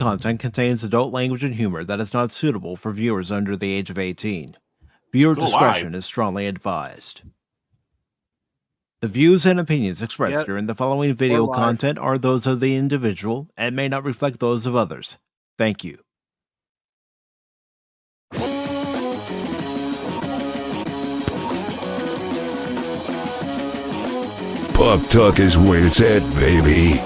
Content contains adult language and humor that is not suitable for viewers under the age of 18. Viewer Go live. discretion is strongly advised. The views and opinions expressed Yep. during the following video live. content are those of the individual and may not reflect those of others. Thank you. Pop Talk is where it's at, baby.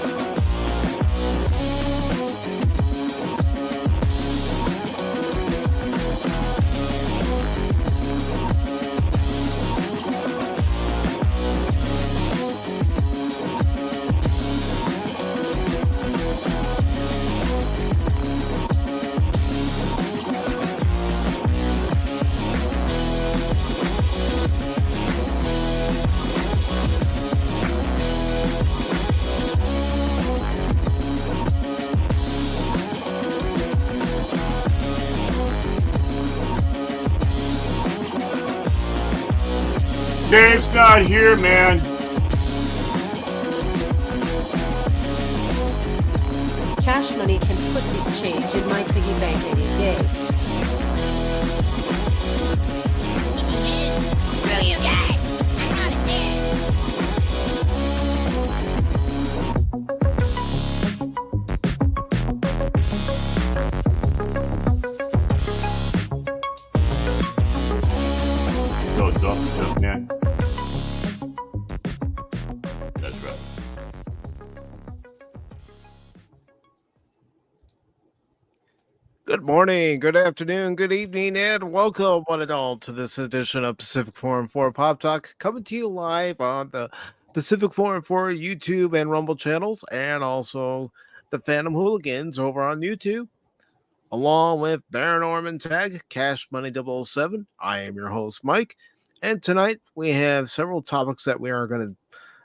Dave's not here, man. Cash Money can put this change in my piggy bank any day. Brilliant guy. I'm out of there. Yo, dubstep, man. That's right. Good morning, good afternoon, good evening, and welcome one and all to this edition of Pacific Forum 4 Pop Talk, coming to you live on the Pacific Forum 4 YouTube and Rumble channels, and also the Phantom Hooligans over on YouTube, along with Baron Orman Tag, Cash Money 007. I am your host, Mike, and tonight we have several topics that we are going to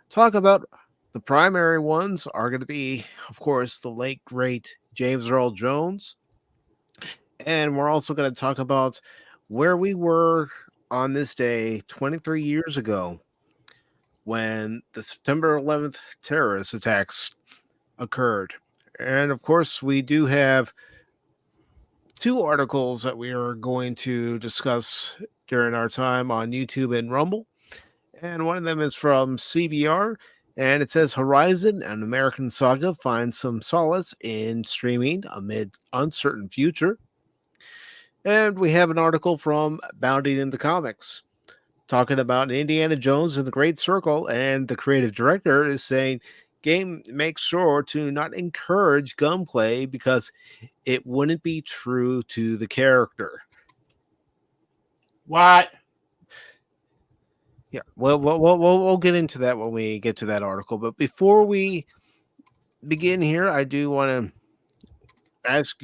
talk about. The primary ones are going to be, of course, the late, great James Earl Jones. And we're also going to talk about where we were on this day 23 years ago when the September 11th terrorist attacks occurred. And of course, we do have two articles that we are going to discuss during our time on YouTube and Rumble. And one of them is from CBR, and it says Horizon, an American saga, finds some solace in streaming amid uncertain future. And we have an article from Bounding in the Comics talking about Indiana Jones and the Great Circle, and the creative director is saying game makes sure to not encourage gunplay because it wouldn't be true to the character. What? Yeah, well, we'll get into that when we get to that article. But before we begin here, I do want to ask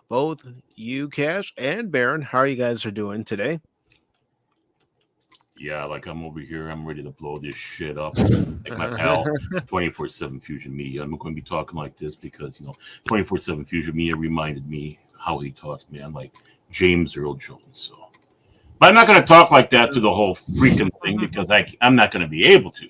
both you, Cash, and Baron, how you guys are doing today. Yeah, like I'm over here. I'm ready to blow this shit up. Like my pal, 24/7 Fusion Media. I'm going to be talking like this because, 24/7 Fusion Media reminded me how he talks, man, like James Earl Jones. So, but I'm not going to talk like that through the whole freaking thing because I'm not going to be able to.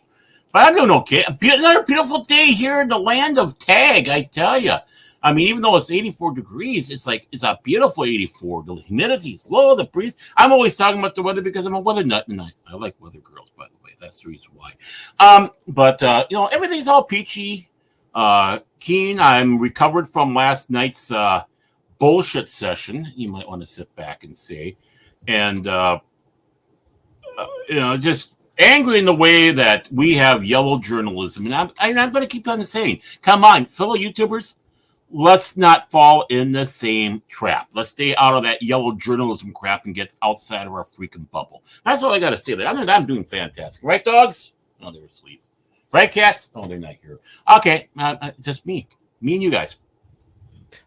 But I'm doing okay. Another beautiful day here in the land of Tag, I tell you. I mean, even though it's 84 degrees, it's a beautiful 84. The humidity's low, the breeze. I'm always talking about the weather because I'm a weather nut, and I like weather girls, by the way. That's the reason why. But everything's all peachy. Keen, I'm recovered from last night's bullshit session. You might want to sit back and say, and just angry in the way that we have yellow journalism, and I'm going to keep on saying, come on, fellow YouTubers. Let's not fall in the same trap. Let's stay out of that yellow journalism crap and get outside of our freaking bubble. That's all I got to say. I'm doing fantastic. Right, dogs? Oh, they're asleep. Right, cats? Oh, they're not here. Okay, just me. Me and you guys.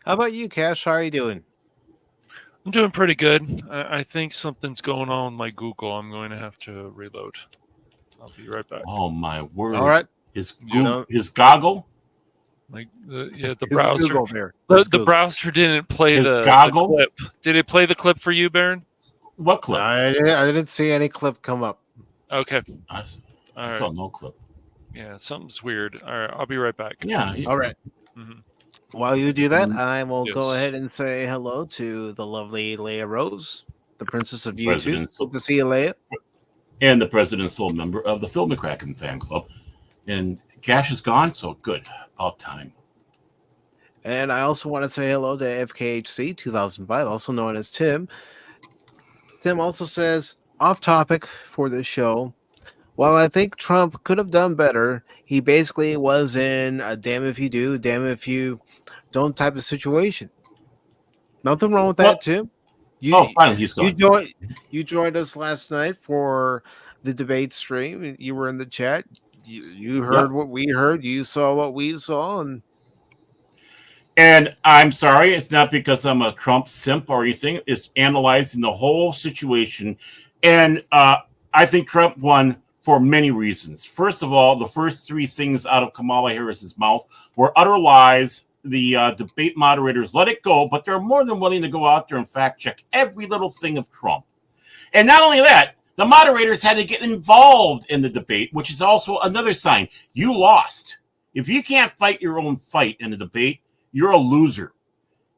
How about you, Cash? How are you doing? I'm doing pretty good. I think something's going on with my Google. I'm going to have to reload. I'll be right back. Oh, my word. All right. His goggle? Like the browser. There. The browser didn't play the clip. Did it play the clip for you, Baron? What clip? I didn't see any clip come up. Okay. I saw no clip. Yeah, something's weird. All right, I'll be right back. Yeah. All right. Mm-hmm. While you do that, I will go Yes. ahead and say hello to the lovely Leia Rose, the princess of YouTube. President's- Good to see you, Leia. And the president sole member of the Phil McCracken fan club. And Cash is gone, so good. About time. And I also want to say hello to FKHC 2005, also known as Tim. Tim also says, off topic for this show, while I think Trump could have done better, he basically was in a damn if you do, damn if you don't type of situation. Nothing wrong with that, Well, Tim. Finally, he's gone. You joined us last night for the debate stream. You were in the chat. You heard what we heard. You saw what we saw, And I'm sorry, it's not because I'm a Trump simp or anything. It's analyzing the whole situation. And I think Trump won for many reasons. First of all, the first three things out of Kamala Harris's mouth were utter lies. The debate moderators let it go, but they're more than willing to go out there and fact check every little thing of Trump. And not only that, the moderators had to get involved in the debate, which is also another sign. You lost. If you can't fight your own fight in a debate, you're a loser.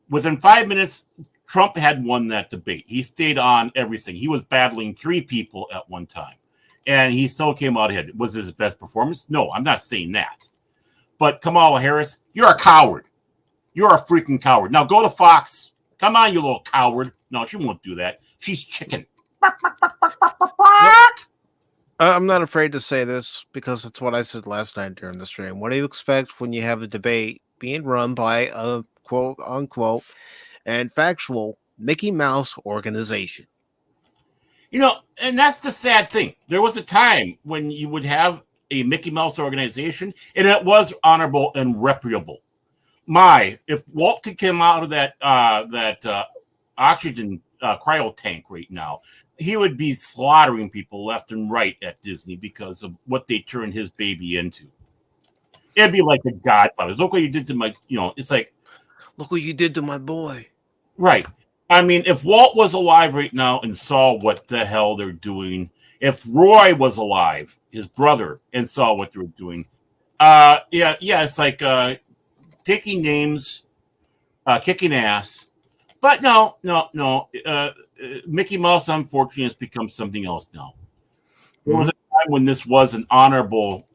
Within 5 minutes, Trump had won that debate. He stayed on everything. He was battling three people at one time, and he still came out ahead. Was it his best performance? No, I'm not saying that. But Kamala Harris, you're a coward. You're a freaking coward. Now go to Fox. Come on, you little coward. No, she won't do that. She's chicken. I'm not afraid to say this because it's what I said last night during the stream. What do you expect when you have a debate being run by a quote unquote and factual Mickey Mouse organization? You know, and that's the sad thing. There was a time when you would have a Mickey Mouse organization, and it was honorable and reputable. If Walt could come out of that oxygen cryo tank right now, he would be slaughtering people left and right at Disney because of what they turned his baby into. It'd be like the Godfather. Look what you did to my, it's like, look what you did to my boy. Right. I mean, if Walt was alive right now and saw what the hell they're doing, if Roy was alive, his brother, and saw what they were doing, it's like taking names, kicking ass. But no. Mickey Mouse, unfortunately, has become something else now. There was a time when this was an honorable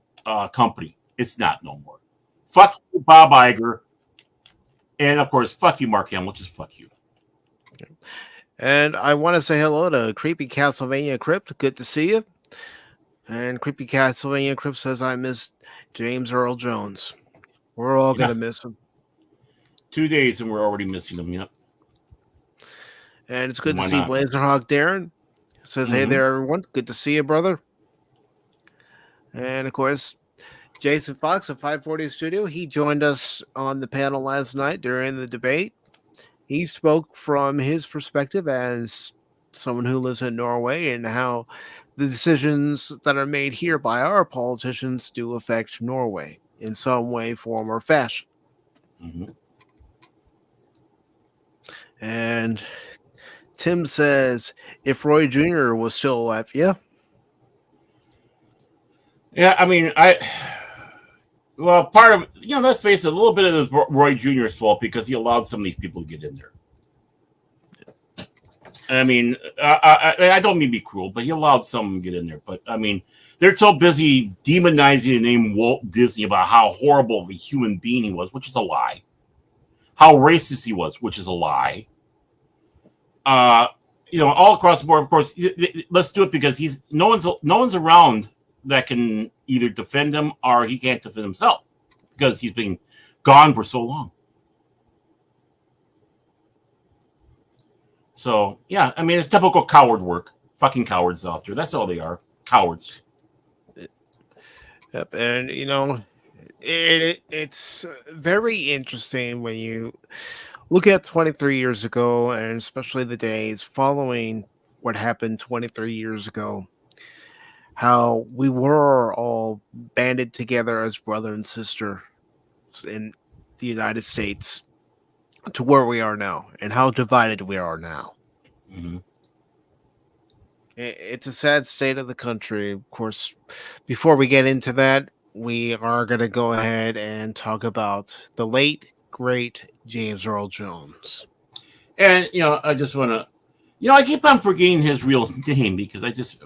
company. It's not no more. Fuck you, Bob Iger. And, of course, fuck you, Mark Hamill. Just fuck you. And I want to say hello to Creepy Castlevania Crypt. Good to see you. And Creepy Castlevania Crypt says, I miss James Earl Jones. We're all going to miss him. 2 days and we're already missing him. Yep. And it's good Why to see not? Blazerhawk Darren. Says, hey there, everyone. Good to see you, brother. And, of course, Jason Fox of 540 Studio. He joined us on the panel last night during the debate. He spoke from his perspective as someone who lives in Norway and how the decisions that are made here by our politicians do affect Norway in some way, form, or fashion. Mm-hmm. And Tim says, if Roy Jr. was still alive, yeah. Yeah, I mean, part of, let's face it, a little bit of it was Roy Jr.'s fault because he allowed some of these people to get in there. I mean, I don't mean to be cruel, but he allowed some of them to get in there. But, I mean, they're so busy demonizing the name Walt Disney about how horrible of a human being he was, which is a lie. How racist he was, which is a lie. All across the board, of course, let's do it because no one's around that can either defend him or he can't defend himself because he's been gone for so long. So, yeah, I mean, it's typical coward work. Fucking cowards out there. That's all they are. Cowards. Yep. And, it's very interesting when you look at 23 years ago, and especially the days following what happened 23 years ago, how we were all banded together as brother and sister in the United States to where we are now and how divided we are now. Mm-hmm. It's a sad state of the country. Of course, before we get into that, we are going to go ahead and talk about the late, great James Earl Jones. And I just want to, I keep on forgetting his real name because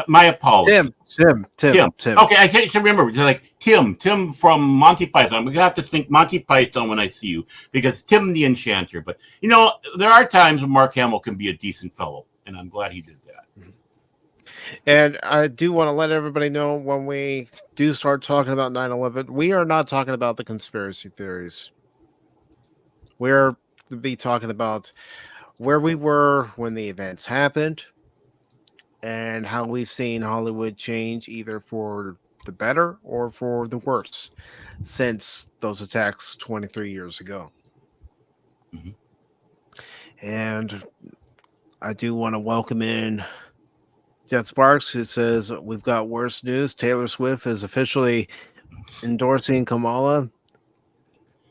my apologies. Tim. Okay, I can't remember. It's like Tim from Monty Python. We have to think Monty Python when I see you because Tim the Enchanter. But there are times when Mark Hamill can be a decent fellow, and I'm glad he did that. And I do want to let everybody know when we do start talking about 9/11, we are not talking about the conspiracy theories. We're to be talking about where we were when the events happened and how we've seen Hollywood change either for the better or for the worse since those attacks 23 years ago. Mhm. And I do want to welcome in Jet Sparks, who says, we've got worse news. Taylor Swift is officially endorsing Kamala.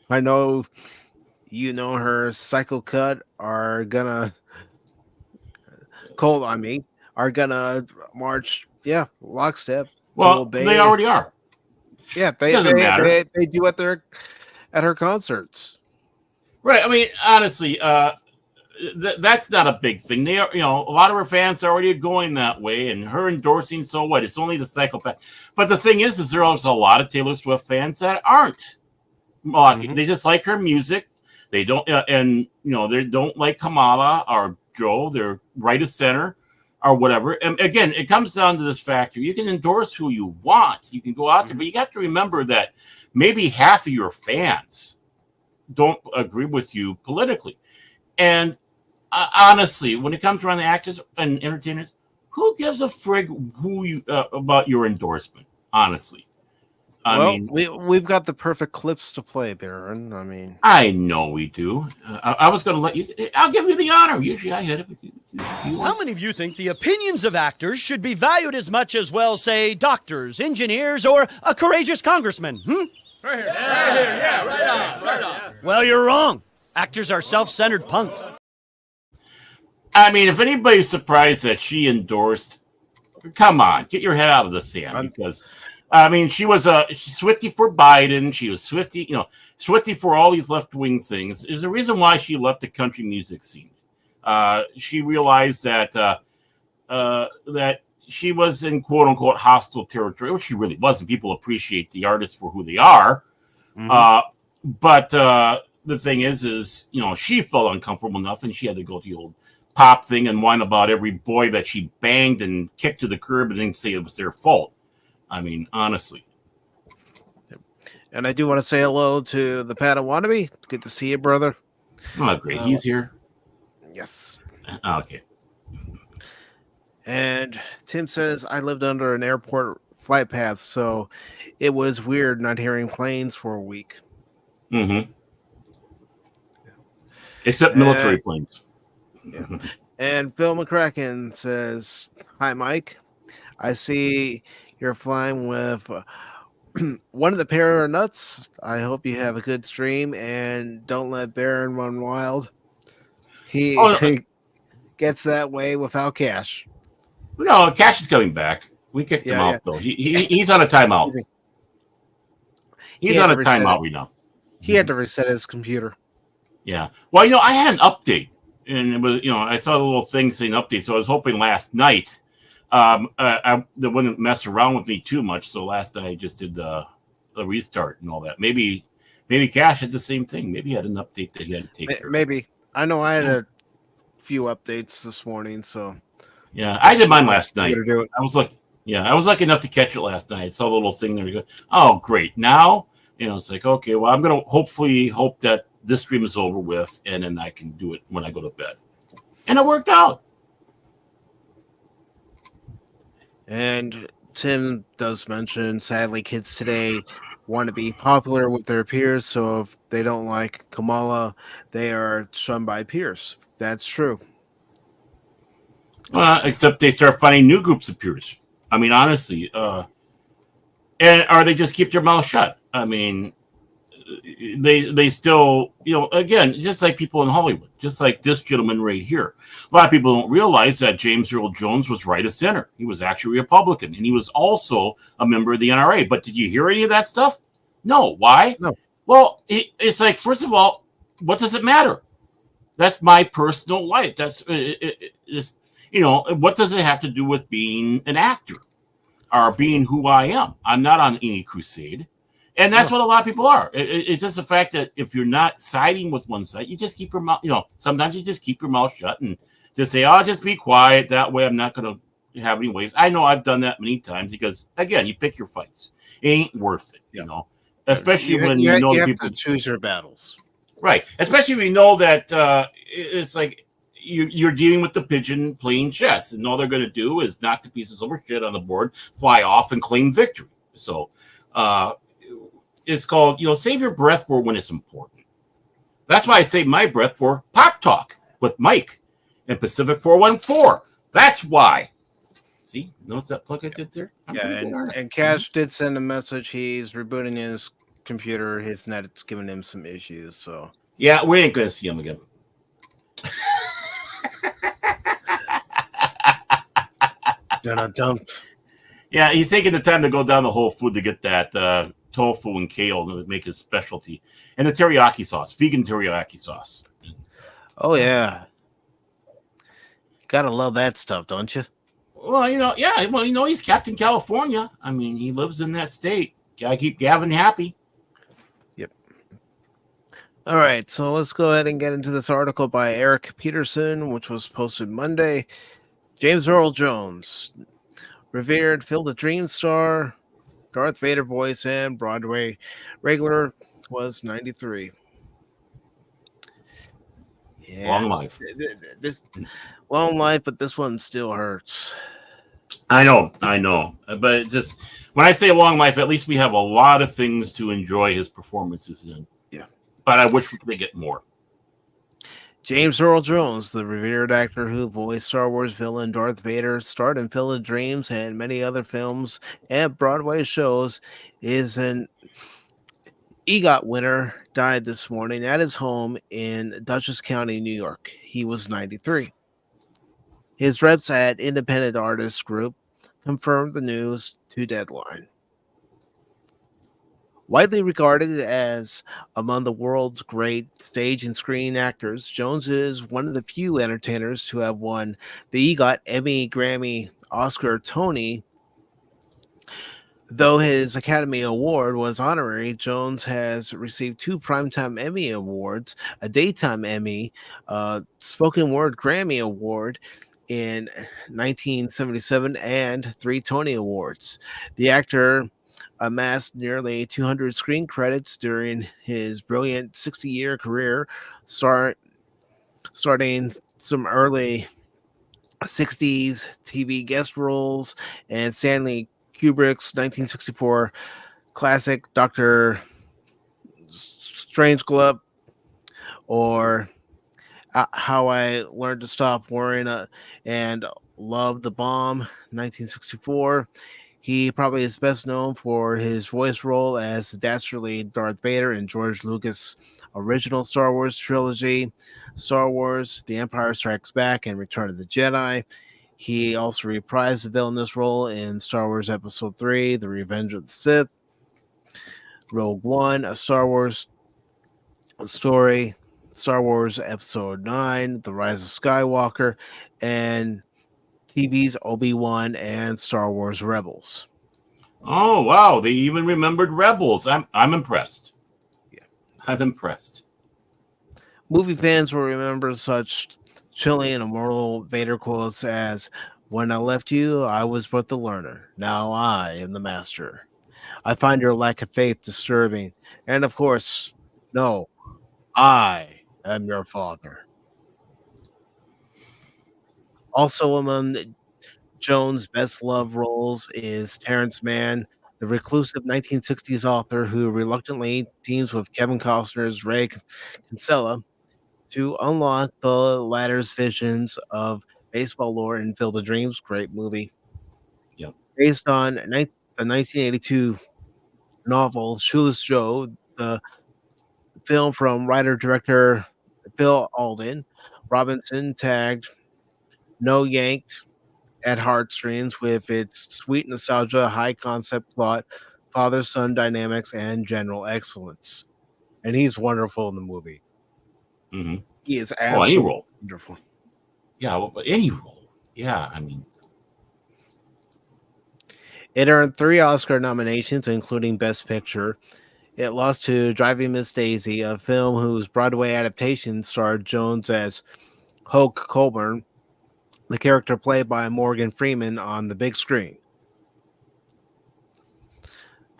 I know her Psycho Cut are gonna march, lockstep. Well, they already are. Yeah, Doesn't matter. They do at her concerts. Right. I mean, honestly, that's not a big thing. They are, a lot of her fans are already going that way, and her endorsing. So what? It's only the psychopath. But the thing is there's a lot of Taylor Swift fans that aren't. They just like her music. They don't, they don't like Kamala or Joe. They're right of center or whatever. And again, it comes down to this factor. You can endorse who you want. You can go out there, but you have to remember that maybe half of your fans don't agree with you politically. And honestly, when it comes around the actors and entertainers, who gives a frig about your endorsement? Honestly. I mean, we've got the perfect clips to play, Baron. I mean, I know we do. I was going to let you. I'll give you the honor. Usually, I had it with you. How many of you think the opinions of actors should be valued as much as, well, say, doctors, engineers, or a courageous congressman? Right here. Yeah, right on. Well, you're wrong. Actors are self-centered punks. I mean, if anybody's surprised that she endorsed, come on, get your head out of the sand because. I mean, she was Swifty for Biden. She was Swifty, Swifty for all these left-wing things. There's a reason why she left the country music scene. She realized that that she was in quote-unquote hostile territory, which she really wasn't. People appreciate the artists for who they are. Mm-hmm. But the thing is, she felt uncomfortable enough, and she had to go to the old pop thing and whine about every boy that she banged and kicked to the curb and then say it was their fault. I mean, honestly. And I do want to say hello to the Padawannabe. It's good to see you, brother. Oh, great. He's here. Yes. Okay. And Tim says, I lived under an airport flight path, so it was weird not hearing planes for a week. Mm-hmm. Except military planes. Yeah. And Bill McCracken says, hi, Mike. I see you're flying with one of the pair of nuts. I hope you have a good stream and don't let Baron run wild. He gets that way without Cash. No, Cash is coming back. We kicked him out, though. He's on a timeout. He's on a timeout right now. He had to reset his computer. Yeah. Well, I had an update. And it was, I saw the little thing saying update. So I was hoping last night they wouldn't mess around with me too much. So last night I just did the restart and all that. Maybe Cash had the same thing. Maybe he had an update that he had to take care of. Maybe. I know I had a few updates this morning. So yeah, I did mine last night. Do it. I was lucky enough to catch it last night. I saw the little thing there. You go, oh, great. Now, it's like, okay, well, I'm going to hopefully hope that this stream is over with and then I can do it when I go to bed. And it worked out. And Tim does mention, sadly, kids today want to be popular with their peers. So if they don't like Kamala, they are shunned by peers. That's true. Except they start finding new groups of peers. I mean, honestly. Or they just keep their mouth shut. I mean, they still, again, just like people in Hollywood, just like this gentleman right here. A lot of people don't realize that James Earl Jones was right of center. He was actually a Republican, and he was also a member of the NRA. But did you hear any of that stuff? No. Why? No. Well, it's like, first of all, what does it matter? That's my personal life. It's, what does it have to do with being an actor or being who I am? I'm not on any crusade. And that's what a lot of people are. It's just the fact that if you're not siding with one side, you just keep your mouth, sometimes you just keep your mouth shut and just say, "I'll just be quiet. That way I'm not going to have any waves." I know I've done that many times because, again, you pick your fights. It ain't worth it, especially when you know you have people to choose your battles. Right. Especially when you know that it's like you're dealing with the pigeon playing chess, and all they're going to do is knock the pieces over shit on the board, fly off, and claim victory. So it's called, save your breath for when it's important. That's why I save my breath for Pop Talk with Mike and Pacific 414. That's why. See, notice that plug I did there? And Cash did send a message. He's rebooting his computer. His net's giving him some issues. So yeah, we ain't gonna see him again. Dun-dun-dun. Yeah, he's taking the time to go down to Whole Food to get that tofu and kale to make his specialty, and the teriyaki sauce, vegan teriyaki sauce. Oh yeah, gotta love that stuff, don't you? Well, he's Captain California. I mean, he lives in that state. Gotta keep Gavin happy. Yep. All right, so let's go ahead and get into this article by Eric Peterson, which was posted Monday. James Earl Jones, revered Field of Dreams star, Darth Vader voice, and Broadway regular, was 93. Yeah. Long life. This long life, but this one still hurts. I know. But just when I say long life, at least we have a lot of things to enjoy his performances in. Yeah. But I wish we could get more. James Earl Jones, the revered actor who voiced Star Wars villain Darth Vader, starred in Field of Dreams and many other films and Broadway shows, is an EGOT winner, died this morning at his home in Dutchess County, New York. He was 93. His reps at Independent Artists Group confirmed the news to Deadline. Widely regarded as among the world's great stage and screen actors, Jones is one of the few entertainers to have won the EGOT, Emmy, Grammy, Oscar, Tony. Though his Academy Award was honorary, Jones has received 2 Primetime Emmy Awards, a Daytime Emmy, Spoken Word Grammy Award in 1977, and 3 Tony Awards. The actor amassed nearly 200 screen credits during his brilliant 60-year career, starting some early 60s TV guest roles and Stanley Kubrick's 1964 classic Dr. Strangelove, or How I Learned to Stop Worrying and Love the Bomb, 1964. He probably is best known for his voice role as the dastardly Darth Vader in George Lucas' original Star Wars trilogy, Star Wars, The Empire Strikes Back, and Return of the Jedi. He also reprised the villainous role in Star Wars Episode 3, The Revenge of the Sith, Rogue One, A Star Wars Story, Star Wars Episode 9, The Rise of Skywalker, and TV's Obi-Wan and Star Wars Rebels. Oh wow, they even remembered Rebels. I'm impressed. Yeah. I'm impressed. Movie fans will remember such chilling and immortal Vader quotes as, "When I left you, I was but the learner. Now I am the master. I find your lack of faith disturbing. And of course, no, I am your father." Also among Jones' best loved roles is Terrence Mann, the reclusive 1960s author who reluctantly teams with Kevin Costner's Ray Kinsella to unlock the latter's visions of baseball lore in Field of Dreams. Great movie. Yep. Based on the 1982 novel Shoeless Joe, the film from writer-director Phil Alden, Robinson tagged No Yanked at heartstrings with its sweet nostalgia, high concept plot, father-son dynamics, and general excellence. and he's wonderful in the movie. hmm He is any absolutely role. wonderful. Yeah, well, but any role. Yeah, I mean, It earned 3 Oscar nominations, including Best Picture. It lost to Driving Miss Daisy, a film whose Broadway adaptation starred Jones as Hoke Colburn, the character played by Morgan Freeman on the big screen.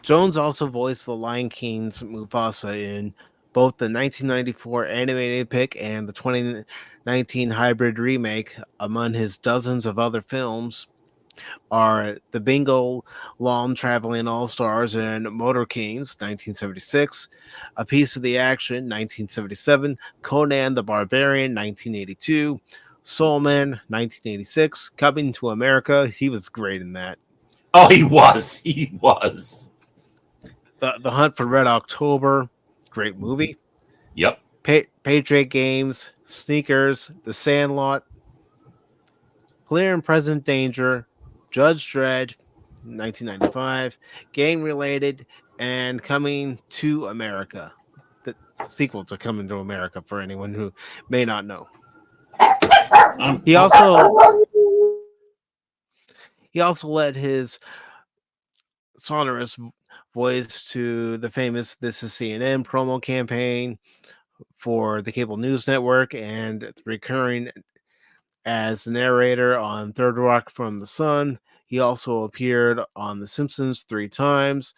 Jones also voiced the Lion King's Mufasa in both the 1994 animated pick and the 2019 hybrid remake. Among his dozens of other films are The Bingo Long Traveling All Stars and Motor Kings, 1976, A Piece of the Action, 1977, Conan the Barbarian, 1982, Soul Man, 1986, Coming to America. He was great in that. oh, he was. He was. The Hunt for Red October, great movie. Yep. Patriot Games, Sneakers, The Sandlot, Clear and Present Danger, Judge Dredd, 1995, Gang Related, and Coming to America. The sequel to Coming to America for anyone who may not know. He also led his sonorous voice to the famous This Is CNN promo campaign for the cable news network and recurring as narrator on Third Rock from the Sun. He also appeared on The Simpsons 3 times.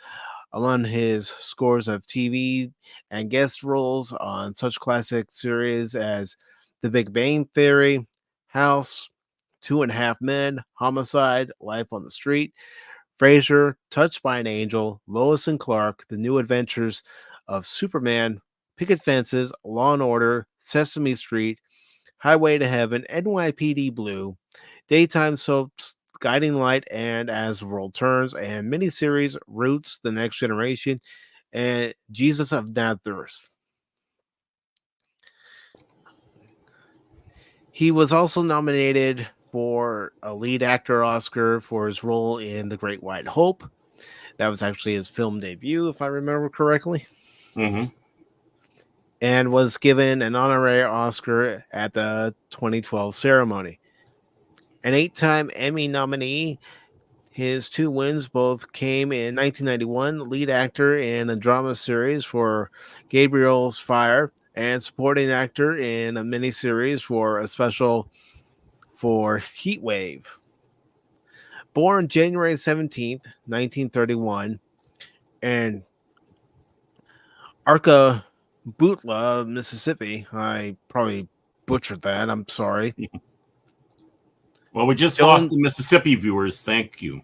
Among his scores of TV and guest roles on such classic series as The Big Bang Theory, House, Two and a Half Men, Homicide, Life on the Street, Frasier, Touched by an Angel, Lois and Clark, The New Adventures of Superman, Picket Fences, Law and Order, Sesame Street, Highway to Heaven, NYPD Blue, daytime soaps Guiding Light and As the World Turns, and miniseries Roots, The Next Generation, and Jesus of Nazareth. He was also nominated for a lead actor Oscar for his role in The Great White Hope. That was actually his film debut, if I remember correctly. Mm-hmm. And was given an honorary Oscar at the 2012 ceremony. An 8-time Emmy nominee, his 2 wins both came in 1991, lead actor in a drama series for Gabriel's Fire, and supporting actor in a miniseries for a special for Heat Wave. Born January 17th, 1931, in Arkabutla, Mississippi. I probably butchered that. I'm sorry. Well, we just lost the Mississippi viewers. Thank you.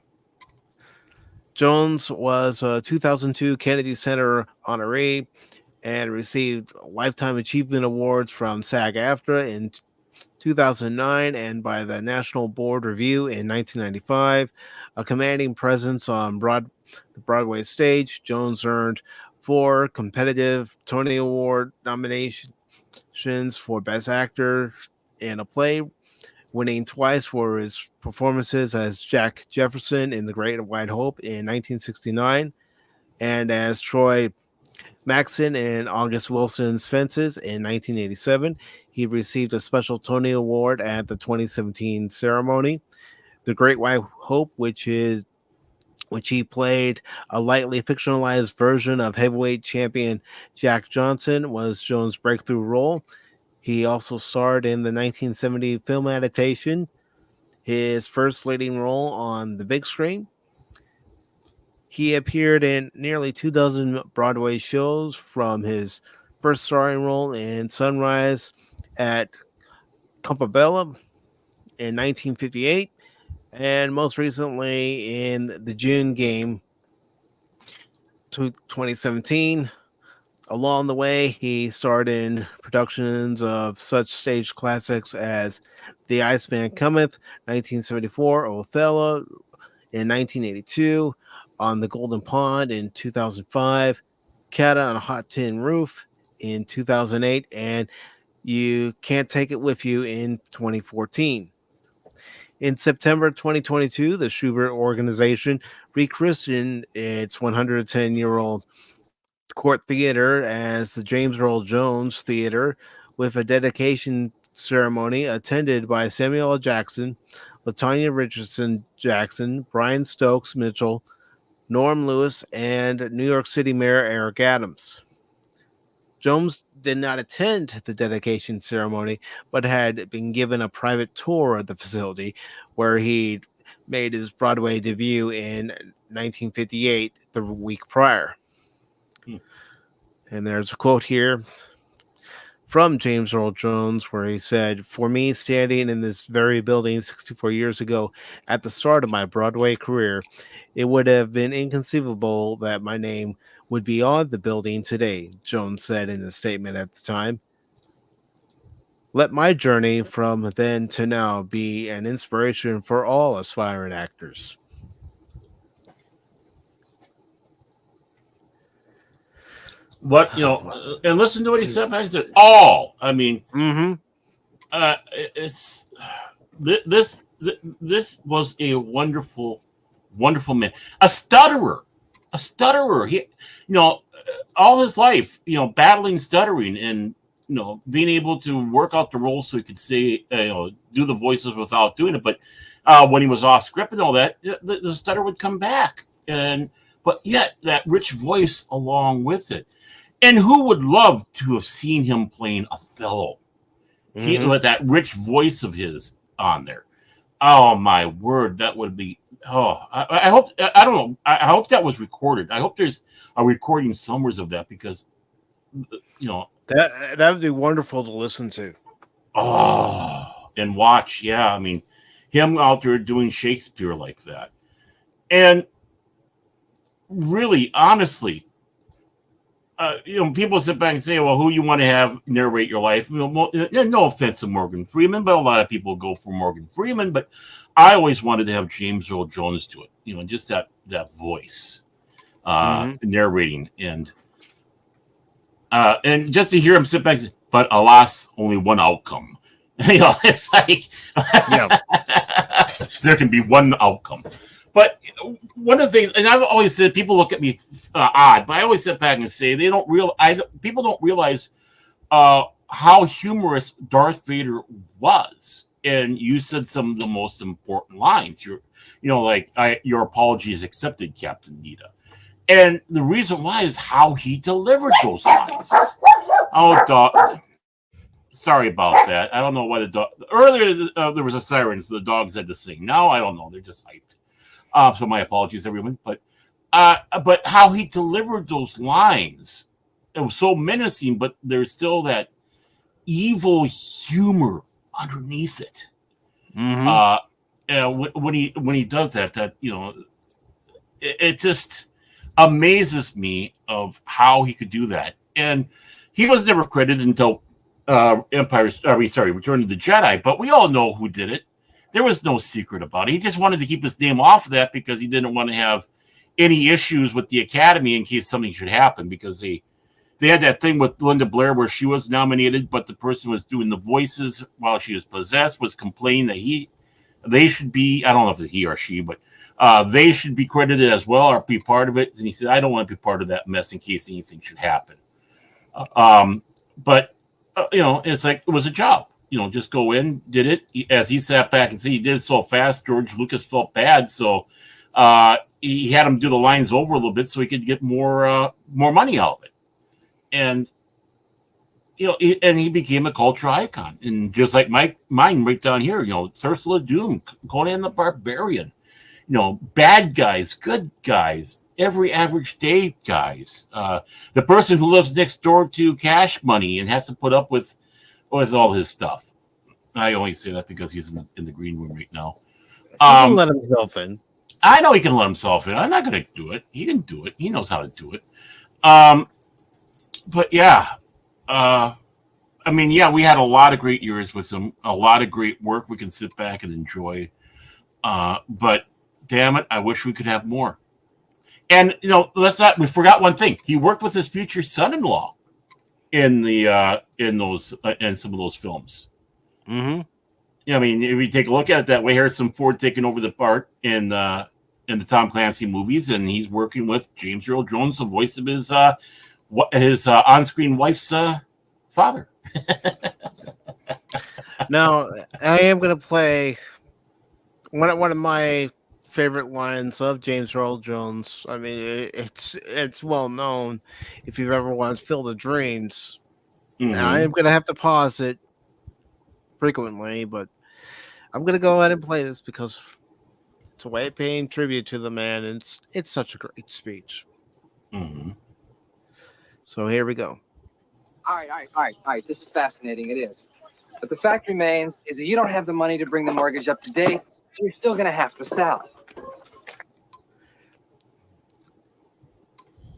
Jones was a 2002 Kennedy Center honoree and received Lifetime Achievement Awards from SAG-AFTRA in 2009 and by the National Board Review in 1995. A commanding presence on the Broadway stage, Jones earned 4 competitive Tony Award nominations for Best Actor in a Play, winning twice for his performances as Jack Jefferson in The Great White Hope in 1969 and as Troy Maxon in August Wilson's Fences in 1987. He received a special Tony Award at the 2017 ceremony. The Great White Hope, which he played a lightly fictionalized version of heavyweight champion Jack Johnson, was Jones' breakthrough role. He also starred in the 1970 film adaptation, his first leading role on the big screen. He appeared in nearly 24 Broadway shows, from his first starring role in Sunrise at Campobello in 1958, and most recently in The June Game 2017. Along the way, he starred in productions of such stage classics as The Iceman Cometh, 1974, Othello in 1982, On the Golden Pond in 2005, Cat on a Hot Tin Roof in 2008, and You Can't Take It With You in 2014. In September 2022, the Schubert Organization rechristened its 110-year-old Court Theater as the James Earl Jones Theater with a dedication ceremony attended by Samuel L. Jackson, Latanya Richardson Jackson, Brian Stokes Mitchell, Norm Lewis, and New York City Mayor Eric Adams. Jones did not attend the dedication ceremony, but had been given a private tour of the facility where he made his Broadway debut in 1958, the week prior. And there's a quote here from James Earl Jones where he said, "For me, standing in this very building 64 years ago at the start of my Broadway career, it would have been inconceivable that my name would be on the building today," Jones said in a statement at the time. "Let my journey from then to now be an inspiration for all aspiring actors." But and listen to what he said. I said all. I mean, it's this was a wonderful man. A stutterer. He, all his life, battling stuttering and being able to work out the role so he could say, do the voices without doing it. But when he was off script and all that, the stutter would come back, but yet that rich voice along with it. And who would love to have seen him playing Othello? With that rich voice of his on there. Oh my word, that would be. Oh, I hope. I don't know. I hope that was recorded. I hope there's a recording somewhere of that because, that would be wonderful to listen to. Oh, and watch. Yeah, I mean, him out there doing Shakespeare like that, and really, honestly. People sit back and say, well, who you want to have narrate your life? No offense to Morgan Freeman, but a lot of people go for Morgan Freeman. But I always wanted to have James Earl Jones do it. Just that voice narrating and just to hear him sit back and say, but alas, only one outcome. It's like there can be one outcome. But one of the things, and I've always said, people look at me odd, but I always sit back and say people don't realize how humorous Darth Vader was. And you said some of the most important lines. Your apologies accepted, Captain Nita. And the reason why is how he delivered those lines. Oh, dog. Sorry about that. I don't know why the dog. Earlier there was a siren, so the dogs had to sing. Now I don't know. They're just hyped. So my apologies, everyone. But how he delivered those lines, it was so menacing, but there's still that evil humor underneath it. When he does that, it just amazes me of how he could do that. And he was never credited until Return of the Jedi. But we all know who did it. There was no secret about it. He just wanted to keep his name off of that because he didn't want to have any issues with the Academy in case something should happen. Because they had that thing with Linda Blair where she was nominated, but the person was doing the voices while she was possessed was complaining that they should be, I don't know if it's he or she, but they should be credited as well or be part of it. And he said, I don't want to be part of that mess in case anything should happen. It's like it was a job. Just go in, did it. As he sat back and said he did it so fast, George Lucas felt bad. So he had him do the lines over a little bit so he could get more money out of it. And, and he became a cultural icon. And just like mine right down here, Ursula Doom, Conan the Barbarian, bad guys, good guys, every average day guys. The person who lives next door to Cash Money and has to put up with all his stuff. I only say that because he's in the green room right now. He can let himself in. I know he can let himself in. I'm not going to do it. He can do it. He knows how to do it. But yeah, we had a lot of great years with him. A lot of great work we can sit back and enjoy. But damn it, I wish we could have more. And we forgot one thing. He worked with his future son-in-law in some of those films. Mm-hmm. If you take a look at it that way, Harrison Ford taking over the part in the Tom Clancy movies, and he's working with James Earl Jones, the voice of his his on-screen wife's father. Now, I am going to play one of my favorite lines of James Earl Jones. I mean, it's well known if you've ever watched Field of Dreams. I am going to have to pause it frequently, but I'm going to go ahead and play this because it's a way of paying tribute to the man, and it's such a great speech. Mm-hmm. So here we go. All right. This is fascinating. It is. But the fact remains is that you don't have the money to bring the mortgage up to date, so you're still going to have to sell.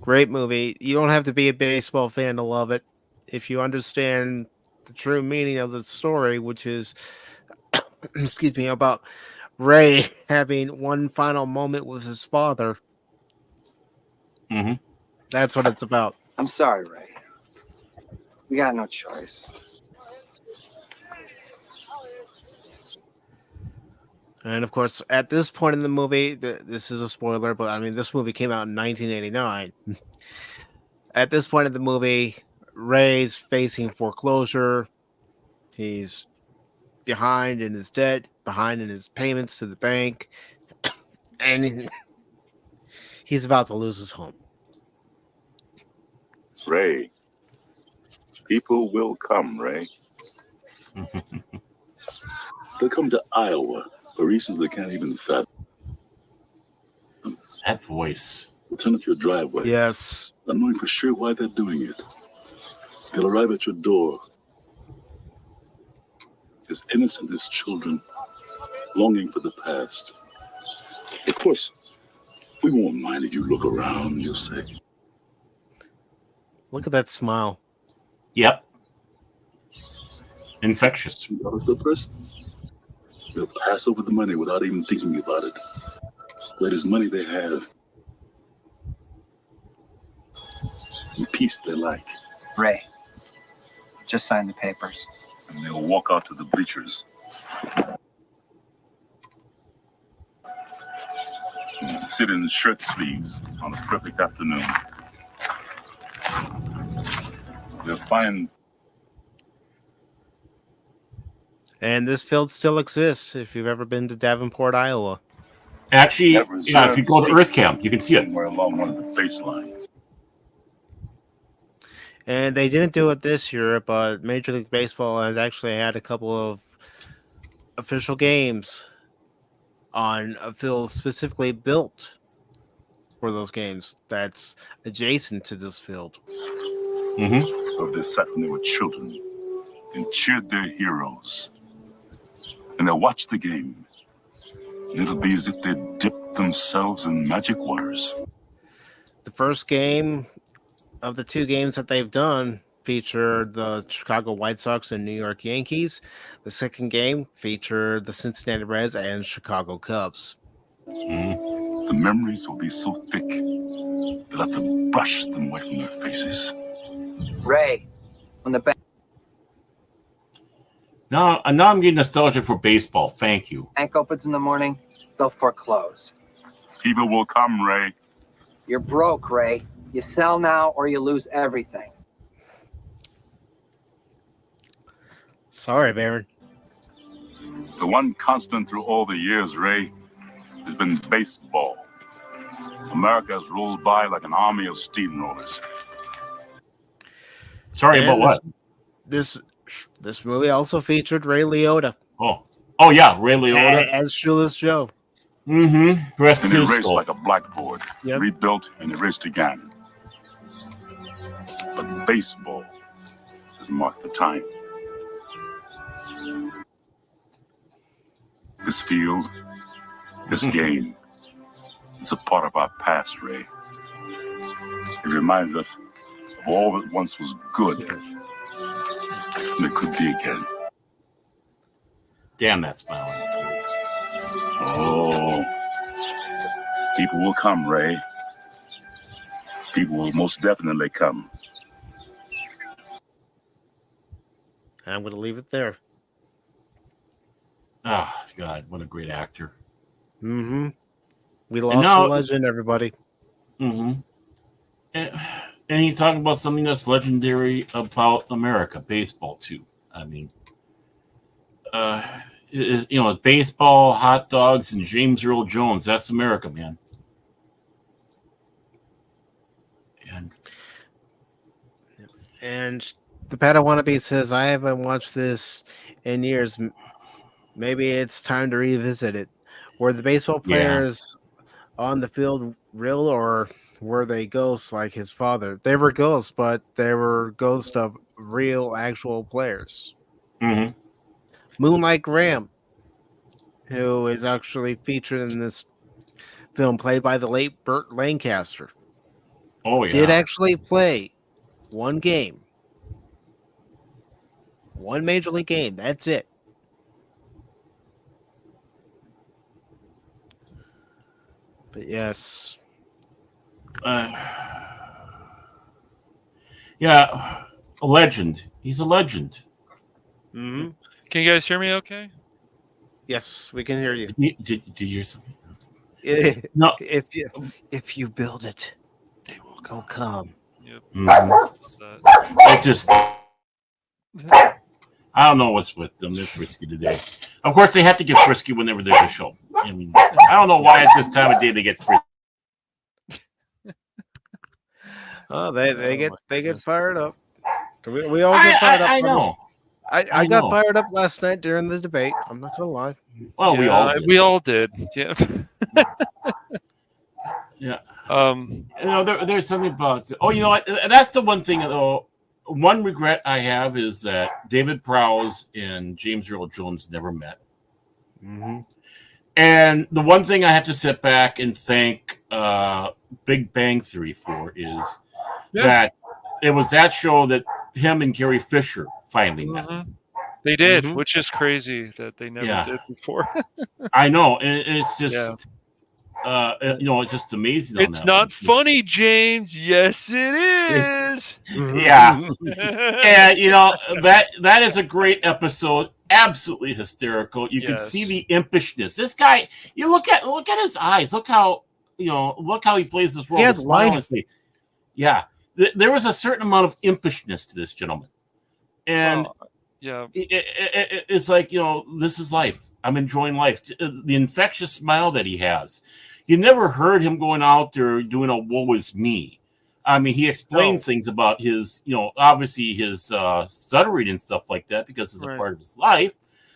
Great movie. You don't have to be a baseball fan to love it. If you understand the true meaning of the story, which is, excuse me, about Ray having one final moment with his father. Mm-hmm. That's what it's about. I'm sorry, Ray. We got no choice. And of course, at this point in the movie, this is a spoiler, but I mean, this movie came out in 1989. At this point in the movie, Ray's facing foreclosure. He's behind in his debt, behind in his payments to the bank, and he's about to lose his home. Ray, people will come, Ray. They'll come to Iowa for reasons they can't even fathom. That voice. They'll turn up your driveway. Yes. Not knowing for sure why they're doing it. They'll arrive at your door as innocent as children, longing for the past. Of course, we won't mind if you look around, you'll say. Look at that smile. Yep. Infectious. That was the person. They'll pass over the money without even thinking about it. Greatest money they have. And peace they like. Ray, just sign the papers. And they'll walk out to the bleachers. And sit in shirt sleeves on a perfect afternoon. They'll find. And this field still exists if you've ever been to Davenport, Iowa. Actually, yeah, if you go to Earth Camp, you can see it. Somewhere along one of the baselines. And they didn't do it this year, but Major League Baseball has actually had a couple of official games on a field specifically built for those games that's adjacent to this field. Mm-hmm. Of they sat when they were children and cheered their heroes. And they'll watch the game. And it'll be as if they'd dipped themselves in magic waters. The first game of the two games that they've done featured the Chicago White Sox and New York Yankees. The second game featured the Cincinnati Reds and Chicago Cubs. Mm-hmm. The memories will be so thick, they'll have to brush them away from their faces. Ray, when the bank Now I'm getting nostalgic for baseball. Thank you. opens in the morning, they'll foreclose. People will come, Ray. You're broke, Ray. You sell now or you lose everything. Sorry, Baron. The one constant through all the years, Ray, has been baseball. America has rolled by like an army of steamrollers. Sorry And about what? This movie also featured Ray Liotta Oh yeah, Ray Liotta. as Shoeless Joe. Mm-hmm. Rest And his erased soul. like a blackboard, Yep. rebuilt and erased again. But baseball has marked the time. This field, this game, it's a part of our past, Ray. It reminds us of all that once was good, and it could be again. Damn that smile. Oh, people will come, Ray. People will most definitely come. I'm going to leave it there. Oh God, what a great actor. Mm-hmm. We lost now- a legend, everybody. Mm-hmm. And he's talking about something that's legendary about America, baseball too. I mean, baseball, hot dogs, and James Earl Jones. That's America, man. And the Padawannabe says, I haven't watched this in years. Maybe it's time to revisit it. Were the baseball players on the field real, or were they ghosts like his father? They were ghosts, but they were ghosts of real, actual players. Mm-hmm. Moonlight Graham, who is actually featured in this film, played by the late Burt Lancaster, did actually play one game. One major league game. That's it. But yes. A legend. He's a legend. Mm-hmm. Can you guys hear me okay? Yes, we can hear you. Did you hear something? No. If you build it, they will come. Yep. It just... I don't know what's with them. They're frisky today. Of course, they have to get frisky whenever there's a show. I mean, I don't know why at this time of day they get frisky. Oh, they get fired up. We all get fired up. I know. I got fired up last night during the debate. I'm not gonna lie. Well, we all did. Yeah. Yeah. There's something about. Oh, you know what? That's the one thing though. One regret I have is that David Prowse and James Earl Jones never met. Mm-hmm. And the one thing I have to sit back and thank Big Bang Theory for is that it was that show that him and Carrie Fisher finally met. They did, which is crazy that they never did before. I know. And it's just... it's just amazing. It's not funny, James. Yes, it is. Yeah, and that is a great episode. Absolutely hysterical. You can see the impishness. This guy, you look at his eyes. Look how he plays this role. He has life. Yeah, there was a certain amount of impishness to this gentleman, and it's like this is life. I'm enjoying life. The infectious smile that he has. You never heard him going out there doing a woe is me. I mean, he explains things about his, obviously his stuttering and stuff like that because it's a part of his life.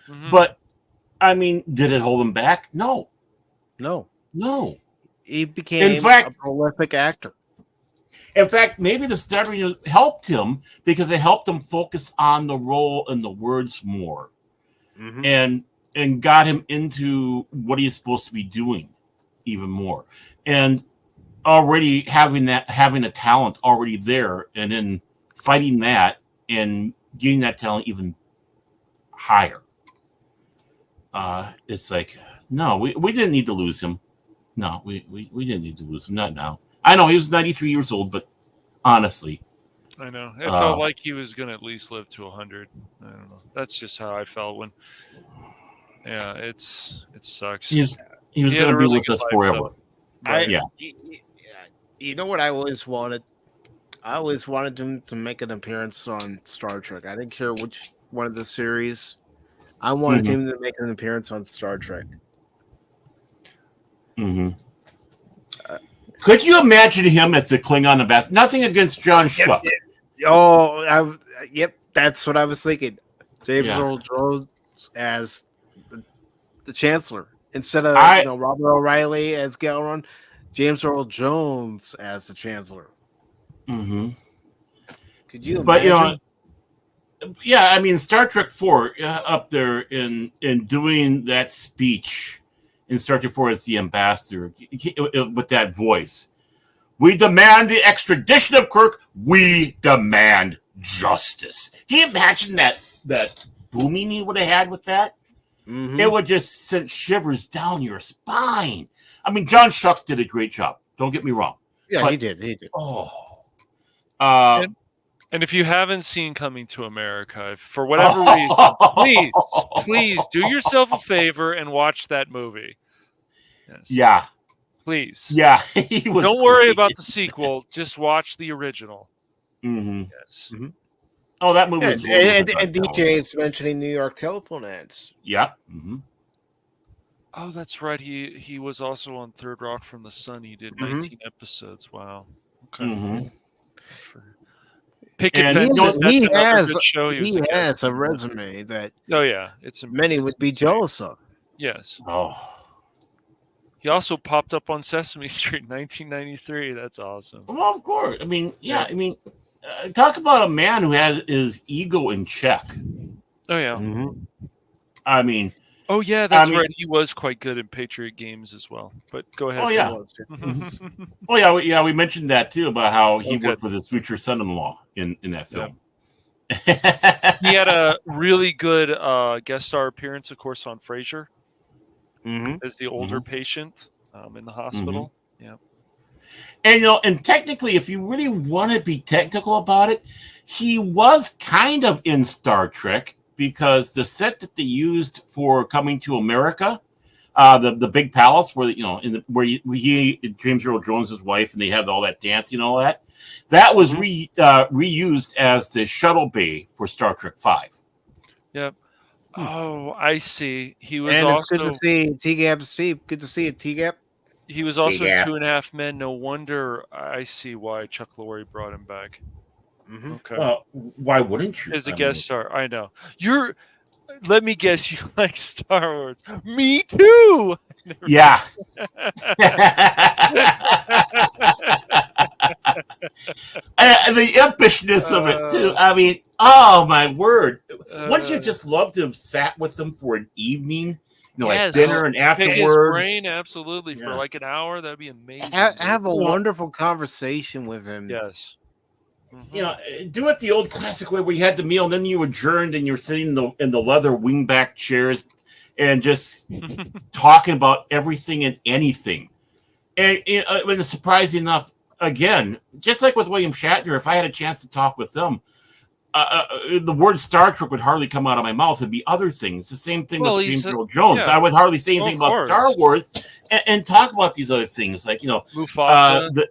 Mm-hmm. But, I mean, did it hold him back? No. He became a prolific actor. In fact, maybe the stuttering helped him because it helped him focus on the role and the words more. Mm-hmm. And got him into what he's supposed to be doing even more. And already having a talent already there and then fighting that and getting that talent even higher. It's like, no, we didn't need to lose him. No, we didn't need to lose him. Not now. I know he was 93 years old, but honestly. I know. It felt like he was going to at least live to 100. I don't know. That's just how I felt when... Yeah, it sucks. He was going to be with us forever. You know what I always wanted? I always wanted him to make an appearance on Star Trek. I didn't care which one of the series. I wanted him to make an appearance on Star Trek. Mm-hmm. Could you imagine him as the Klingon ambassador? Nothing against John Schuck. That's what I was thinking. James Earl Jones as the Chancellor instead of Robert O'Reilly as Gowron, James Earl Jones as the Chancellor. Mm-hmm. Could you imagine? But I mean, Star Trek 4 up there in doing that speech in Star Trek 4 as the ambassador with that voice. We demand the extradition of Kirk. We demand justice. Can you imagine that booming he would have had with that? Mm-hmm. It would just send shivers down your spine. I mean, John Schuck did a great job. Don't get me wrong. Yeah, but, he did. Oh. And if you haven't seen Coming to America, for whatever reason, please do yourself a favor and watch that movie. Yes. Yeah. Please. Yeah, he was. Don't worry great. about the sequel. Just watch the original. Mhm. Yes. Oh, that movie was. And DJ is mentioning New York telephone ads. Yeah. Mm-hmm. Oh, that's right. He was also on Third Rock from the Sun. He did 19 episodes. Wow. Okay. Mm-hmm. Picket And Fences. He That's another has good show. he was a has guest a on. resume that Oh yeah, many would be insane. jealous of. Yes. Oh. He also popped up on Sesame Street in 1993. That's awesome. Well, of course. I mean, yeah. I mean, talk about a man who has his ego in check. Oh yeah. I mean. Oh yeah, that's right. He was quite good in Patriot games as well. But go ahead. Oh yeah. Oh yeah. We mentioned that too about how he worked with his future son-in-law in that film. He had a really good guest star appearance, of course, on Frasier as the older patient in the hospital. Yeah. And and technically, if you really want to be technical about it, he was kind of in Star Trek because the set that they used for Coming to America, the big palace where where he James Earl Jones' wife, and they had all that dancing and all that. That was reused as the shuttle bay for Star Trek V. Yep. Oh, I see. He was And also it's good to see T-Gap Steve. Good to see you, T-Gap. He was also in 2.5 Men. No wonder I see why Chuck Lorre brought him back. Okay. Well, why wouldn't you? As a guest star, I know. Let me guess, you like Star Wars. Me too. Yeah. The impishness of it too. I mean, oh my word! Wouldn't you just love to have sat with them for an evening, like dinner and afterwards? Pick his brain, absolutely, for like an hour. That'd be amazing. Have a wonderful conversation with him. Yes. Do it the old classic way where you had the meal and then you adjourned and you're sitting in the leather wingback chairs and just talking about everything and anything. And surprising enough, again, just like with William Shatner, if I had a chance to talk with them, the word Star Trek would hardly come out of my mouth. It'd be other things. The same thing with James Earl Jones. I would hardly say anything about Star Wars and talk about these other things, like Mufasa. The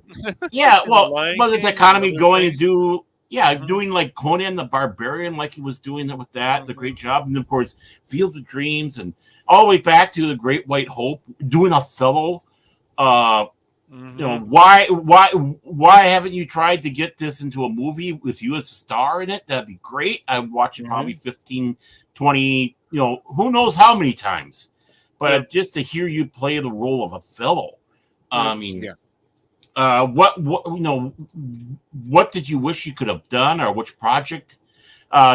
economy going and doing like Conan the Barbarian, like he was doing with that, the great job, and of course Field of Dreams, and all the way back to The Great White Hope, doing Othello. Why haven't you tried to get this into a movie with you as a star in it? That'd be great. I'd watch it probably 15, 20, who knows how many times. But just to hear you play the role of Othello, what did you wish you could have done, or which project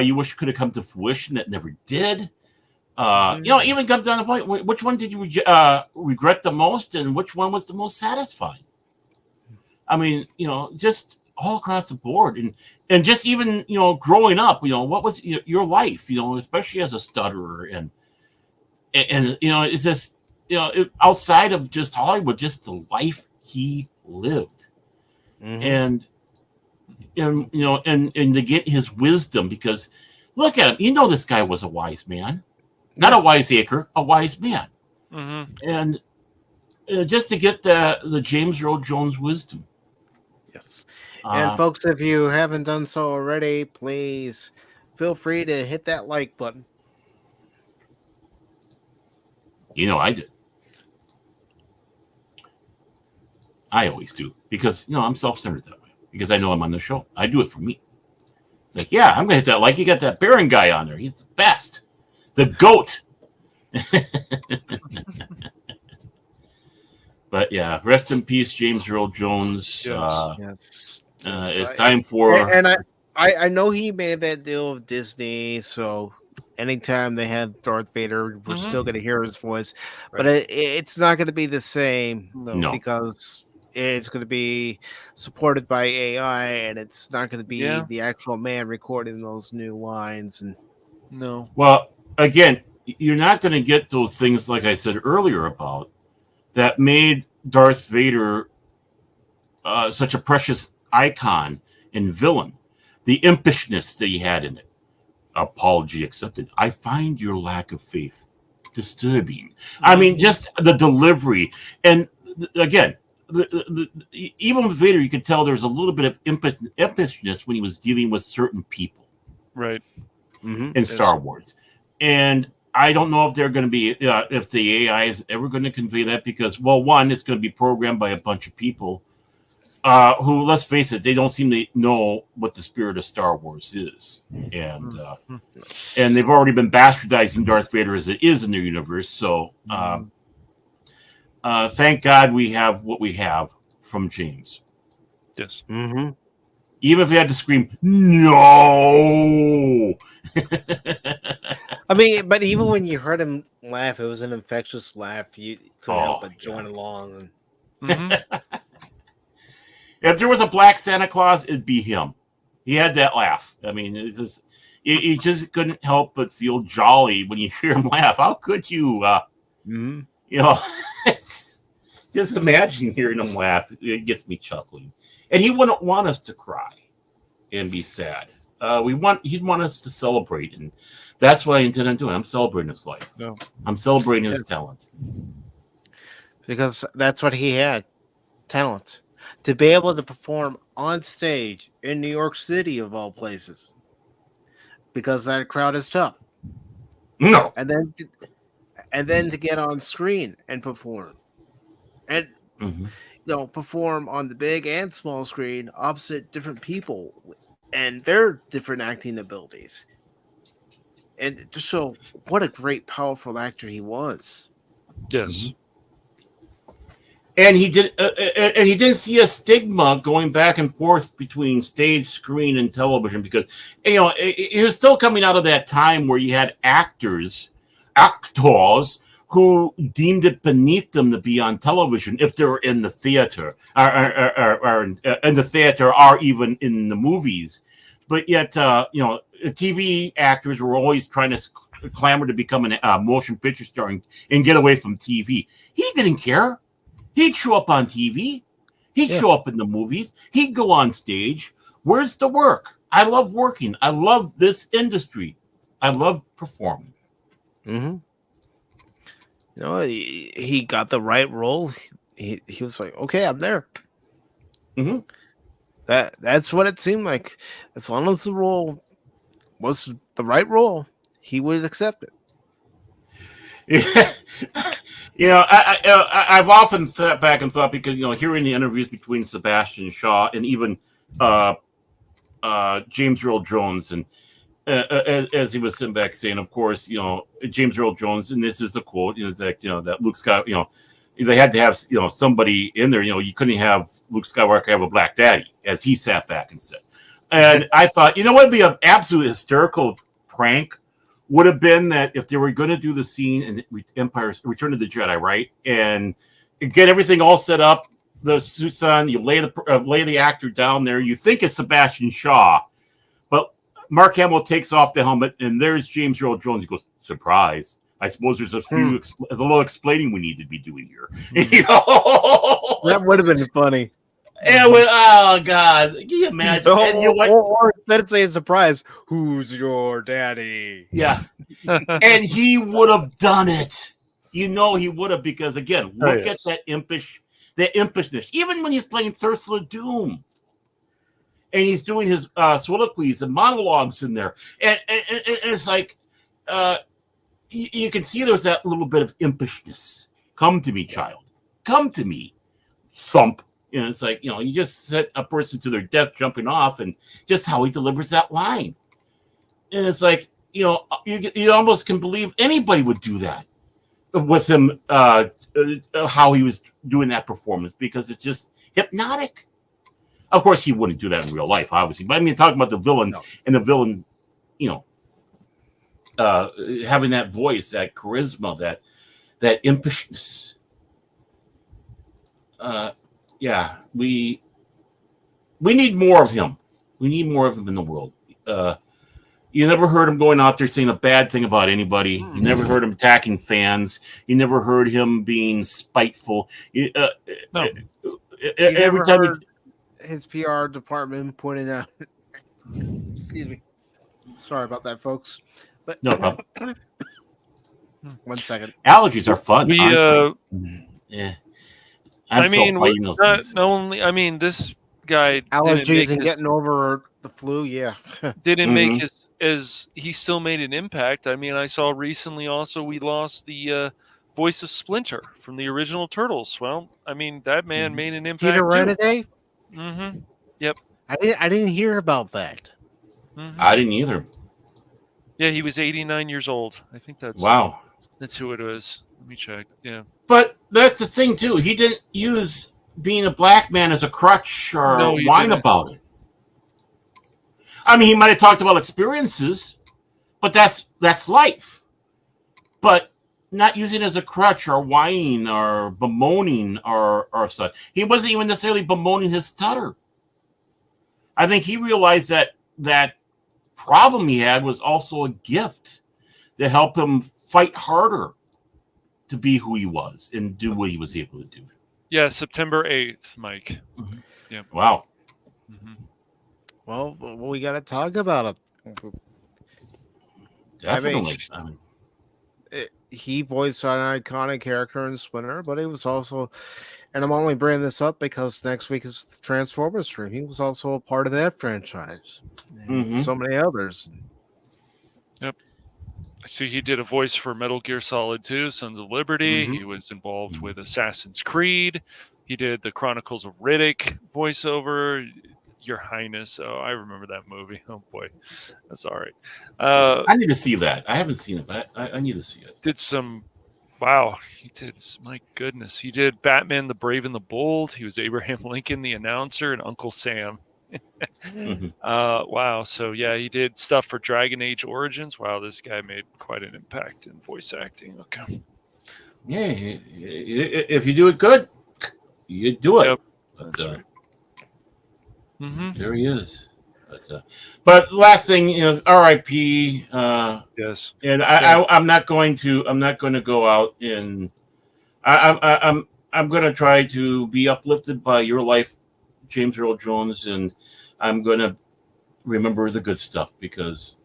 you wish could have come to fruition that never did? Even come down to the point, which one did you regret the most, and which one was the most satisfying? I mean, just all across the board, and just even growing up, what was your life, especially as a stutterer, and it's just outside of just Hollywood, just the life he lived, and to get his wisdom, because look at him, this guy was a wise man. Not a wiseacre, a wise man. And just to get the James Earl Jones wisdom. Yes. And folks, if you haven't done so already, please feel free to hit that like button. I did. I always do. Because, I'm self-centered that way. Because I know I'm on the show. I do it for me. It's like, yeah, I'm going to hit that like. You got that Baron guy on there. He's the best. The GOAT. But yeah, rest in peace, James Earl Jones. Yes. It's time for. And I know he made that deal with Disney, so anytime they have Darth Vader, we're still going to hear his voice, but it's not going to be the same because it's going to be supported by AI, and it's not going to be the actual man recording those new lines. And well. Again, you're not going to get those things, like I said earlier, about that made Darth Vader such a precious icon and villain. The impishness that he had in it. Apology accepted. I find your lack of faith disturbing. I mean, just the delivery, and again, even with Vader, you could tell there was a little bit of impishness when he was dealing with certain people, right, in Star Wars, and I don't know if they're going to be if the AI is ever going to convey that, because, well, one, it's going to be programmed by a bunch of people who, let's face it, they don't seem to know what the spirit of Star Wars is, and they've already been bastardizing Darth Vader as it is in their universe. So thank God we have what we have from James. Yes. Mm-hmm. Even if he had to scream, no. I mean, but even when you heard him laugh, it was an infectious laugh. You couldn't help but join along. If there was a black Santa Claus, it'd be him. He had that laugh. I mean, you just couldn't help but feel jolly when you hear him laugh. How could you? You know, just imagine hearing him laugh. It gets me chuckling. And he wouldn't want us to cry and be sad. He'd want us to celebrate, and that's what I intend on doing. I'm celebrating his life. No. I'm celebrating his talent. Because that's what he had, talent. To be able to perform on stage in New York City, of all places. Because that crowd is tough. No. And then to get on screen and perform. And perform on the big and small screen opposite different people and their different acting abilities. And to show what a great, powerful actor he was. Yes. And he didn't see a stigma going back and forth between stage, screen, and television, because he was still coming out of that time where you had actors who deemed it beneath them to be on television if they were in the theater, or in the theater, or even in the movies. But yet, TV actors were always trying to clamor to become a motion picture star and get away from TV. He didn't care. He'd show up on TV. He'd show up in the movies. He'd go on stage. Where's the work? I love working. I love this industry. I love performing. He got the right role. He was like, okay, I'm there. That's what it seemed like. As long as the role was the right role, he would accept it. I've often sat back and thought, because hearing the interviews between Sebastian Shaw and even James Earl Jones, and as he was sitting back saying, of course, James Earl Jones, and this is a quote, that Luke Skywalker, they had to have somebody in there. You couldn't have Luke Skywalker have a black daddy, as he sat back and said. And I thought, what would be an absolute hysterical prank would have been that if they were going to do the scene in Return of the Jedi, right, and get everything all set up, the suits on, you lay the actor down there, you think it's Sebastian Shaw, but Mark Hamill takes off the helmet, and there's James Earl Jones. He goes, surprise. I suppose there's a little explaining we need to be doing here. That would have been funny. And oh God, can you imagine? Or let's say a surprise. Who's your daddy? Yeah, and he would have done it. He would have, because again, look at that impishness. Even when he's playing Ursula Doom, and he's doing his soliloquies and monologues in there, and it's like you can see there's that little bit of impishness. Come to me, child. Come to me. Thump. It's like, you just set a person to their death jumping off, and just how he delivers that line. And it's like, you almost can believe anybody would do that with him, how he was doing that performance, because it's just hypnotic. Of course, he wouldn't do that in real life, obviously. But I mean, talking about the villain and the villain, having that voice, that charisma, that impishness. We need more of him. We need more of him in the world. You never heard him going out there saying a bad thing about anybody. You never heard him attacking fans. You never heard him being spiteful. Every time his PR department pointed out. Excuse me. Sorry about that, folks. But no problem. 1 second. Allergies are fun. We honestly. Yeah. I'm I mean, so fighting those not things. only. I mean, this guy didn't Allergies make and his, getting over the flu. Yeah. didn't make Mhm. his as he still made an impact. I mean, I saw recently also we lost the voice of Splinter from the original Turtles. Well, I mean, that man made an impact Peter too. Renaday? Mm-hmm. Yep. I didn't hear about that. Mm-hmm. I didn't either. Yeah, he was 89 years old. I think that's Wow. who it was. Let me check. Yeah. But that's the thing too. He didn't use being a black man as a crutch or No, he whine didn't. about it. I mean, he might have talked about experiences, but that's life. But not using it as a crutch or whining or bemoaning or such. He wasn't even necessarily bemoaning his stutter. I think he realized that problem he had was also a gift to help him fight harder to be who he was and do what he was able to do. Yeah, September 8th, Mike. Yeah. Wow. Mm-hmm. Well, we got to talk about it. Definitely. I mean, he voiced an iconic character in Splinter, but he was also, and I'm only bringing this up because next week is the Transformers stream. He was also a part of that franchise. And so many others. Yep. I see he did a voice for Metal Gear Solid 2, Sons of Liberty. He was involved with Assassin's Creed. He did the Chronicles of Riddick voiceover. Your Highness. Oh, I remember that movie. Oh boy, that's all right. I need to see that. I haven't seen it, but I need to see it. Did some. Wow, he did. My goodness, he did Batman: The Brave and the Bold. He was Abraham Lincoln, the announcer, and Uncle Sam. Wow. So yeah, he did stuff for Dragon Age Origins. Wow, this guy made quite an impact in voice acting. Okay. Yeah, if you do it good, you do it. Yep, but, that's right. There he is. But last thing, R.I.P. Yes. And I'm not going to go out and I'm going to try to be uplifted by your life, James Earl Jones, and I'm going to remember the good stuff because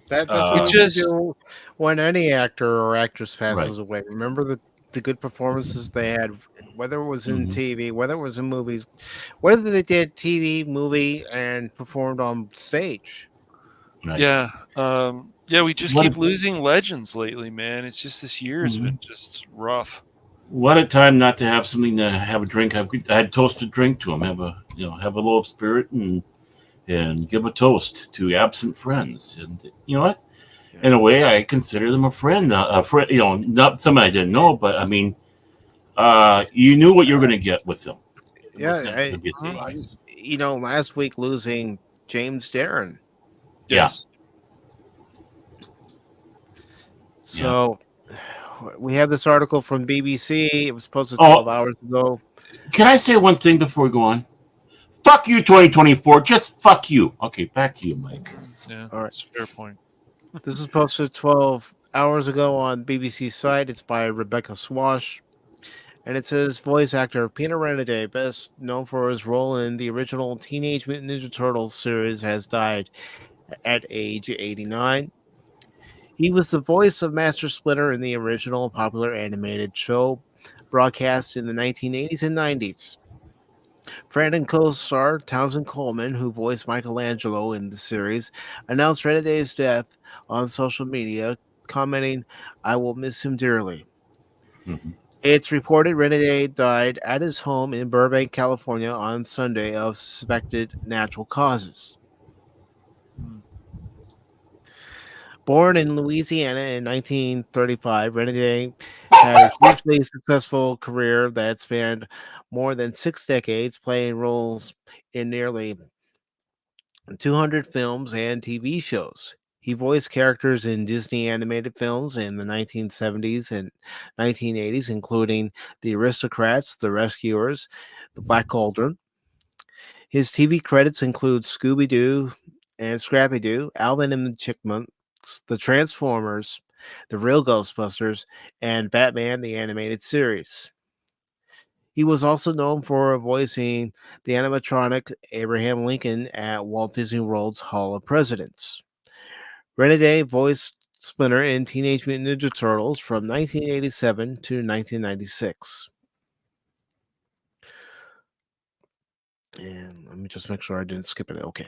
that's what you do when any actor or actress passes away. Remember the good performances they had, whether it was in TV, whether it was in movies, whether they did TV, movie, and performed on stage. Right. Yeah. We just keep losing legends lately, man. It's just this year has been just rough. What a time not to have something to have a drink. I had toasted drink to him. Have a little spirit and give a toast to absent friends. And you know what? In a way, I consider them a friend. A friend, not somebody I didn't know, but I mean, you knew what you were going to get with them. Yeah, last week losing James Darren. Yes. So we have this article from BBC. It was posted 12 hours ago. Can I say one thing before we go on? Fuck you, 2024. Just fuck you. Okay, back to you, Mike. Yeah, all right. That's a fair point. This is posted 12 hours ago on BBC's site. It's by Rebecca Swash. And it says voice actor Peter Renaday, best known for his role in the original Teenage Mutant Ninja Turtles series, has died at age 89. He was the voice of Master Splinter in the original popular animated show broadcast in the 1980s and 90s. Friend and co-star Townsend Coleman, who voiced Michelangelo in the series, announced Renaday's death on social media, commenting, "I will miss him dearly." It's reported Renaday died at his home in Burbank, California on Sunday of suspected natural causes. Born in Louisiana in 1935, Renaday had a hugely successful career that spanned more than 6 decades, playing roles in nearly 200 films and TV shows. He voiced characters in Disney animated films in the 1970s and 1980s, including The Aristocrats, The Rescuers, The Black Cauldron. His TV credits include Scooby-Doo and Scrappy-Doo, Alvin and the Chipmunks, The Transformers, The Real Ghostbusters, and Batman the Animated Series. He was also known for voicing the animatronic Abraham Lincoln at Walt Disney World's Hall of Presidents. Renaday voiced Splinter in Teenage Mutant Ninja Turtles from 1987 to 1996. And let me just make sure I didn't skip it. Okay.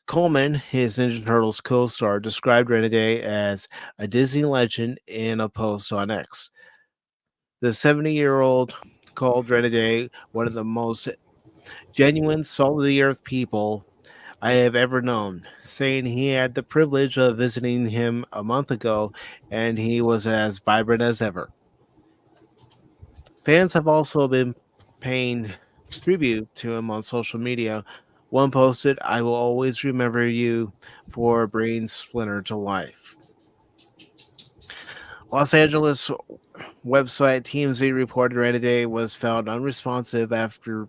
Coleman, his Ninja Turtles co-star, described Renegade as a Disney legend in a post on X. The 70-year-old called Renegade one of the most genuine, salt-of-the-earth people I have ever known, saying he had the privilege of visiting him a month ago and he was as vibrant as ever. Fans have also been paying tribute to him on social media. One posted, "I will always remember you for bringing Splinter to life." Los Angeles website TMZ reported Renegade was found unresponsive after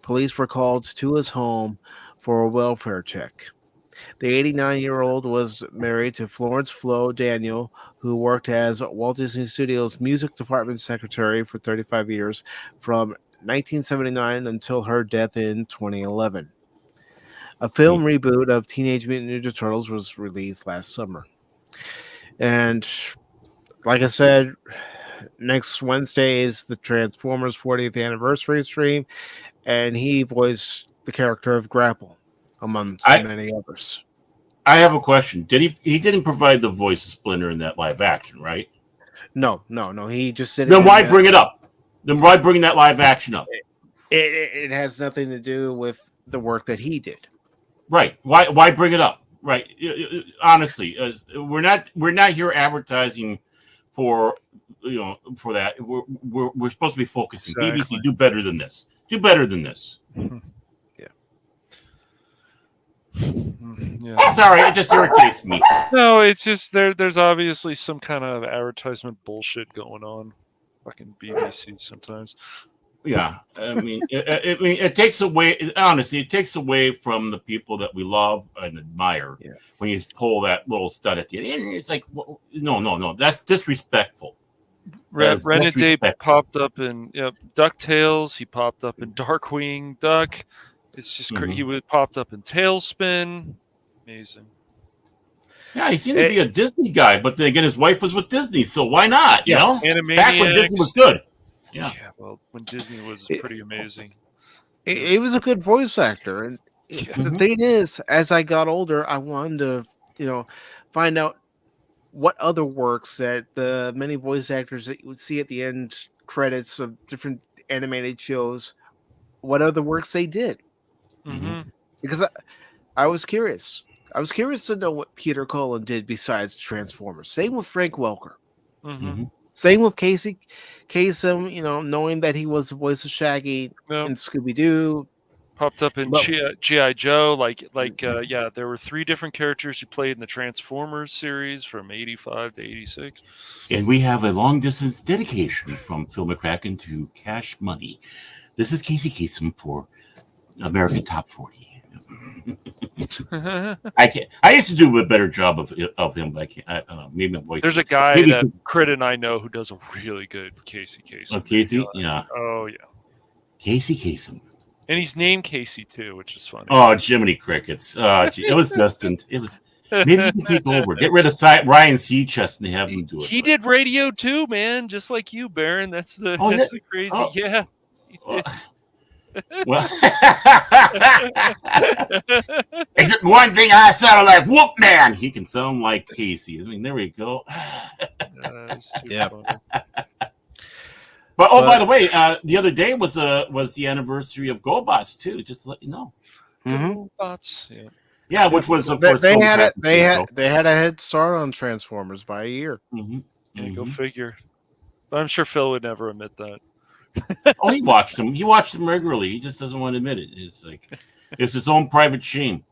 police were called to his home for a welfare check. The 89-year-old was married to Florence Flo Daniel, who worked as Walt Disney Studios' music department secretary for 35 years, from 1979 until her death in 2011. A film reboot of Teenage Mutant Ninja Turtles was released last summer. And like I said, next Wednesday is the Transformers 40th anniversary stream, and he voiced the character of Grapple, among many others. I have a question. He didn't provide the voice of Splinter in that live action, right? No. He just did. Then why bring it up? Then why bring that live action up? It has nothing to do with the work that he did. Right. Why bring it up? Right. Honestly, we're not here advertising for that. We're supposed to be focusing. Exactly. BBC, do better than this. Do better than this. Yeah. Sorry, it just irritates me. No, it's just there's obviously some kind of advertisement bullshit going on. Fucking BBC sometimes. Yeah, I mean, it takes away. Honestly, it takes away from the people that we love and admire. Yeah. When you pull that little stud at the end, it's like, no, that's disrespectful. Renegade popped up in DuckTales. He popped up in Darkwing Duck. It's just crazy. He popped up in Tailspin. Amazing. Yeah, he seemed to be a Disney guy, but then again, his wife was with Disney, so why not? You know, back when Disney was good. Yeah. Well, when Disney was pretty amazing. He was a good voice actor, and the thing is, as I got older, I wanted to, find out what other works that the many voice actors that you would see at the end credits of different animated shows, what other works they did. Because I was curious. I was curious to know what Peter Cullen did besides Transformers. Same with Frank Welker. Same with Casey Kasem, knowing that he was the voice of Shaggy in Scooby-Doo. Popped up in G.I. Joe. There were 3 different characters who played in the Transformers series from 85 to 86. And we have a long-distance dedication from Phil McCracken to Cash Money. This is Casey Kasem for American Top 40. I used to do a better job of him, but I can't. Maybe my voice. There's a guy that Crit and I know who does a really good Casey Kasem. Oh, Casey? Yeah. Oh, yeah. Casey Kasem. And he's named Casey, too, which is funny. Oh, Jiminy Crickets. It was destined. It was. Maybe you can take over. Get rid of Ryan Seachest and have him do it. He did radio, too, man. Just like you, Baron. That's the crazy. Oh. Yeah. Well, except one thing, I sounded like Whoop Man. He can sound like Casey. I mean, there we go. Yeah. But by the way, the other day was the anniversary of GoBots too. Just to let you know. GoBots. Yeah, which was of course they had a head start on Transformers by a year. Go figure. But I'm sure Phil would never admit that. Oh, he watched them. He watched them regularly. He just doesn't want to admit it. It's like it's his own private shame.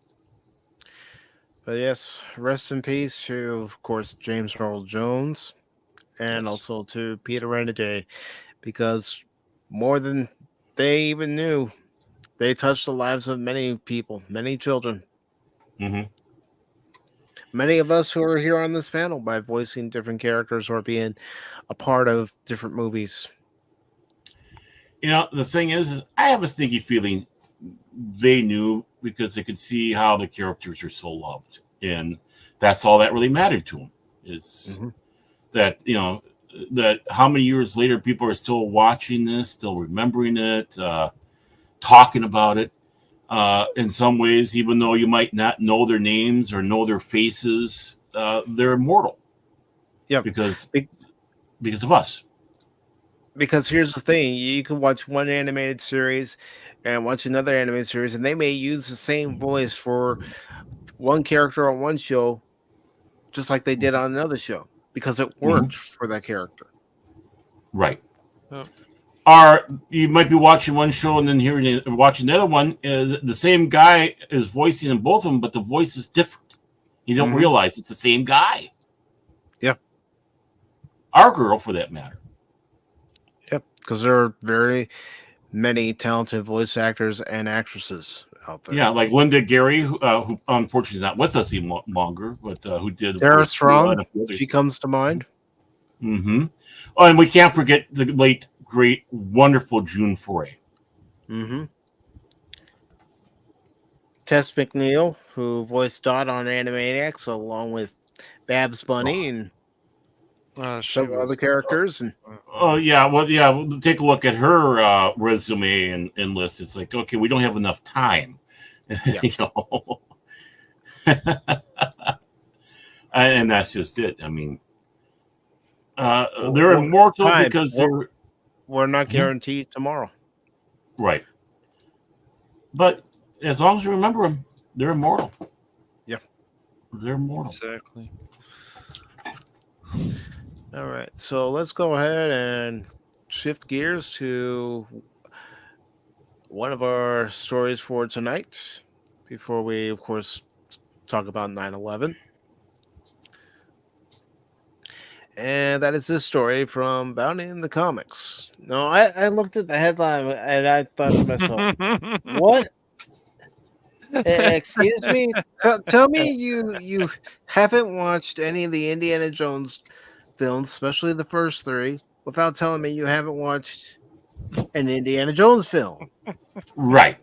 But yes, rest in peace to, of course, James Earl Jones, and also to Peter Renegade, because more than they even knew, they touched the lives of many people, many children. Many of us who are here on this panel by voicing different characters or being a part of different movies. The thing is I have a sneaky feeling they knew because they could see how the characters are so loved. And that's all that really mattered to them. Is Mhm. that that how many years later people are still watching this, still remembering it, talking about it. In some ways, even though you might not know their names or know their faces, they're immortal. Yeah, because Be- because of us. because here's the thing: you can watch one animated series and watch another animated series, and they may use the same voice for one character on one show, just like they did on another show, because it worked for that character. Right. Yep. Or you might be watching one show and then watching the other one. The same guy is voicing in both of them, but the voice is different. You don't realize it's the same guy. Yep. Our girl, for that matter. Yep, because there are very many talented voice actors and actresses out there. Yeah, like Linda Gary, who unfortunately is not with us any longer, but who did Tara Strong, she comes to mind. Mm-hmm. Oh, and we can't forget the late, great, wonderful June Foray. Mm-hmm. Tess McNeil, who voiced Dot on Animaniacs, along with Babs Bunny and several other characters. And oh yeah, we'll take a look at her resume and list. It's like, okay, we don't have enough time. Yeah. And that's just it. I mean, they're immortal because we're not guaranteed tomorrow. Right. But as long as you remember them, they're immortal. Yeah. They're immortal. Exactly. All right. So let's go ahead and shift gears to one of our stories for tonight before we, of course, talk about 9/11. And that is this story from Bounty in the Comics. No, I looked at the headline and I thought to myself, what? Excuse me? Tell me you haven't watched any of the Indiana Jones films, especially the first three, without telling me you haven't watched an Indiana Jones film. Right.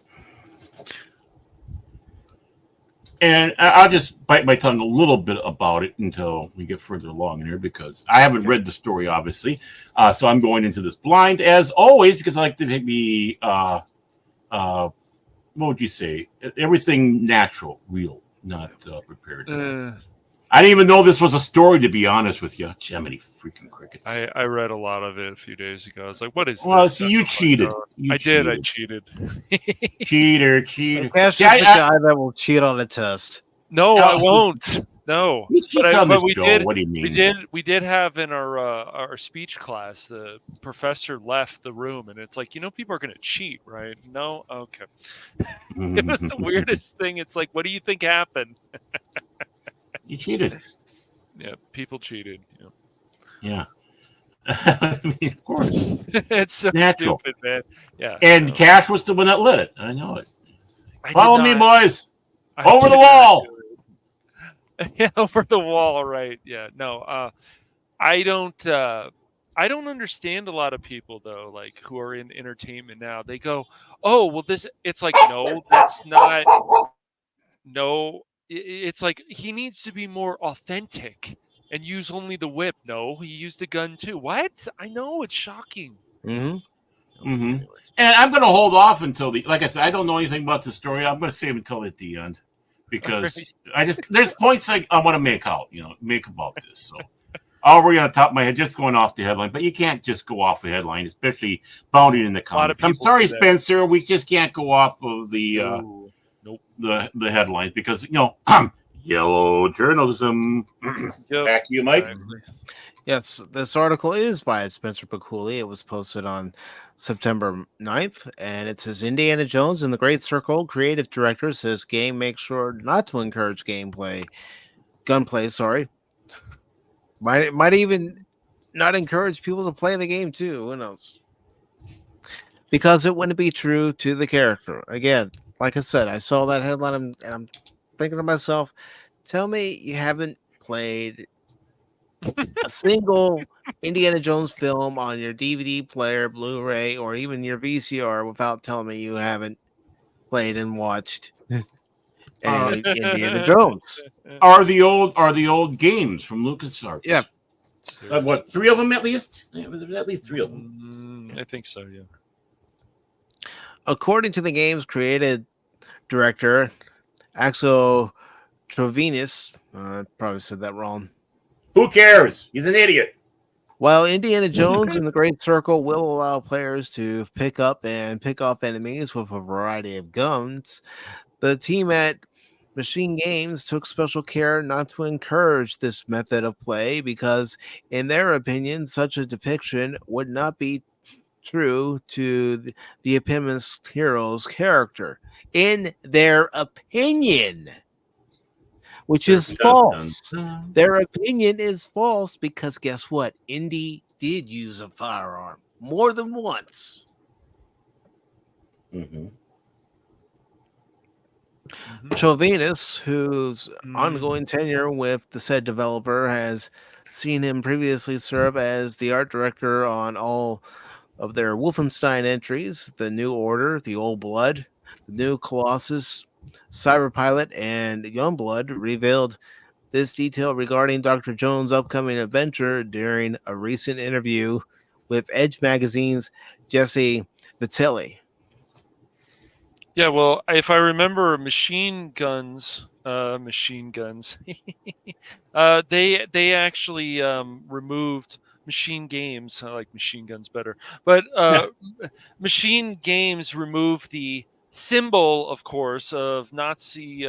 And I'll just bite my tongue a little bit about it until we get further along in here, because I haven't read the story, obviously. So I'm going into this blind, as always, because I like to be, what would you say? Everything natural, real, not prepared. I didn't even know this was a story, to be honest with you. Jiminy freaking crickets. I read a lot of it a few days ago. I was like, what is well, this? see, you cheated. I did. I cheated. Cheater. Cash is the guy that will cheat on a test. No, I won't. No. But we Joe. did. What do you mean? We did have in our speech class, the professor left the room, and it's like, people are going to cheat, right? No, okay. It was the weirdest thing. It's like, what do you think happened? You cheated. Yeah, people cheated. Yeah. I mean, of course. It's so natural, stupid, man. Yeah. And Cash was the one that lit it. I know it. I Follow me, boys. Over the wall. Yeah, over the wall, right? Yeah. No, I don't understand a lot of people though, like who are in entertainment now. They go, "Oh, well, this." It's like, no, that's not. No, it's like he needs to be more authentic and use only the whip. No, he used a gun too. What? I know, it's shocking. And I'm going to hold off until like I said, I don't know anything about the story. I'm going to save until at the end, because there's points I want to make about this. So I'll read on the top of my head, just going off the headline, but you can't just go off the headline, especially Bounty in the Comics. I'm sorry, Spencer, we just can't go off of the the headlines, because yellow journalism. Back to you, Mike. Yes, this article is by Spencer Piccoli. It was posted on September 9th, and it says Indiana Jones and the Great Circle creative director says game makes sure not to encourage gunplay. Might even not encourage people to play the game too. Who knows? Because it wouldn't be true to the character. Again, like I said, I saw that headline and I'm thinking to myself, tell me you haven't played a single Indiana Jones film on your DVD player, Blu-ray, or even your VCR without telling me you haven't played and watched and Indiana Jones. Are the old games from LucasArts? Yeah. What, 3 of them at least? Yeah, there's at least 3 of them. I think so. Yeah. According to the game's creative director, Axel Trovinus, I probably said that wrong. Who cares? He's an idiot. While Indiana Jones and the Great Circle will allow players to pick up and pick off enemies with a variety of guns, the team at Machine Games took special care not to encourage this method of play because, in their opinion, such a depiction would not be true to the eponymous hero's character. In their opinion, which is false. Their opinion is false because guess what? Indy did use a firearm more than once. Chauvinus, whose ongoing tenure with the said developer has seen him previously serve as the art director on all of their Wolfenstein entries, The New Order, The Old Blood, The New Colossus, Cyberpilot, and Youngblood, revealed this detail regarding Dr. Jones' upcoming adventure during a recent interview with Edge Magazine's Jesse Vitelli. Yeah, well, if I remember, Machine Guns, they actually removed Machine Games. I like Machine Guns better, but Machine Games removed the symbol, of course, of Nazi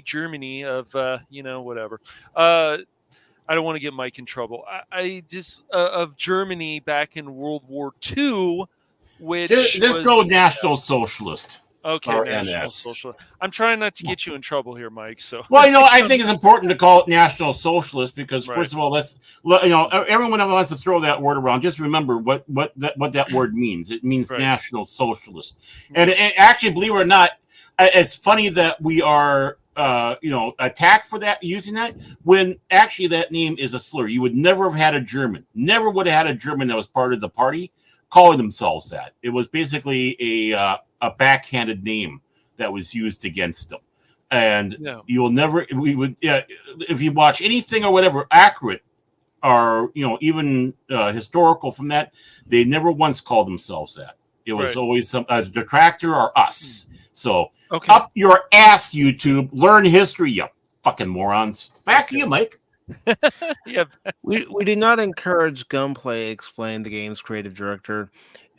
Germany of whatever. I don't want to get Mike in trouble. I just of Germany back in World War II, which just go National Socialist. Okay, or National NS. Socialist. I'm trying not to get you in trouble here, Mike. So Well, I think it's important to call it National Socialist because, first of all, everyone wants to throw that word around. Just remember what that word means. It means National Socialist. And actually, believe it or not, it's funny that we are attacked for that, using that, when actually that name is a slur. You would never have had a German, never would have had a German that was part of the party calling themselves that. It was basically a backhanded name that was used against them. And you'll never, if you watch anything or whatever accurate or, even historical from that, they never once called themselves that. It was always a detractor or us. So up your ass, YouTube. Learn history, you fucking morons. Back to you, Mike. We do not encourage gunplay, explained the game's creative director.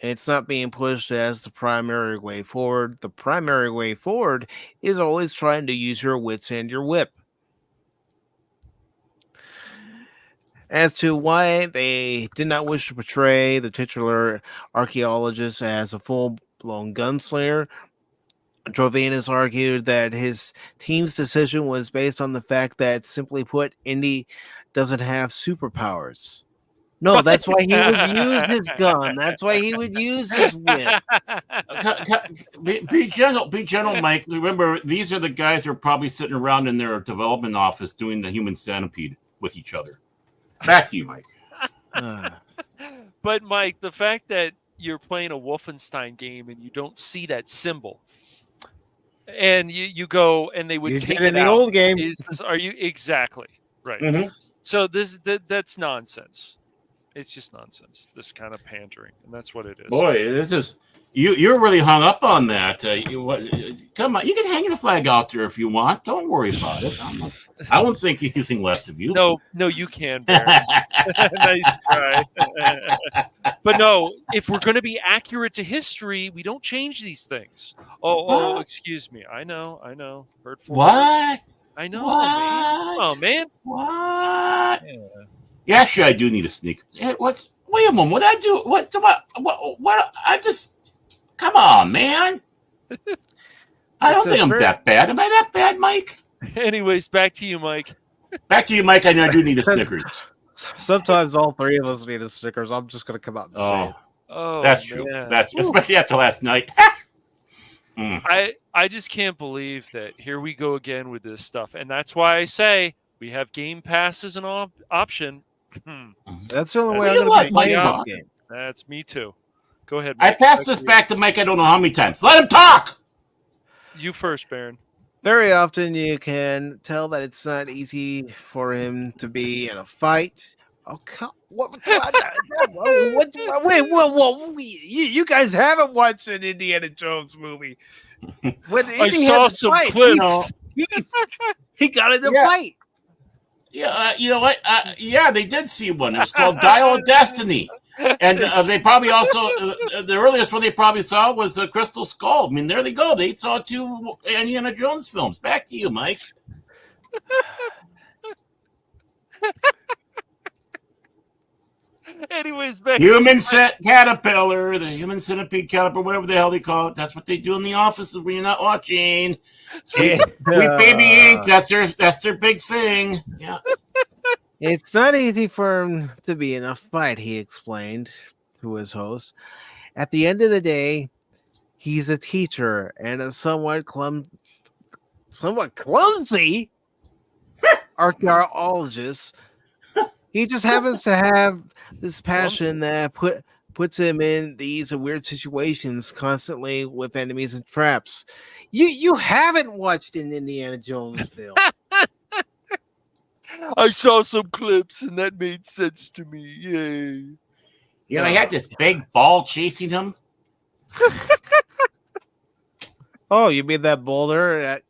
It's not being pushed as the primary way forward. The primary way forward is always trying to use your wits and your whip. As to why they did not wish to portray the titular archaeologist as a full-blown gunslinger, Trovinus argued that his team's decision was based on the fact that, simply put, Indy doesn't have superpowers. No, that's why he would use his gun. That's why he would use his whip. Be gentle, Mike. Remember, these are the guys who are probably sitting around in their development office doing the human centipede with each other. Back to you, Mike. But Mike, the fact that you're playing a Wolfenstein game and you don't see that symbol, and you go and they would take it in the out, old game. Are you exactly right? Mm-hmm. So that's nonsense. It's just nonsense. This kind of pandering, and that's what it is. Boy, this is you're really hung up on that. Come on, you can hang the flag out there if you want. Don't worry about it. I won't think anything less of you. No, you can, Baron. Nice try. But no, if we're going to be accurate to history, we don't change these things. Oh, excuse me. I know. Hurtful. What? I know. What? Man. Come on, man. What? Yeah, actually, I do need a sneaker. Wait a moment. What I do? What? I just. Come on, man. I don't think I'm that bad. Am I that bad, Mike? Anyways, back to you, Mike. Back to you, Mike. I do need a Snickers. Sometimes all three of us need a Snickers. I'm just going to come out and say it. Oh, that's true. That's especially after last night. I just can't believe that here we go again with this stuff, and that's why I say we have Game Pass as an option. That's the only way I'm going to play this game. That's me too. Go ahead, Mike. I passed this back to Mike I don't know how many times. Let him talk! You first, Baron. Very often you can tell that it's not easy for him to be in a fight. Oh, wait, you guys haven't watched an Indiana Jones movie. When I Indy saw had to some fight, clips. he got in the Yeah. fight. Yeah, you know what? Yeah, they did see one. It was called Dial of Destiny. And they probably also, the earliest one they probably saw was Crystal Skull. I mean, there they go. They saw 2 Indiana Jones films. Back to you, Mike. Anyways, back Human caterpillar, the human centipede caterpillar, whatever the hell they call it. That's what they do in the offices when you're not watching. Sweet Baby Ink. That's their big thing. Yeah. It's not easy for him to be in a fight, he explained to his host. At the end of the day, he's a teacher and a somewhat clumsy archaeologist. He just happens to have this passion that puts him in these weird situations constantly with enemies and traps. You haven't watched an Indiana Jones film. I saw some clips and that made sense to me. Yay. You know, he had this big ball chasing him. Oh, you mean that boulder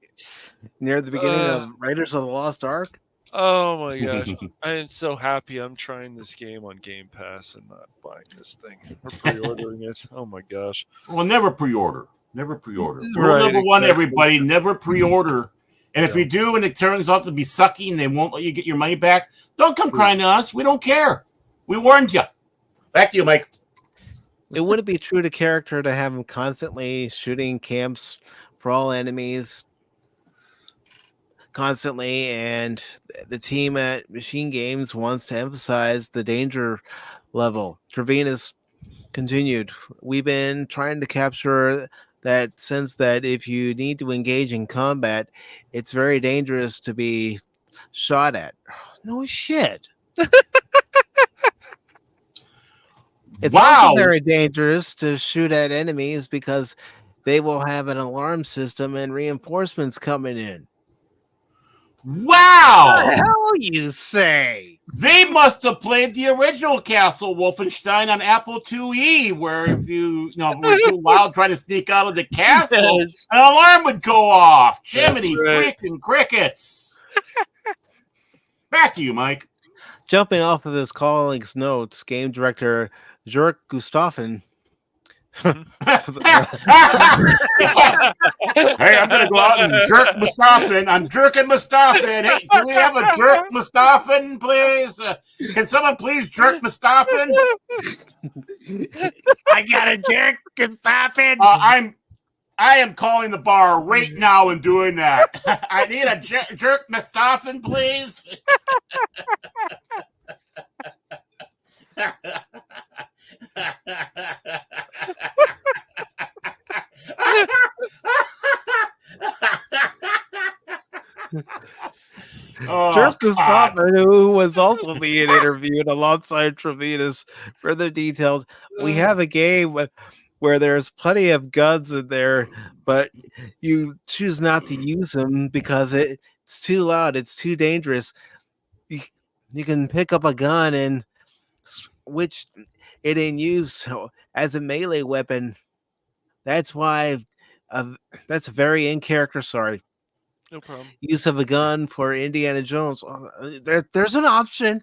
near the beginning of Raiders of the Lost Ark? Oh my gosh. I am so happy I'm trying this game on Game Pass and not buying this thing or pre-ordering it. Oh my gosh. Well, never pre-order. Never pre-order. Rule Right, number one, exactly. everybody, never pre-order. And if you do and it turns out to be sucky and they won't let you get your money back, don't come crying to us. We don't care. We warned you. Back to you, Mike. It wouldn't be true to character to have him constantly shooting camps for all enemies constantly, and the team at Machine Games wants to emphasize the danger level. Trevenus continued, we've been trying to capture that sense that if you need to engage in combat, it's very dangerous to be shot at. No shit. It's Wow. also very dangerous to shoot at enemies because they will have an alarm system and reinforcements coming in. Wow. What the hell you say? They must have played the original Castle Wolfenstein on Apple IIe, where if you were too loud trying to sneak out of the castle, Yes. an alarm would go off. Jiminy That's right. freaking crickets. Back to you, Mike. Jumping off of his colleague's notes, game director Jörg Gustafsson. Hey, I'm going to go out and jerk Mustafa. I'm jerking Mustafa. Hey, can we have a jerk Mustafa, please? Can someone please jerk Mustafa? I got a jerk Gustafsson. I am calling the bar right now and doing that. I need a jerk Mustafa, please. Jörg Gustafsson, who was also being interviewed alongside Trevenus, further detailed, we have a game where there's plenty of guns in there, but you choose not to use them because it's too loud, it's too dangerous. You can pick up a gun and switch it in use as a melee weapon. That's why that's very in character. Sorry. No problem. Use of a gun for Indiana Jones. There's an option.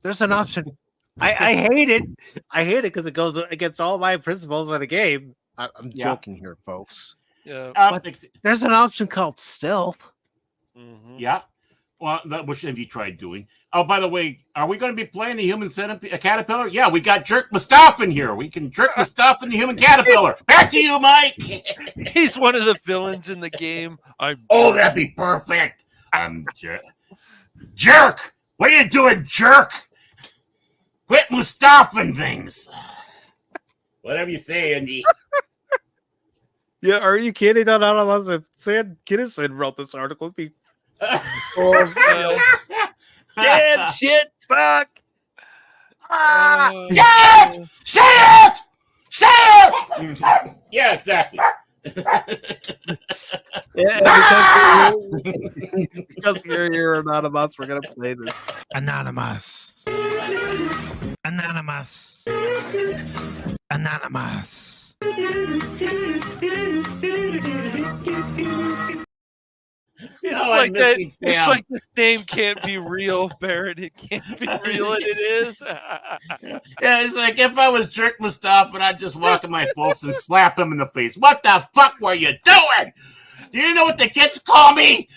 There's an option. I hate it. I hate it because it goes against all my principles of the game. I'm joking here, folks. Yeah. But there's an option called stealth. Mhm. Yeah. Well, that which Indy tried doing. Oh, by the way, are we going to be playing the human centipede, a caterpillar? Yeah, we got Jerk Mustafa in here. We can jerk Mustafa in the human caterpillar. Back to you, Mike. He's one of the villains in the game. Oh, that'd be perfect. I'm Jerk. What are you doing, Jerk? Quit Mustafa things. Whatever you say, Indy. Yeah, are you kidding? No. Sam Kinison wrote this article. It's Damn shit, fuck. Say it! Say it! Yeah, exactly. Yeah, because you're here anonymous, we're gonna play this. Anonymous. Anonymous. Anonymous. It's like that. It's like this name can't be real, Barrett. It can't be real, and it is. Yeah, it's like if I was Jerk Mustafa, I'd just walk in my folks and slap him in the face. What the fuck were you doing? Do you know what the kids call me?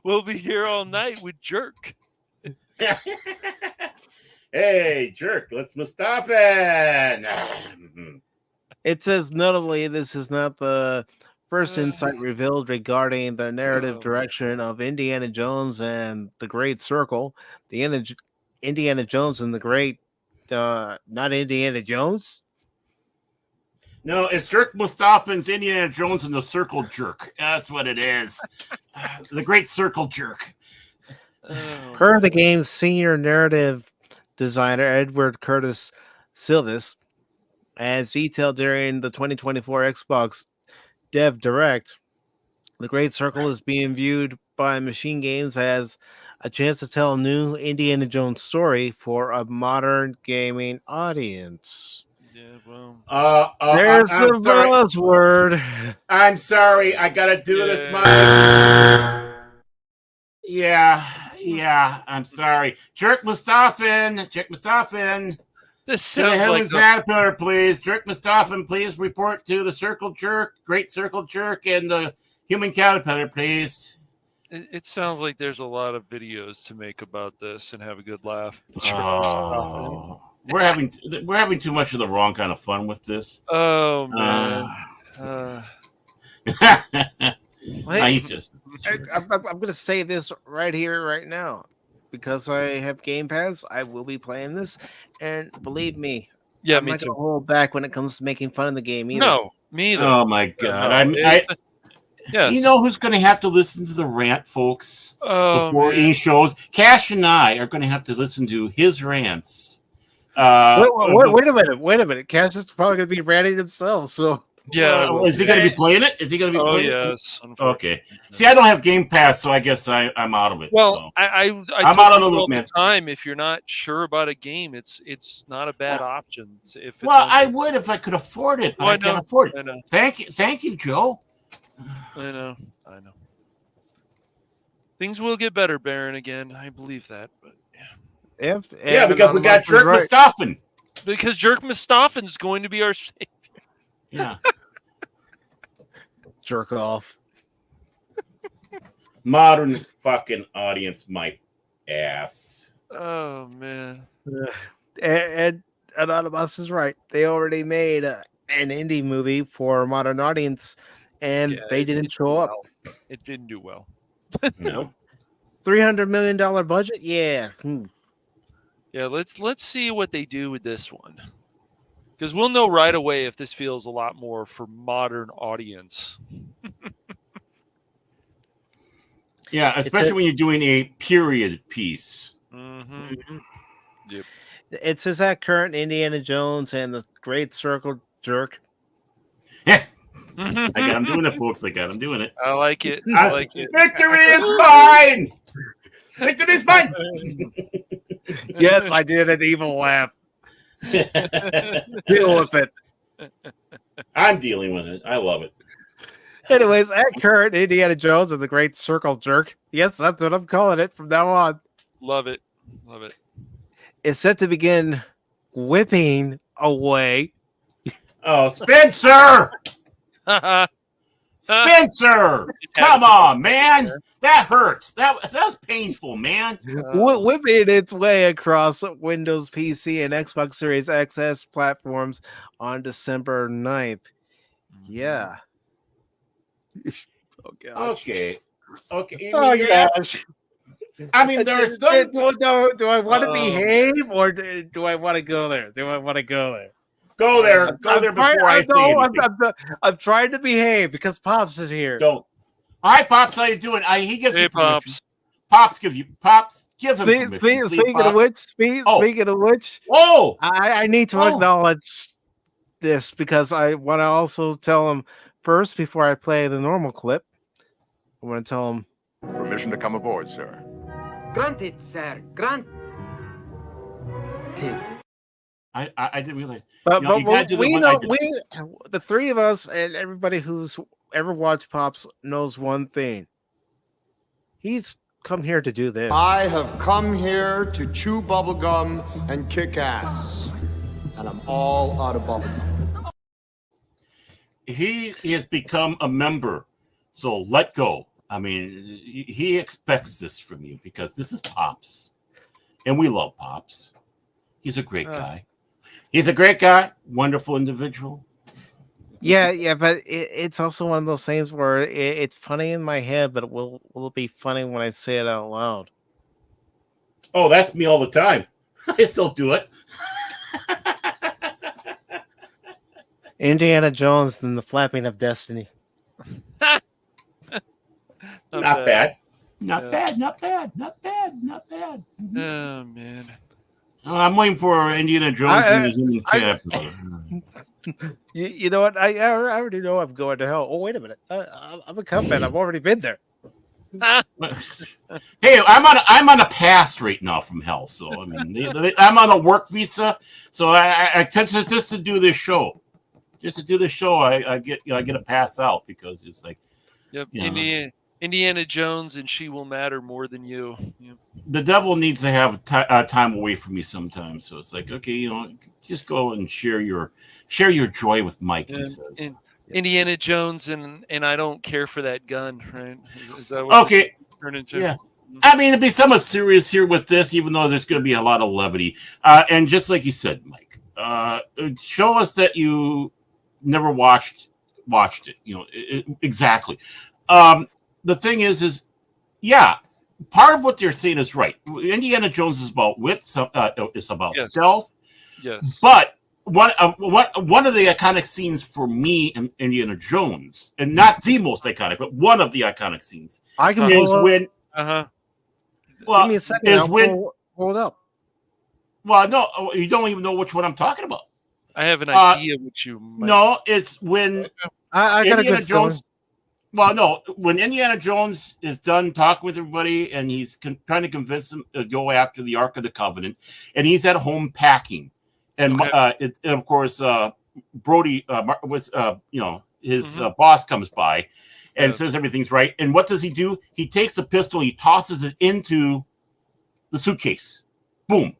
We'll be here all night with Jerk. Hey, Jerk, let's Mustafa. It says notably, this is not the first insight revealed regarding the narrative direction of Indiana Jones and the Great Circle. The Indiana Jones and the Great, not Indiana Jones. No, it's Jerk Mustafa's Indiana Jones and the Circle Jerk. That's what it is. The Great Circle Jerk. Per the game's senior narrative designer, Edward Curtis Silvis, as detailed during the 2024 Xbox Dev Direct, the Great Circle is being viewed by Machine Games as a chance to tell a new Indiana Jones story for a modern gaming audience. Yeah, well, there's the buzzword. I'm sorry, I gotta do this, Mike. Yeah, I'm sorry. Jerk Mustafa. This To the sounds Heavenly like Caterpillar, please. Jerk Mustafa, please report to the Circle Jerk, Great Circle Jerk, and the Human Caterpillar, please. it sounds like there's a lot of videos to make about this and have a good laugh. Oh, we're having too much of the wrong kind of fun with this. Oh man. He's just. I'm going to say this right here, right now, because I have Game Pass. I will be playing this, and believe me, Yeah, I'm me not going too. to hold back when it comes to making fun of the game either. No, me either. Oh my God! Yes. You know who's going to have to listen to the rant, folks, before man. he shows? Cash and I are going to have to listen to his rants. Wait a minute. Cash is probably going to be ranting himself. So Yeah. Is he going to be playing it? Is he going to be Oh playing yes. it? Okay. See, I don't have Game Pass, so I guess I'm out of it. Well, so. I'm I'm out of the loop, man. Time, if you're not sure about a game, it's not a bad option. If it's Well, on- I would if I could afford it, but Oh, I can't afford it. I know. Thank you, Joe. I know. Things will get better, Baron. Again, I believe that. But Yeah, because we got Jerk Mustafa. because Jerk Mustafa is going to be our savior. Yeah. jerk off. Modern fucking audience, my ass. Oh man. And Anonymous is right. They already made an indie movie for a modern audience, and Yeah, they it didn't show up. It didn't do well. No. $300 million budget? Yeah. Yeah, let's see what they do with this one. Because we'll know right away if this feels a lot more for modern audience. Yeah, especially when you're doing a period piece. Mm-hmm. Yep. It says that current Indiana Jones and the Great Circle Jerk. I'm doing it, folks. I'm doing it. I like it. I like it. Victory is mine! Victory is mine! Yes, I did an evil laugh. Deal with it. I'm dealing with it. I love it. Anyways, at current Indiana Jones and the Great Circle Jerk. Yes, that's what I'm calling it from now on. Love it. Love it. Is set to begin whipping away. Oh, Spencer! Spencer! Come on, man! That hurts. That was painful, man. Whipping its way across Windows PC and Xbox Series XS platforms on December 9th. Yeah. Oh, gosh. Okay. Okay. Oh, gosh. I mean, there's some. Do I want to behave or do I want to go there? Do I want to go there? Go there. Go there before I say anything. I'm trying to behave because Pops is here. Don't. Hi, Pops. How you doing? He gives Hey, you permission. Pops. Pops gives him permission. Speaking of which, Oh, I need to oh. acknowledge this because I want to also tell him first before I play the normal clip. I want to tell him permission to come aboard, sir. Granted, sir. Granted. I didn't realize. But, You know, you gotta do the one I did. the three of us and everybody who's ever watched Pops knows one thing. He's come here to do this. I have come here to chew bubblegum and kick ass. And I'm all out of bubblegum. He has become a member, so let go. I mean, he expects this from you because this is Pops, and we love Pops. He's a great guy. He's a great guy, wonderful individual. Yeah, but it's also one of those things where it's funny in my head, but will it be funny when I say it out loud? Oh, that's me all the time. I still do it. Indiana Jones and the Flapping of Destiny. Not bad. Not Yeah. bad. Not bad. Not bad. Not bad. Oh man. I'm waiting for Indiana Jones and the Human Caterpillar. You know what? I already know I'm going to hell. Oh, wait a minute. I'm a Cubman. I've already been there. Hey, I'm on a pass right now from hell. So I mean, I'm on a work visa. So I tend to just to do this show. Just to do the show, I get a pass out because it's like, Yep. you know, Indiana Jones and She Will Matter more than you. Yep. the devil needs to have time away from me sometimes. So it's like, okay, you know, just go and share your joy with Mike. He says. And Indiana Jones and I don't care for that gun. Right? Is that what Okay. Turn into? Yeah. I mean, to be somewhat serious here with this, even though there's going to be a lot of levity. And just like you said, Mike, show us that you never watched it. You know, exactly. The thing is, yeah, part of what they're saying is right. Indiana Jones is about wit. It's about stealth. Yes. But one of the iconic scenes for me in Indiana Jones, and not the most iconic, but one of the iconic scenes, is when. Well, give me a second. is I'll when. hold up. Well, no, you don't even know which one I'm talking about. I have an idea what you might... No, it's when I got Indiana a good feeling. Jones. Well, no, when Indiana Jones is done talking with everybody and he's trying to convince them to go after the Ark of the Covenant, and he's at home packing, and and of course Brody with his boss comes by and says everything's right, and what does he do? He takes the pistol, he tosses it into the suitcase. Boom,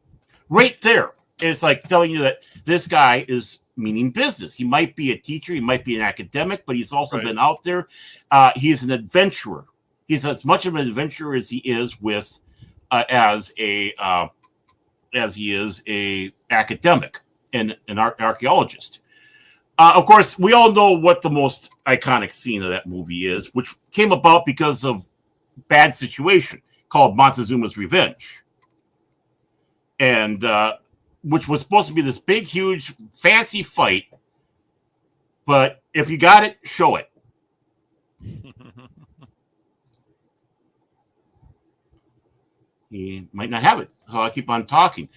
right there. It's like telling you that this guy is meaning business. He might be a teacher, he might be an academic, but he's also been out there. He's an adventurer. He's as much of an adventurer as he is with as he is a academic and an archaeologist. Of course, we all know what the most iconic scene of that movie is, which came about because of bad situation called Montezuma's Revenge, and which was supposed to be this big, huge, fancy fight. But if you got it, show it. He might not have it, so I'll keep on talking.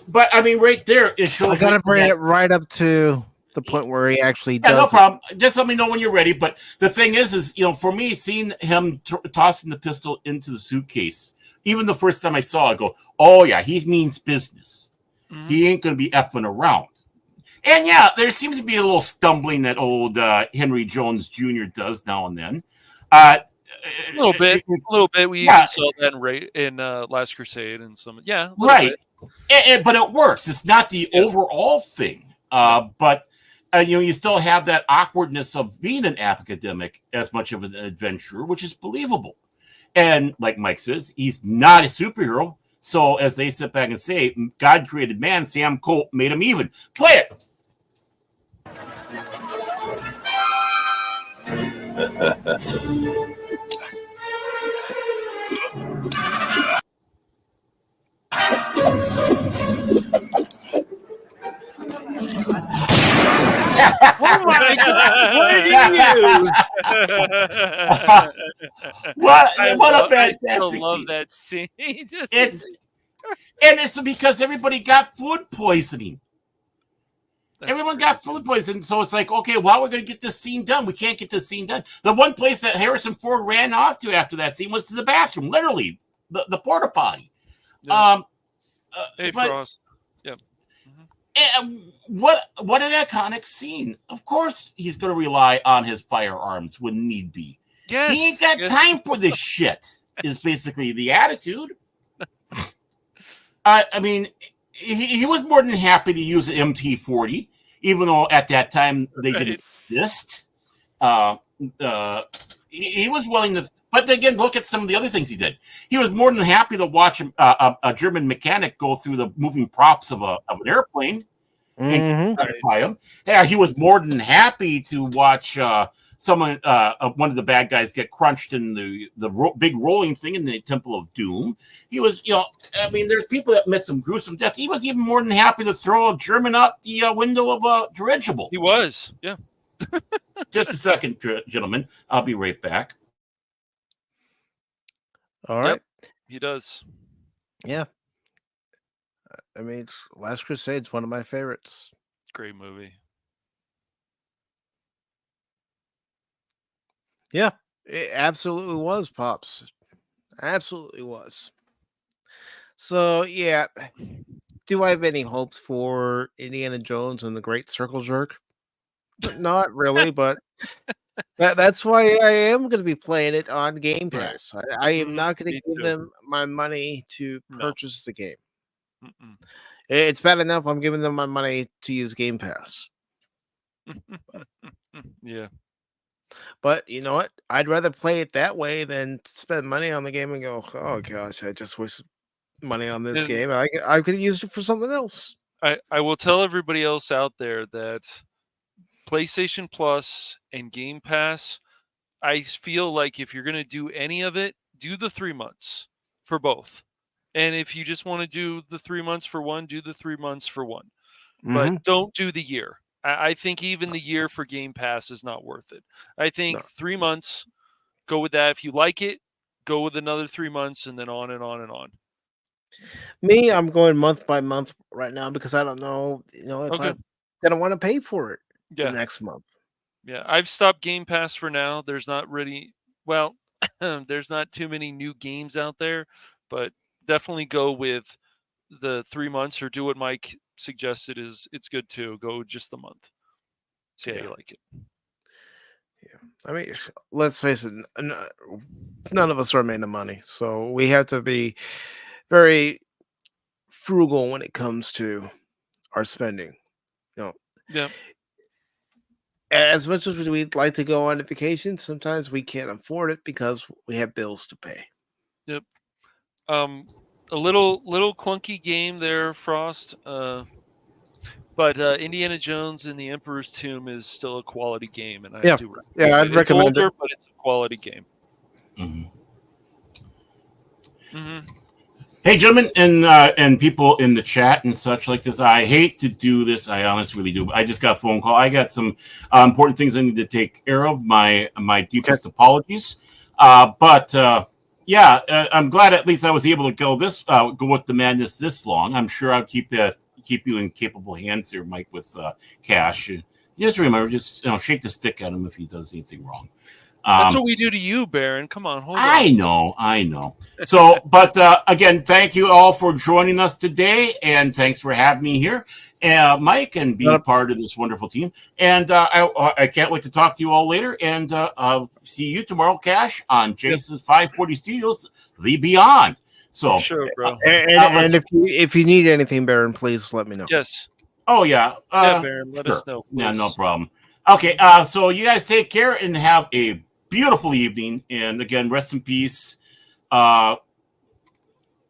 But I mean, right there, it shows. I got to bring it right up to the point where he actually does. Yeah, no problem. Just let me know when you're ready. But the thing is, for me, seeing him tossing the pistol into the suitcase, even the first time I saw it, I go, oh yeah, he means business. He ain't going to be effing around. And yeah, there seems to be a little stumbling that old Henry Jones Jr. does now and then. A little bit. We even saw that in Last Crusade and some. Yeah, right. But it works. It's not the overall thing. But you still have that awkwardness of being an academic as much of an adventurer, which is believable. And like Mike says, he's not a superhero. So as they sit back and say, God created man, Sam Colt made him even. Play it. Oh my God! What did you use? What a fantastic I still love scene. that scene. It's because everybody got food poisoning. Everyone got food poisoning, so it's like, okay, well, we're going to get this scene done. We can't get this scene done. The one place that Harrison Ford ran off to after that scene was to the bathroom, literally, the porta potty. Yeah. Hey, but Frost. Yep. What an iconic scene. Of course, he's going to rely on his firearms when need be. Yes. He ain't got time for this shit. Is basically the attitude. I mean, he was more than happy to use an MT40, even though at that time they didn't exist. He was willing to, but again, look at some of the other things he did. He was more than happy to watch a German mechanic go through the moving props of an airplane and clarify him. Yeah, he was more than happy to watch someone, one of the bad guys, get crunched in the big rolling thing in the Temple of Doom. He was, I mean, there's people that met some gruesome death. He was even more than happy to throw a German out the window of a dirigible. He was, yeah. Just a second, gentlemen. I'll be right back. All right. Yep, he does. Yeah. I mean, Last Crusade's one of my favorites. Great movie. Yeah, it absolutely was, Pops. Absolutely was. So, yeah. Do I have any hopes for Indiana Jones and the Great Circle Jerk? Not really, but that's why I am going to be playing it on Game Pass. I am not going to give them my money to purchase the game. It's bad enough I'm giving them my money to use Game Pass. Yeah. But you know what? I'd rather play it that way than spend money on the game and go, oh gosh, I just wasted money on this game. I could have used it for something else. I will tell everybody else out there that PlayStation Plus and Game Pass, I feel like if you're going to do any of it, do the 3 months for both. And if you just want to do the 3 months for one, do the 3 months for one. But don't do the year. I think even the year for Game Pass is not worth it. I think 3 months, go with that. If you like it, go with another 3 months and then on and on and on. Me, I'm going month by month right now because I don't know, if Okay. I'm going to want to pay for it Yeah. the next month. Yeah, I've stopped Game Pass for now. There's not really, well, there's not too many new games out there, but definitely go with the 3 months or do what Mike suggested it's good too. Go just the month. See how you like it. I mean, let's face it, none of us are made of money. So we have to be very frugal when it comes to our spending. Yeah. As much as we'd like to go on a vacation, sometimes we can't afford it because we have bills to pay. Yep. A little clunky game there, Frost. But Indiana Jones and the Emperor's Tomb is still a quality game, and I do recommend it. I'd recommend it's older, it. but it's a quality game. Hey, gentlemen, and people in the chat and such like this. I hate to do this. I honestly really do. I just got a phone call. I got some important things I need to take care of. My deepest apologies. But I'm glad at least I was able to go with the madness this long. I'm sure I'll keep you in capable hands here, Mike, with Cash. Just remember, shake the stick at him if he does anything wrong. That's what we do to you, Baron. Come on, hold on. I know. So, but again, thank you all for joining us today, and thanks for having me here, Mike, and being part of this wonderful team. And I can't wait to talk to you all later, and see you tomorrow, Cash, on Jason's 540 Studios, The Beyond. So, sure, bro. And if you need anything, Baron, please let me know. Yes. Oh yeah. Baron, let us know. Yeah, no problem. Okay, so you guys take care and have a beautiful evening. And again, rest in peace,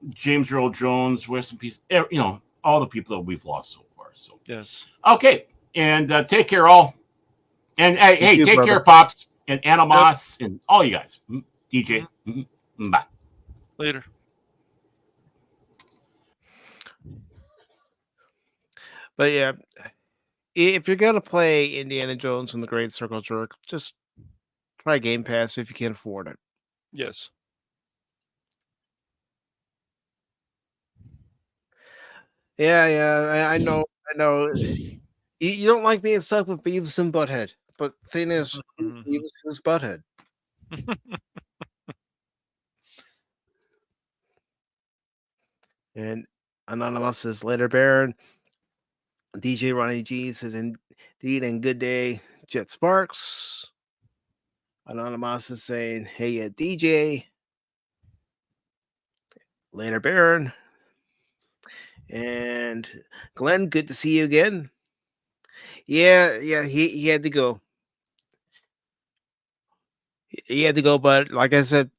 James Earl Jones. Rest in peace, all the people that we've lost so far. So yes. Okay, and take care, all. And hey, too, take brother. care, Pops and Animas and all you guys. DJ, bye. Later. But yeah, if you're gonna play Indiana Jones and the Great Circle Jerk, just try Game Pass if you can afford it. Yes. Yeah, I know. You don't like being stuck with Beavis and Butthead, but the thing is, Beavis is Butthead. And Anonymous says later, Baron. DJ Ronnie G says indeed and good day, Jet Sparks. Anonymous is saying, hey, DJ. Later, Baron. And Glenn, good to see you again. Yeah, he had to go. He had to go, but like I said,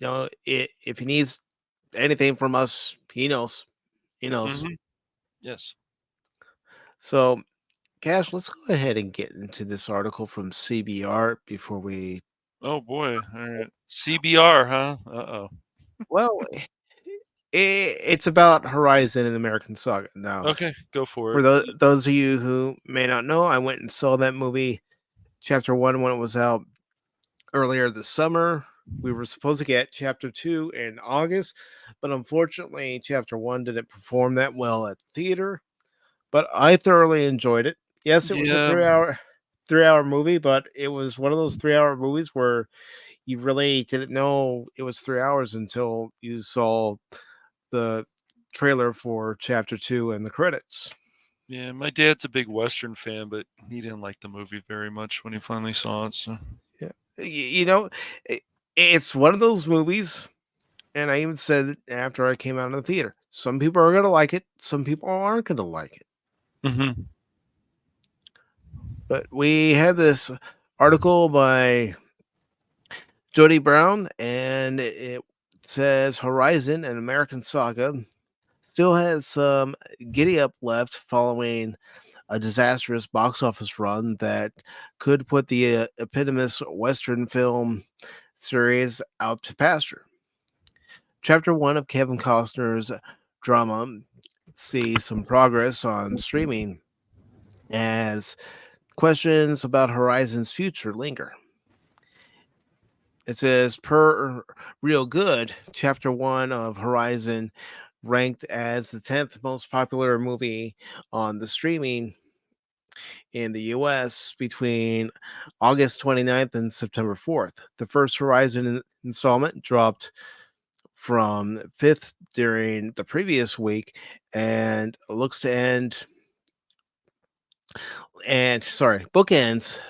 if he needs anything from us, he knows. He knows. Yes. So, Cash, let's go ahead and get into this article from CBR before we. Oh boy! All right, CBR, huh? Uh-oh. Well, it's about Horizon and American Saga. Now, Okay, go for for it. those of you who may not know, I went and saw that movie, Chapter 1, when it was out earlier this summer. We were supposed to get Chapter 2 in August, but unfortunately, Chapter 1 didn't perform that well at the theater. But I thoroughly enjoyed it. Yes, it was a three-hour movie, but it was one of those 3-hour movies where you really didn't know it was 3 hours until you saw the trailer for Chapter 2 and the credits. Yeah, my dad's a big Western fan, but he didn't like the movie very much when he finally saw it. So. Yeah, it's one of those movies, and I even said it after I came out of the theater. Some people are going to like it. Some people aren't going to like it. Mm-hmm. But we have this article by Jody Brown, and it says Horizon, an American Saga, still has some giddy up left following a disastrous box office run that could put the eponymous Western film series out to pasture. Chapter 1 of Kevin Costner's drama sees some progress on streaming as questions about Horizon's future linger. It says, per Real Good, Chapter 1 of Horizon ranked as the 10th most popular movie on the streaming in the US between August 29th and September 4th. The first Horizon installment dropped from 5th during the previous week and looks to bookends.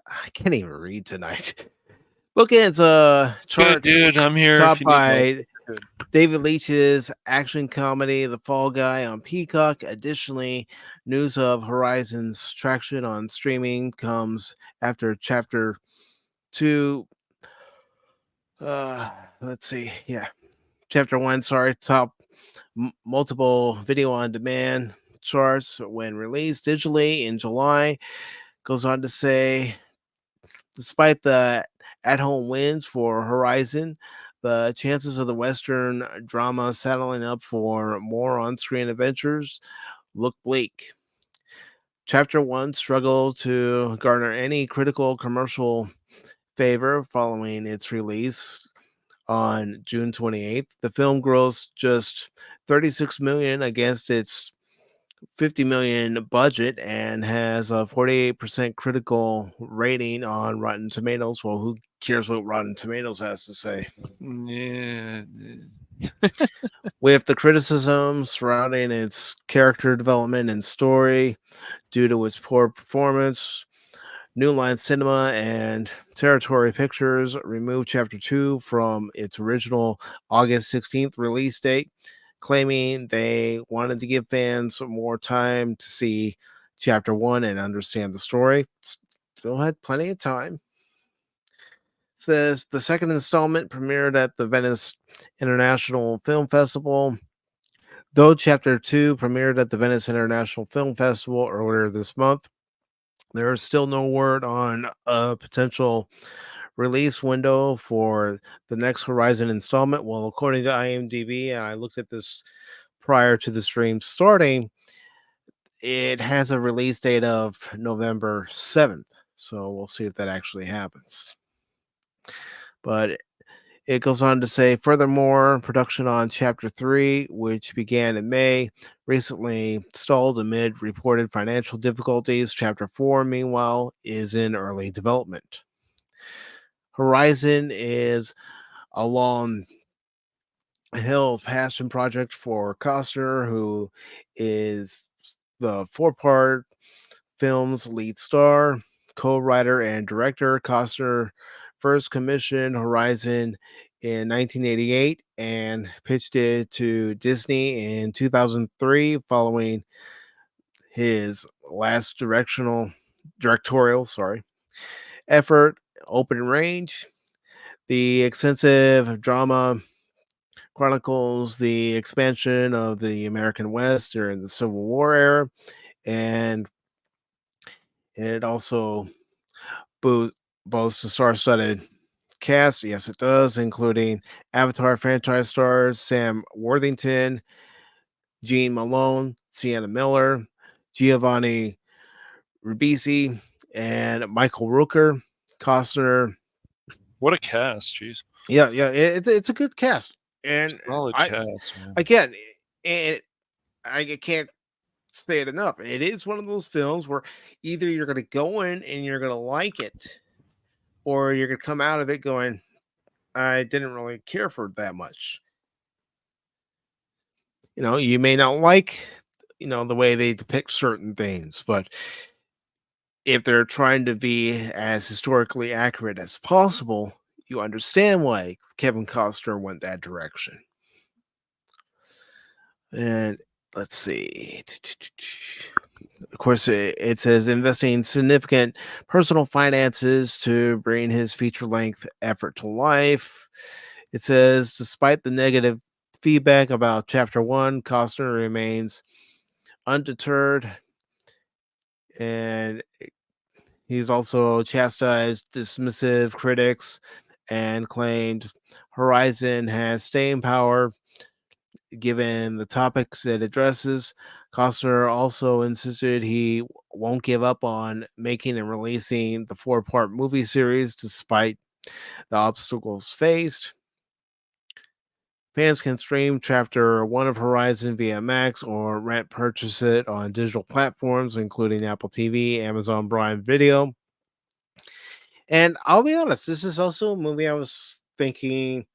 I can't even read tonight. Bookends chart, good, dude. I'm here. Topped by David Leitch's action comedy The Fall Guy on Peacock. Additionally, news of Horizon's traction on streaming comes after Chapter 2. Let's see. Yeah. Chapter 1, top multiple video on demand charts when released digitally in July. Goes on to say, despite the at-home wins for Horizon, the chances of the Western drama settling up for more on-screen adventures look bleak. Chapter 1 struggled to garner any critical commercial favor following its release on June 28th. The film grossed just $36 million against its $50 million budget and has a 48% critical rating on Rotten Tomatoes. Well, who cares what Rotten Tomatoes has to say? Yeah. With the criticism surrounding its character development and story due to its poor performance, New Line Cinema and Territory Pictures removed Chapter 2 from its original August 16th release date, claiming they wanted to give fans more time to see Chapter 1 and understand the story. Still had plenty of time. It says the second installment premiered at the Venice International Film Festival. Though Chapter 2 premiered at the Venice International Film Festival earlier this month, there is still no word on a potential release window for the next Horizon installment. Well, according to IMDb, and I looked at this prior to the stream starting, it has a release date of November 7th. So we'll see if that actually happens. But It goes on to say, furthermore, production on Chapter 3, which began in May, recently stalled amid reported financial difficulties. Chapter 4, meanwhile, is in early development. Horizon is a long hill passion project for Costner, who is the four-part film's lead star, co-writer, and director. Costner first commissioned Horizon in 1988 and pitched it to Disney in 2003 following his last directorial effort, Open Range. The extensive drama chronicles the expansion of the American West during the Civil War era, and it also boasts a star-studded cast. Yes, it does, including Avatar franchise stars Sam Worthington, Gene Malone, Sienna Miller, Giovanni Ribisi, and Michael Rooker. Costner. What a cast, jeez. Yeah, it's a good cast, and Solid cast, man. Again, and I can't say it enough. It is one of those films where either you're going to go in and you're going to like it, or you're going to come out of it going, I didn't really care for it that much. You may not like, the way they depict certain things, but if they're trying to be as historically accurate as possible, you understand why Kevin Costner went that direction. And let's see. Of course, it says investing significant personal finances to bring his feature-length effort to life. It says, despite the negative feedback about Chapter 1, Costner remains undeterred, and he's also chastised dismissive critics and claimed Horizon has staying power given the topics it addresses. Costner also insisted he won't give up on making and releasing the four-part movie series despite the obstacles faced. Fans can stream Chapter 1 of Horizon via Max or purchase it on digital platforms, including Apple TV, Amazon Prime Video. And I'll be honest, this is also a movie I was thinking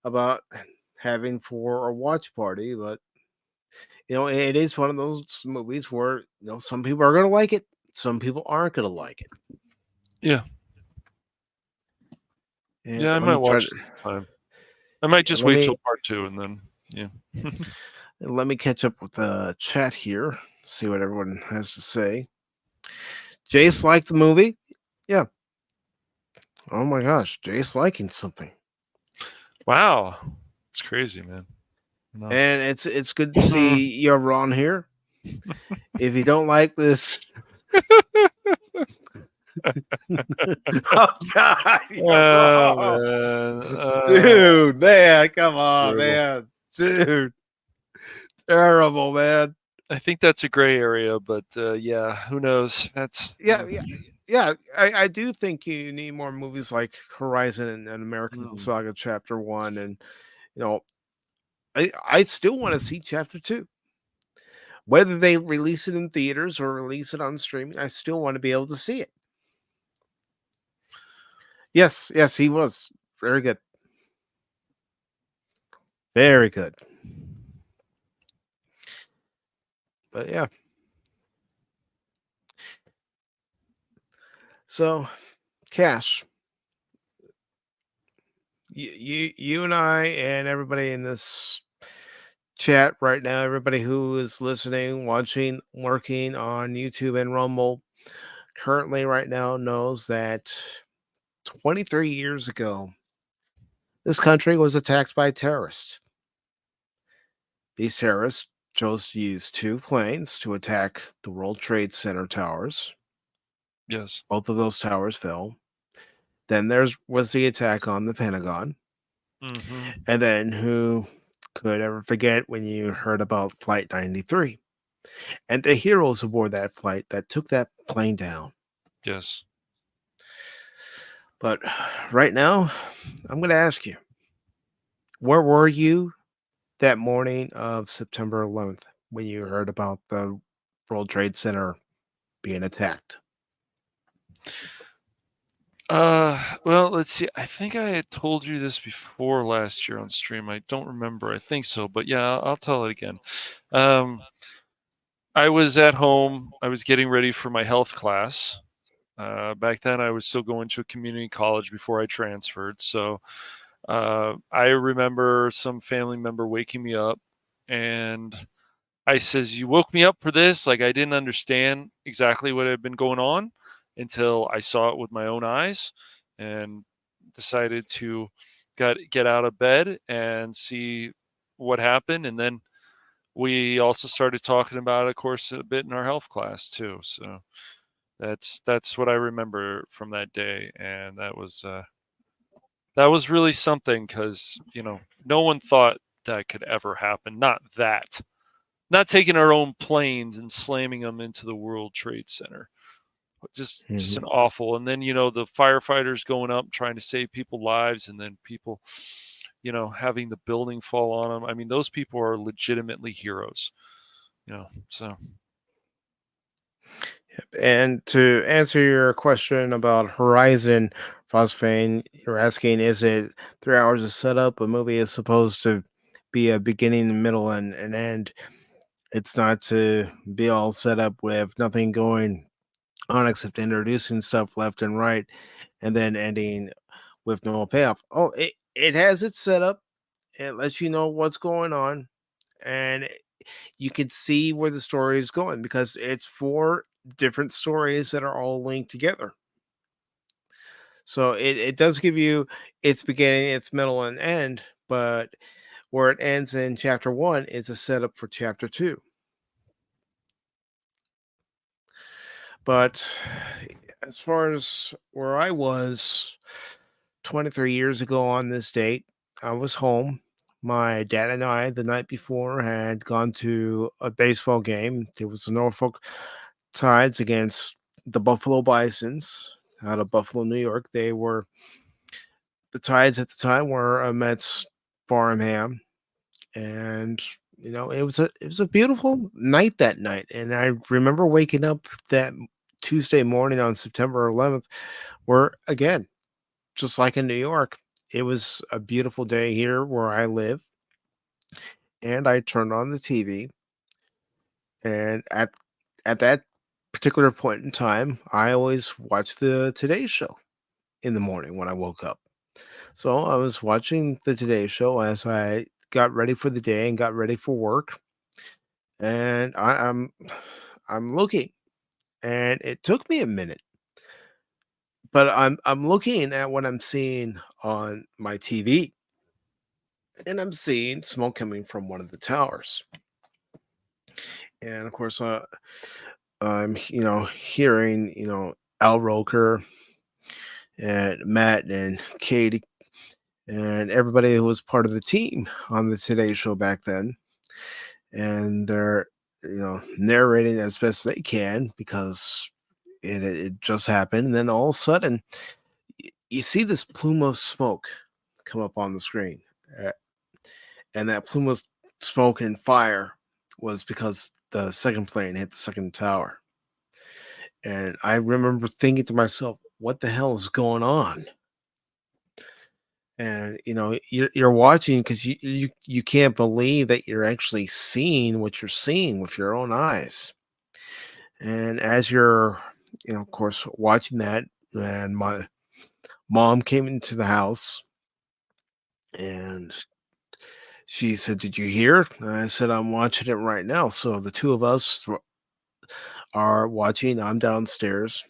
about having for a watch party, but it is one of those movies where some people are going to like it, some people aren't going to like it. Yeah. And I might watch it sometime. I might just wait till part 2 and then, yeah. Let me catch up with the chat here, see what everyone has to say. Jace liked the movie. Yeah. Oh my gosh, Jace liking something. Wow. It's crazy, man. No. And it's good to see you're Ron here. If you don't like this. Oh God. Dude, man, come on, man. Dude. Terrible, man. I think that's a gray area, but yeah, who knows? That's I do think you need more movies like Horizon and American Saga Chapter 1, and I still want to see Chapter 2. Whether they release it in theaters or release it on streaming, I still want to be able to see it. Yes, he was very good. Very good. But yeah. So, Cash, you and I and everybody in this chat right now, everybody who is listening, watching, lurking on YouTube and Rumble, currently right now knows that 23 years ago, this country was attacked by terrorists. These terrorists chose to use 2 planes to attack the World Trade Center towers. Yes. Both of those towers fell. Then was the attack on the Pentagon. Mm-hmm. And then who could ever forget when you heard about Flight 93 and the heroes aboard that flight that took that plane down? Yes. But right now, I'm going to ask you, where were you that morning of September 11th when you heard about the World Trade Center being attacked? Well, let's see. I think I had told you this before last year on stream. I don't remember. I think so, but yeah, I'll tell it again. I was at home. I was getting ready for my health class. Back then, I was still going to a community college before I transferred. So I remember some family member waking me up, and I says, "You woke me up for this?" Like I didn't understand exactly what had been going on until I saw it with my own eyes, and decided to get out of bed and see what happened. And then we also started talking about it, of course, a bit in our health class too. So that's what I remember from that day, and that was really something because no one thought that could ever happen. Not taking our own planes and slamming them into the World Trade Center. Just an awful. And then the firefighters going up trying to save people's lives, and then people having the building fall on them. I mean, those people are legitimately heroes. So. And to answer your question about Horizon Phosphane, you're asking, is it 3 hours of setup? A movie is supposed to be a beginning, middle, and an end. It's not to be all set up with nothing going on except introducing stuff left and right and then ending with no payoff. Oh, it has its setup. It lets you know what's going on, and you can see where the story is going because it's 4 different stories that are all linked together. So it does give you its beginning, its middle, and end, but where it ends in chapter 1 is a setup for chapter 2. But as far as where I was 23 years ago on this date, I was home. My dad and I, the night before, had gone to a baseball game. It was the Norfolk Tides against the Buffalo Bisons out of Buffalo, New York. They were the Tides at the time were Mets Barham, and it was a beautiful night that night. And I remember waking up that Tuesday morning on September 11th, where again, just like in New York, it was a beautiful day here where I live. And I turned on the TV, and at that particular point in time, I always watched the Today Show in the morning when I woke up. So I was watching the Today Show as I got ready for the day and got ready for work. And I'm looking, and it took me a minute, but I'm looking at what I'm seeing on my TV, and I'm seeing smoke coming from one of the towers. And of course, I'm hearing Al Roker and Matt and Katie and everybody who was part of the team on the Today Show back then, and they're narrating as best they can because it just happened. And then all of a sudden, you see this plume of smoke come up on the screen, and that plume of smoke and fire was because the second plane hit the second tower. And I remember thinking to myself, what the hell is going on? And you're watching because you can't believe that you're actually seeing what you're seeing with your own eyes. And as you're of course watching that, and my mom came into the house and she said, "Did you hear?" And I said, "I'm watching it right now." So the two of us are watching. I'm downstairs,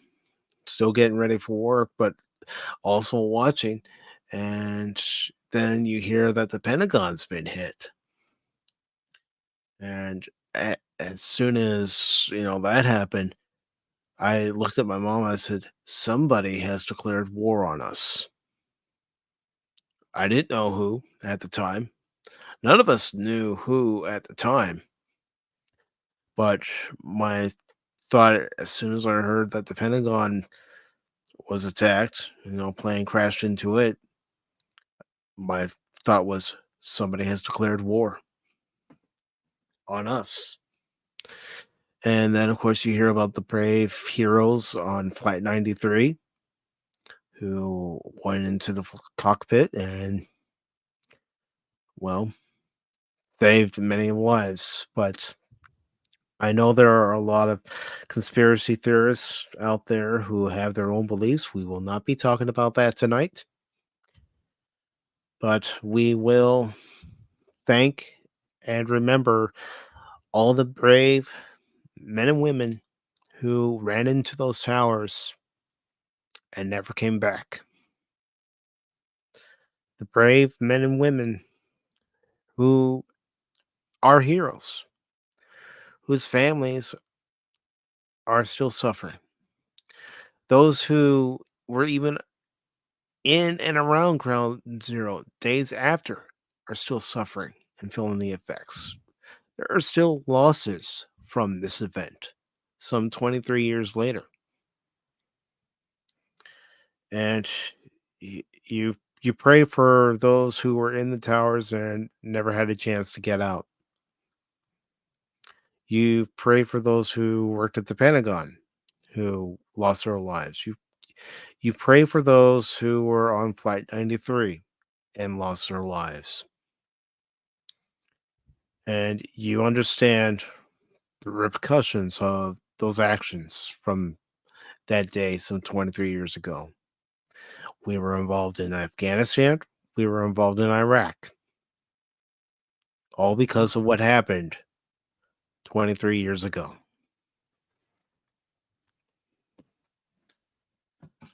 still getting ready for work, but also watching. And then you hear that the Pentagon's been hit. And as soon as that happened, I looked at my mom. I said, "Somebody has declared war on us." I didn't know who at the time. None of us knew who at the time. But my thought, as soon as I heard that the Pentagon was attacked, plane crashed into it, my thought was somebody has declared war on us. And then, of course, you hear about the brave heroes on Flight 93 who went into the cockpit and, well, saved many lives. But I know there are a lot of conspiracy theorists out there who have their own beliefs. We will not be talking about that tonight. But we will thank and remember all the brave men and women who ran into those towers and never came back. The brave men and women who are heroes, whose families are still suffering. Those who were even in and around Ground Zero days after are still suffering and feeling the effects. There are still losses from this event, some 23 years later. And you pray for those who were in the towers and never had a chance to get out. You pray for those who worked at the Pentagon who lost their lives. You pray for those who were on Flight 93 and lost their lives. And you understand the repercussions of those actions from that day some 23 years ago. We were involved in Afghanistan. We were involved in Iraq. All because of what happened 23 years ago.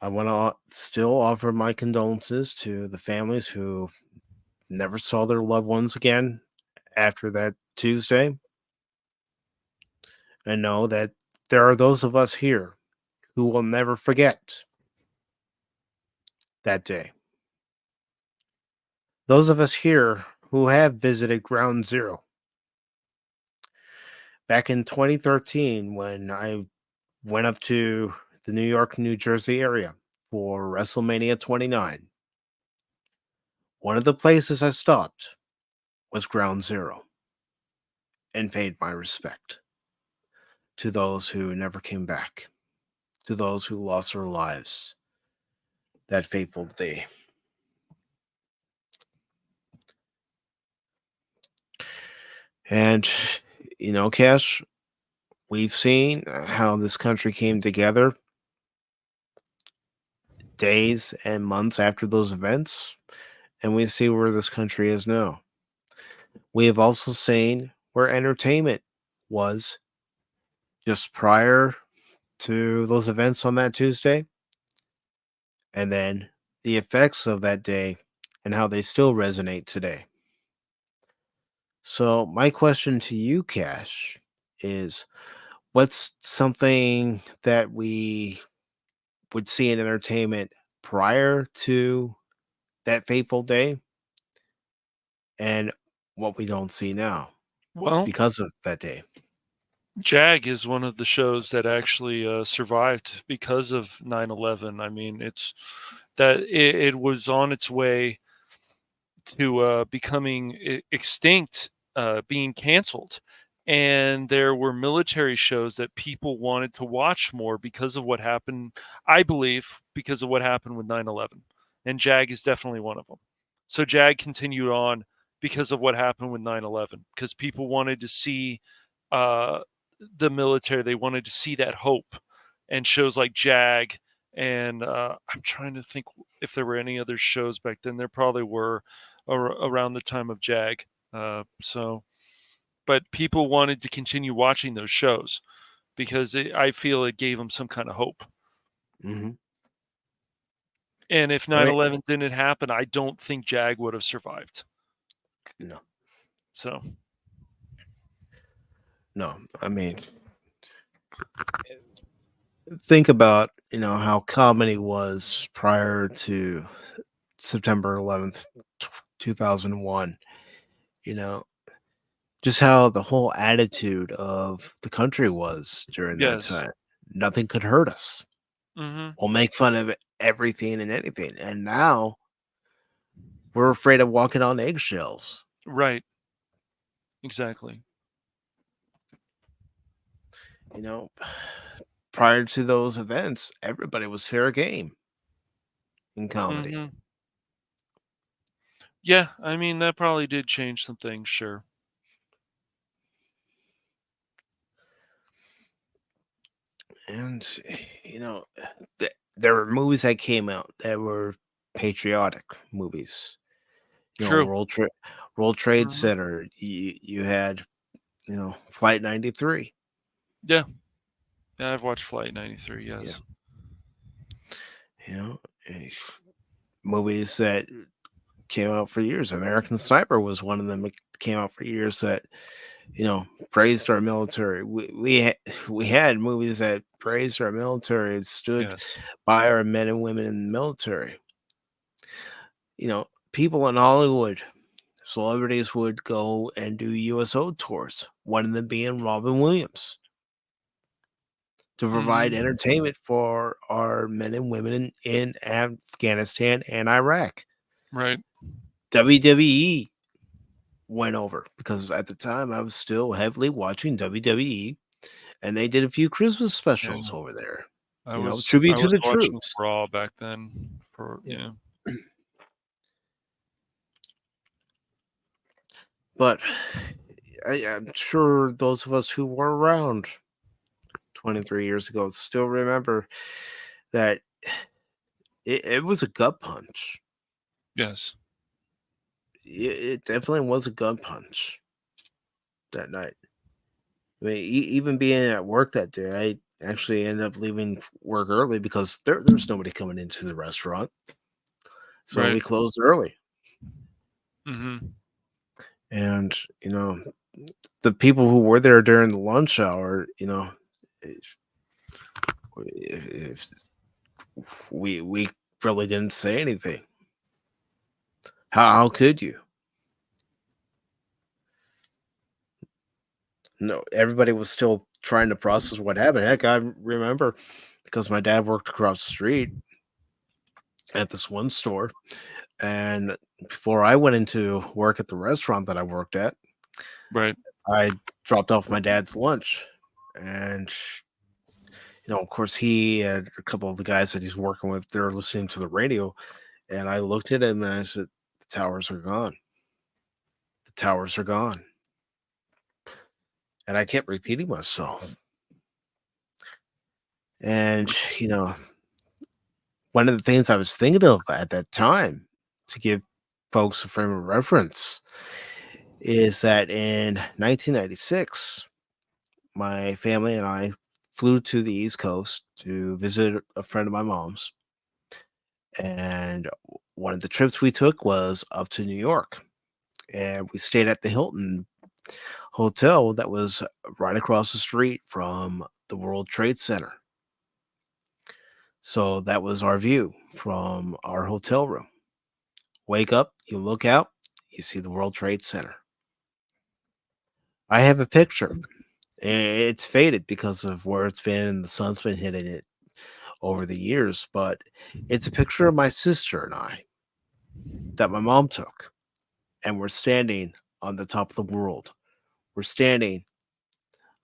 I want to still offer my condolences to the families who never saw their loved ones again after that Tuesday. And know that there are those of us here who will never forget that day. Those of us here who have visited Ground Zero. Back in 2013, when I went up to the New York, New Jersey area for WrestleMania 29, one of the places I stopped was Ground Zero and paid my respect to those who never came back, to those who lost their lives that fateful day. And, Cash, we've seen how this country came together days and months after those events, and we see where this country is now. We have also seen where entertainment was just prior to those events on that Tuesday, and then the effects of that day and how they still resonate today. So my question to you, Cash, is what's something that we would see in entertainment prior to that fateful day and what we don't see now because of that day? JAG is one of the shows that actually survived because of 9/11. I mean, it was on its way to becoming extinct, being canceled. And there were military shows that people wanted to watch more because of what happened, I believe, because of what happened with 9/11. And JAG is definitely one of them. So JAG continued on because of what happened with 9/11, because people wanted to see the military. They wanted to see that hope. And shows like JAG, and I'm trying to think if there were any other shows back then. There probably were around the time of JAG. But people wanted to continue watching those shows because I feel it gave them some kind of hope. Mm-hmm. And if 9/11 didn't happen, I don't think JAG would have survived. No. So. No, I mean, think about, how comedy was prior to September 11th, 2001. Just how the whole attitude of the country was during that time. Nothing could hurt us. Mm-hmm. We'll make fun of everything and anything. And now we're afraid of walking on eggshells. Right. Exactly. You know, prior to those events, everybody was fair game in comedy. Mhm. Yeah, I mean that probably did change some things, sure. And you know, there were movies that came out that were patriotic movies. You know, True. World Trade Mhm. Center. You had, you know, Flight 93. Yeah. Yeah, I've watched Flight 93, yes. You know, movies that came out for years. American Sniper was one of them that came out for years that, you know, praised our military. We had movies that praised our military and stood Yes. by our men and women in the military. You know, people in Hollywood, celebrities would go and do USO tours, one of them being Robin Williams, to provide Mhm. entertainment for our men and women in Afghanistan and Iraq. Right. WWE went over because at the time I was still heavily watching WWE, and they did a few Christmas specials Yeah. over there. I You know, was tribute to the watching troops. Raw back then for Yeah. yeah. But I'm sure those of us who were around 23 years ago still remember that it was a gut punch. Yes. It definitely was a gut punch that night. I mean, even being at work that day, I actually ended up leaving work early because there's nobody coming into the restaurant. So we Right. closed early. Mhm. And, you know, the people who were there during the lunch hour, you know, if we really didn't say anything. How could you? No, everybody was still trying to process what happened. Heck, I remember because my dad worked across the street at this one store. And before I went into work at the restaurant that I worked at, Right. I dropped off my dad's lunch. And, you know, of course, he and a couple of the guys that he's working with, they're listening to the radio. And I looked at him and I said, the towers are gone. The towers are gone. And I kept repeating myself. And, you know, one of the things I was thinking of at that time to give folks a frame of reference is that in 1996, my family and I flew to the East Coast to visit a friend of my mom's. And one of the trips we took was up to New York. And we stayed at the Hilton Hotel that was right across the street from the World Trade Center. So that was our view from our hotel room. Wake up, you look out, you see the World Trade Center. I have a picture. It's faded because of where it's been and the sun's been hitting it over the years, but it's a picture of my sister and I that my mom took. And we're standing on the top of the world. We're standing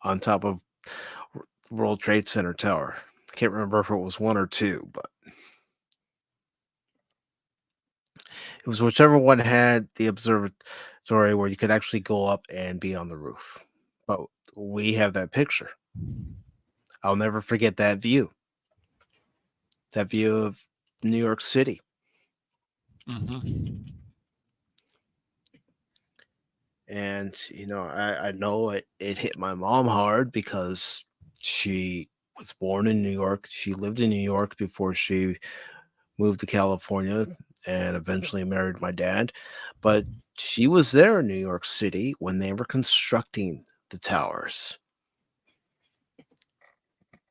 on top of World Trade Center Tower. I can't remember if it was one or two, but it was whichever one had the observatory where you could actually go up and be on the roof. But we have that picture. I'll never forget that view. That view of New York City. Mhm. And, you know, I know it hit my mom hard because she was born in New York. She lived in New York before she moved to California and eventually married my dad. But she was there in New York City when they were constructing the towers.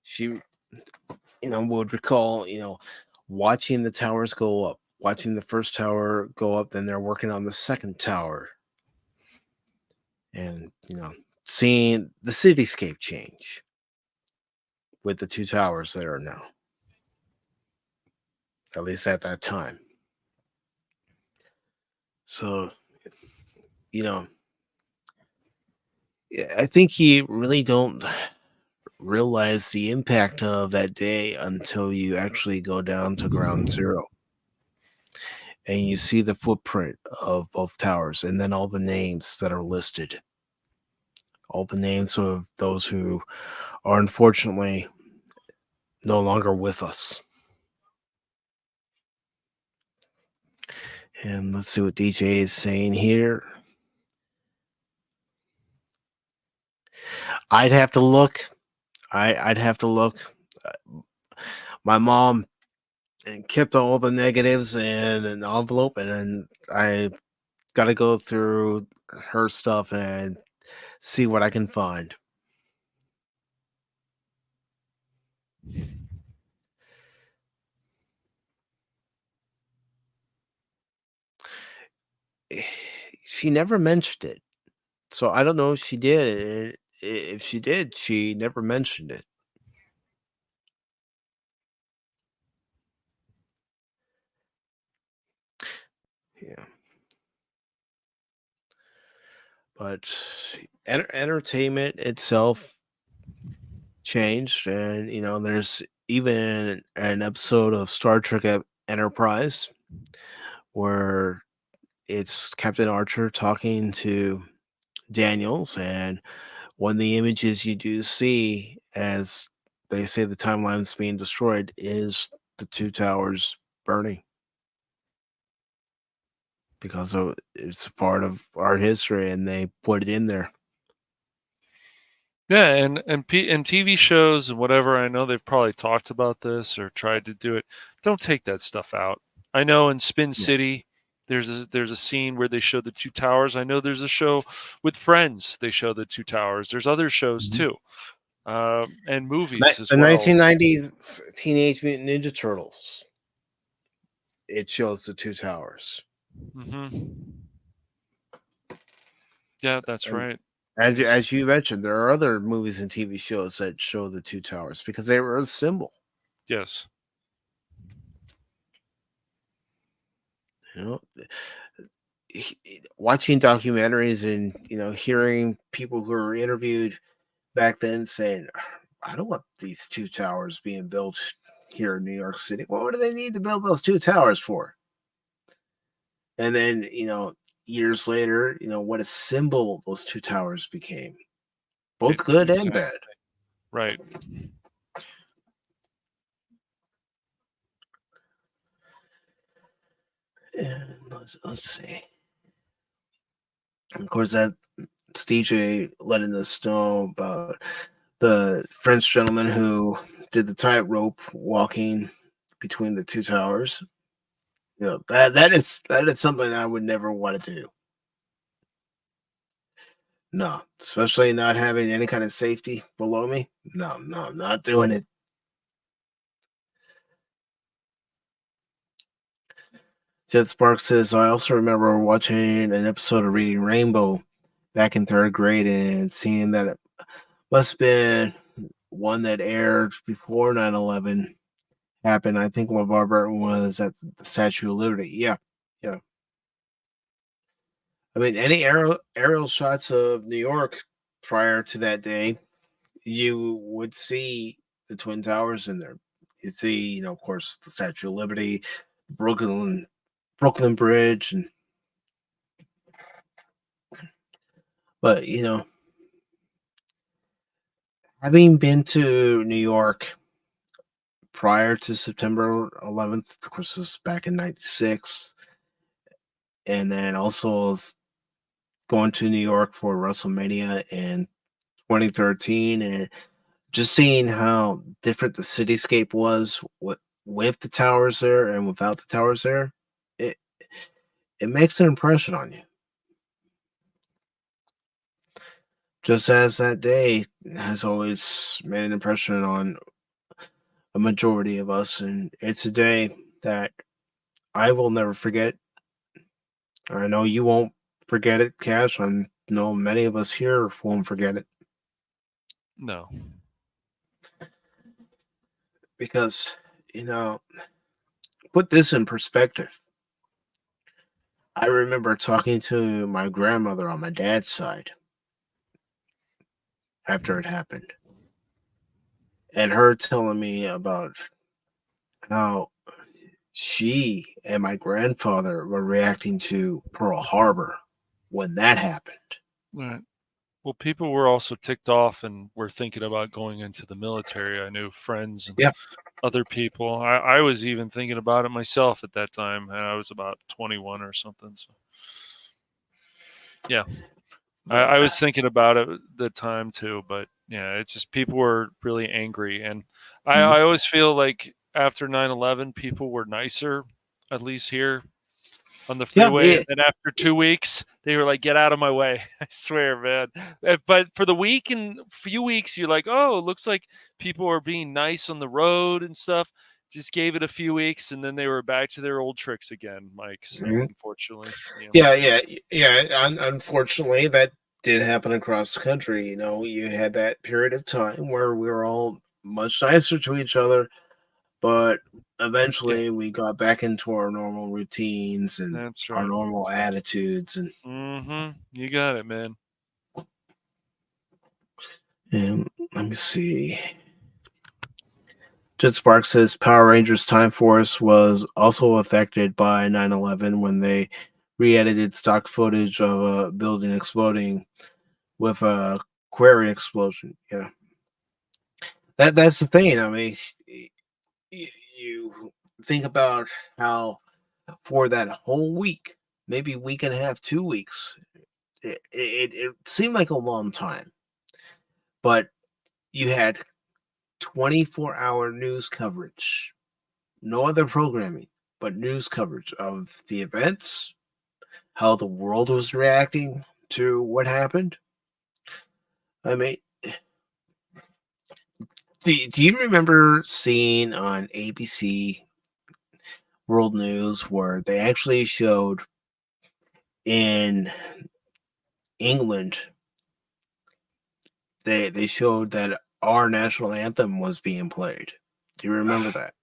She, you know, would recall, you know, watching the towers go up, watching the first tower go up, then they're working on the second tower. And, you know, seeing the cityscape change with the two towers there now. At least at that time. So, I think you really don't realize the impact of that day until you actually go down to ground zero and you see the footprint of both towers and then all the names that are listed, all the names of those who are unfortunately no longer with us. And let's see what DJ is saying here. I'd have to look. I'd have to look. My mom kept all the negatives in an envelope, and then I got to go through her stuff and see what I can find. She never mentioned it, so I don't know if she did. If she did, she never mentioned it. Yeah. But entertainment itself changed, and there's even an episode of Star Trek Enterprise where it's Captain Archer talking to Daniels, and one of the images you do see as they say the timeline's being destroyed is the two towers burning because it's a part of our history and they put it in there. Yeah, and TV shows and whatever, I know they've probably talked about this or tried to do it. Don't take that stuff out. I know in Spin City, there's a scene where they show the two towers. I know there's a show with Friends. They show the two towers. There's other shows too, and movies as The well. 1990s Teenage Mutant Ninja Turtles. It shows the two towers. Mm-hmm. Yeah, that's right. As you mentioned, there are other movies and TV shows that show the two towers because they were a symbol. Yes. Watching documentaries and hearing people who were interviewed back then saying, "I don't want these two towers being built here in New York City. What do they need to build those two towers for?" And then years later, what a symbol those two towers became, both good and bad. Right. And let's see. Of course, that's DJ letting us know about the French gentleman who did the tightrope walking between the two towers. That is something I would never want to do. No, especially not having any kind of safety below me. No, I'm not doing it. Jet Spark says, I also remember watching an episode of Reading Rainbow back in third grade and seeing that it must have been one that aired before 9/11 happened. I think LeVar Burton was at the Statue of Liberty. Yeah. I mean, any aerial shots of New York prior to that day, you would see the Twin Towers in there. You see, of course, the Statue of Liberty, Brooklyn Bridge, but having been to New York prior to September 11th, of course, this was back in '96, and then also going to New York for WrestleMania in 2013, and just seeing how different the cityscape was with the towers there and without the towers there, it makes an impression on you. Just as that day has always made an impression on a majority of us, and it's a day that I will never forget. I know you won't forget it, Cash. I know many of us here won't forget it. No. Because, put this in perspective. I remember talking to my grandmother on my dad's side after it happened, and her telling me about how she and my grandfather were reacting to Pearl Harbor when that happened. Right. Well, people were also ticked off and were thinking about going into the military. I knew friends and Yeah. other people. I was even thinking about it myself at that time, and I was about 21 or something. So, yeah, I was thinking about it at the time too. But yeah, it's just people were really angry, and I always feel like after 9/11, people were nicer, at least here on the freeway. And then after 2 weeks, they were like, "Get out of my way!" I swear, man. But for the week and few weeks, you're like, "Oh, it looks like people are being nice on the road and stuff." Just gave it a few weeks, and then they were back to their old tricks again, Mike. So unfortunately, Unfortunately, that did happen across the country. You know, you had that period of time where we were all much nicer to each other, but eventually we got back into our normal routines and That's our right. normal attitudes. And You got it, man. And let me see. Jet Spark says Power Rangers Time Force was also affected by 9/11 when they re-edited stock footage of a building exploding with a quarry explosion. Yeah, that's the thing. I mean, you think about how for that whole week, maybe week and a half, 2 weeks, it seemed like a long time, but you had 24-hour news coverage, no other programming, but news coverage of the events, how the world was reacting to what happened. I mean, do you remember seeing on ABC World News where they actually showed in England, they showed that our national anthem was being played? Do you remember that?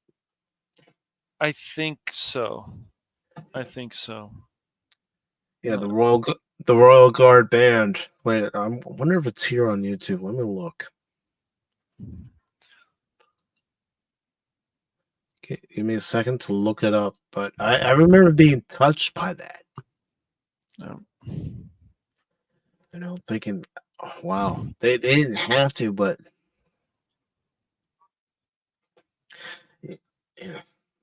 I think so. Yeah, the Royal Guard band played it. I wonder if it's here on YouTube. Let me look. Give me a second to look it up, but I remember being touched by that. You know, thinking, oh, wow, they didn't have to, but yeah.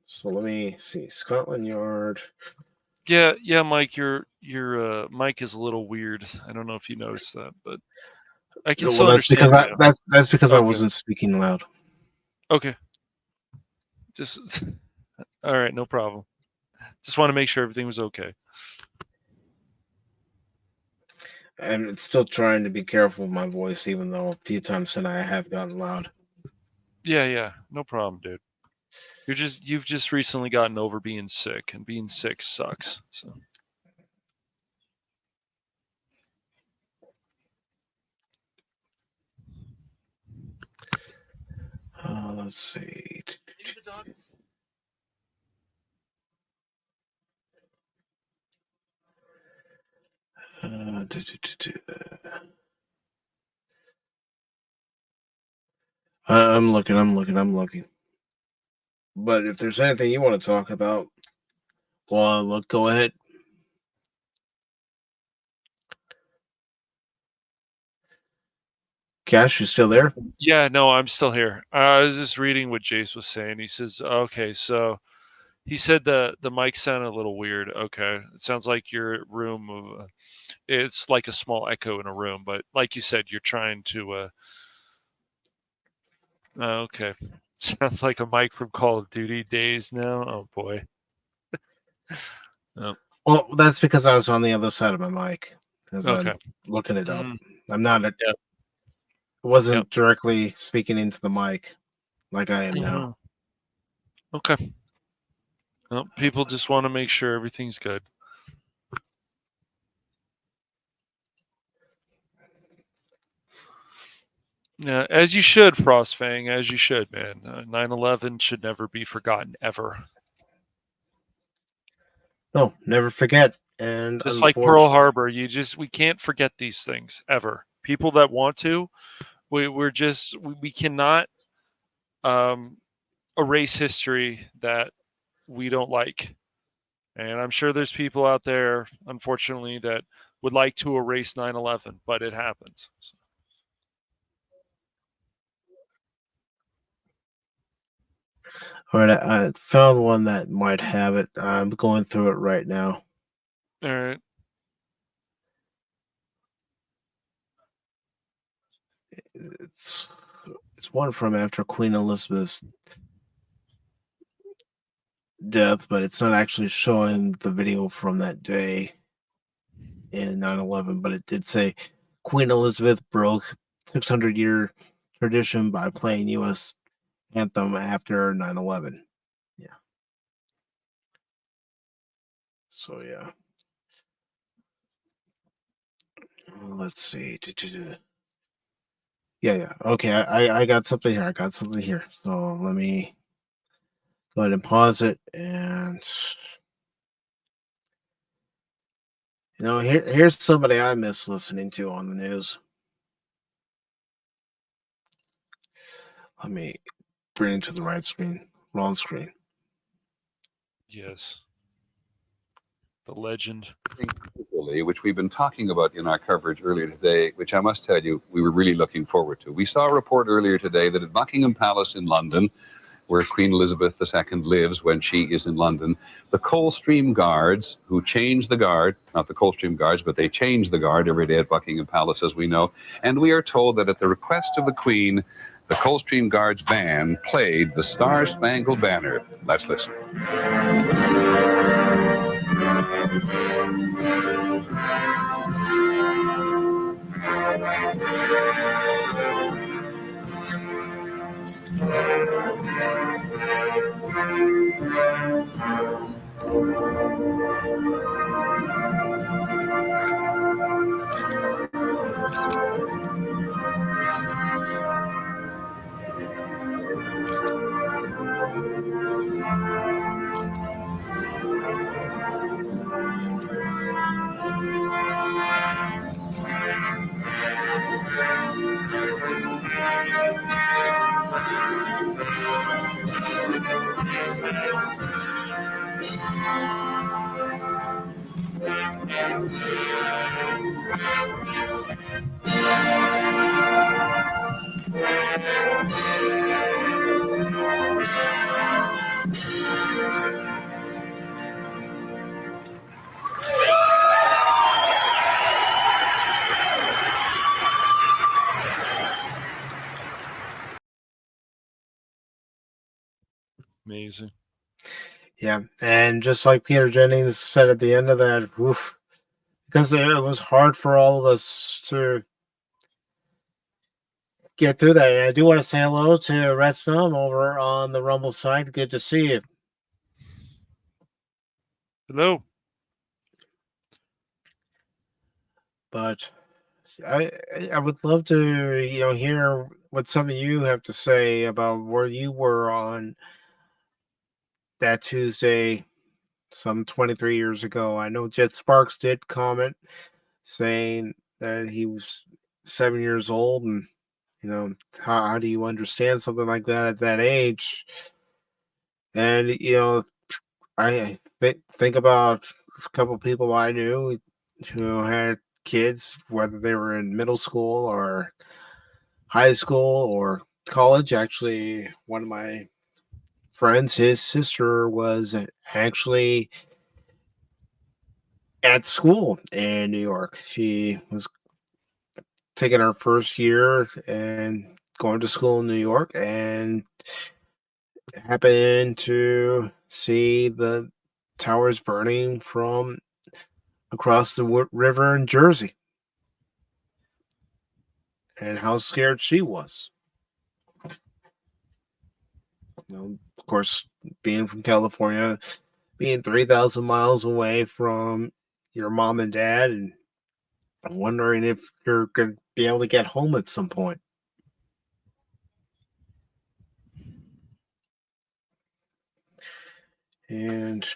So let me see, Scotland Yard. Yeah, Mike, your mic is a little weird. I don't know if you noticed that, but I can still that's understand. because that's because I Okay. wasn't speaking loud. Okay. Just all right, no problem. Just want to make sure everything was okay. I'm still trying to be careful with my voice, even though a few times tonight I have gotten loud. Yeah, no problem, dude. You've just recently gotten over being sick, and being sick sucks. So let's see. I'm looking. But if there's anything you want to talk about, well, look, go ahead. Cash, you still there? yeah, no, I'm still here. I was just reading what Jace was saying. He says, okay, so he said the mic sounded a little weird. Okay, it sounds like your room. It's like a small echo in a room, but like you said, you're trying to. Okay, sounds like a mic from Call of Duty days now. Oh boy. Oh. Well, that's because I was on the other side of my mic as Okay. I'm looking it up. Mhm. I'm not. I wasn't directly speaking into the mic like I am now. Okay. Well, people just want to make sure everything's good. Yeah, as you should, Frostfang, as you should, man. 9/11 should never be forgotten, ever. No, never forget. And just like Pearl Harbor, we can't forget these things ever. People that want to, we cannot erase history that we don't like. And I'm sure there's people out there, unfortunately, that would like to erase 9/11, but it happens. So. All right, I found one that might have it. I'm going through it right now. All right. It's one from after Queen Elizabeth's death, but it's not actually showing the video from that day in 9/11, but it did say Queen Elizabeth broke 600-year tradition by playing U.S. anthem after 9/11. Yeah. So, yeah. Let's see. Yeah. Okay, I got something here. So let me go ahead and pause it. And here's somebody I miss listening to on the news. Let me bring it to the right screen. Wrong screen. Yes. The legend. Which we've been talking about in our coverage earlier today, which I must tell you we were really looking forward to. We saw a report earlier today that at Buckingham Palace in London, where Queen Elizabeth II lives when she is in London, the Coldstream Guards, who change the guard, not the Coldstream Guards, but they change the guard every day at Buckingham Palace, as we know, and we are told that at the request of the Queen, the Coldstream Guards band played the Star-Spangled Banner. Let's listen. Amazing. Yeah, and just like Peter Jennings said at the end of that, because it was hard for all of us to get through that. And I do want to say hello to Red Storm over on the Rumble side. Good to see you. Hello. But I would love to hear what some of you have to say about where you were on that Tuesday some 23 years ago. I know Jet Sparks did comment saying that he was 7 years old, and how do you understand something like that at that age? And I think about a couple of people I knew who had kids, whether they were in middle school or high school or college. Actually, one of my friends, his sister was actually at school in New York. She was taking her first year and going to school in New York, and happened to see the towers burning from across the river in Jersey, and how scared she was. Of course, being from California, being 3,000 miles away from your mom and dad, and wondering if you're going to be able to get home at some point. And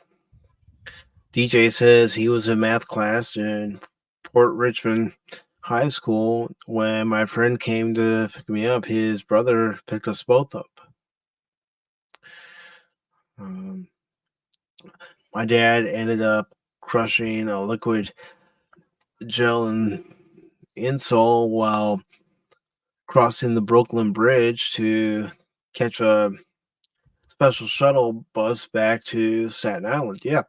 DJ says he was in math class in Port Richmond High School when my friend came to pick me up. His brother picked us both up. My dad ended up crushing a liquid gel and insole while crossing the Brooklyn Bridge to catch a special shuttle bus back to Staten Island. Yeah,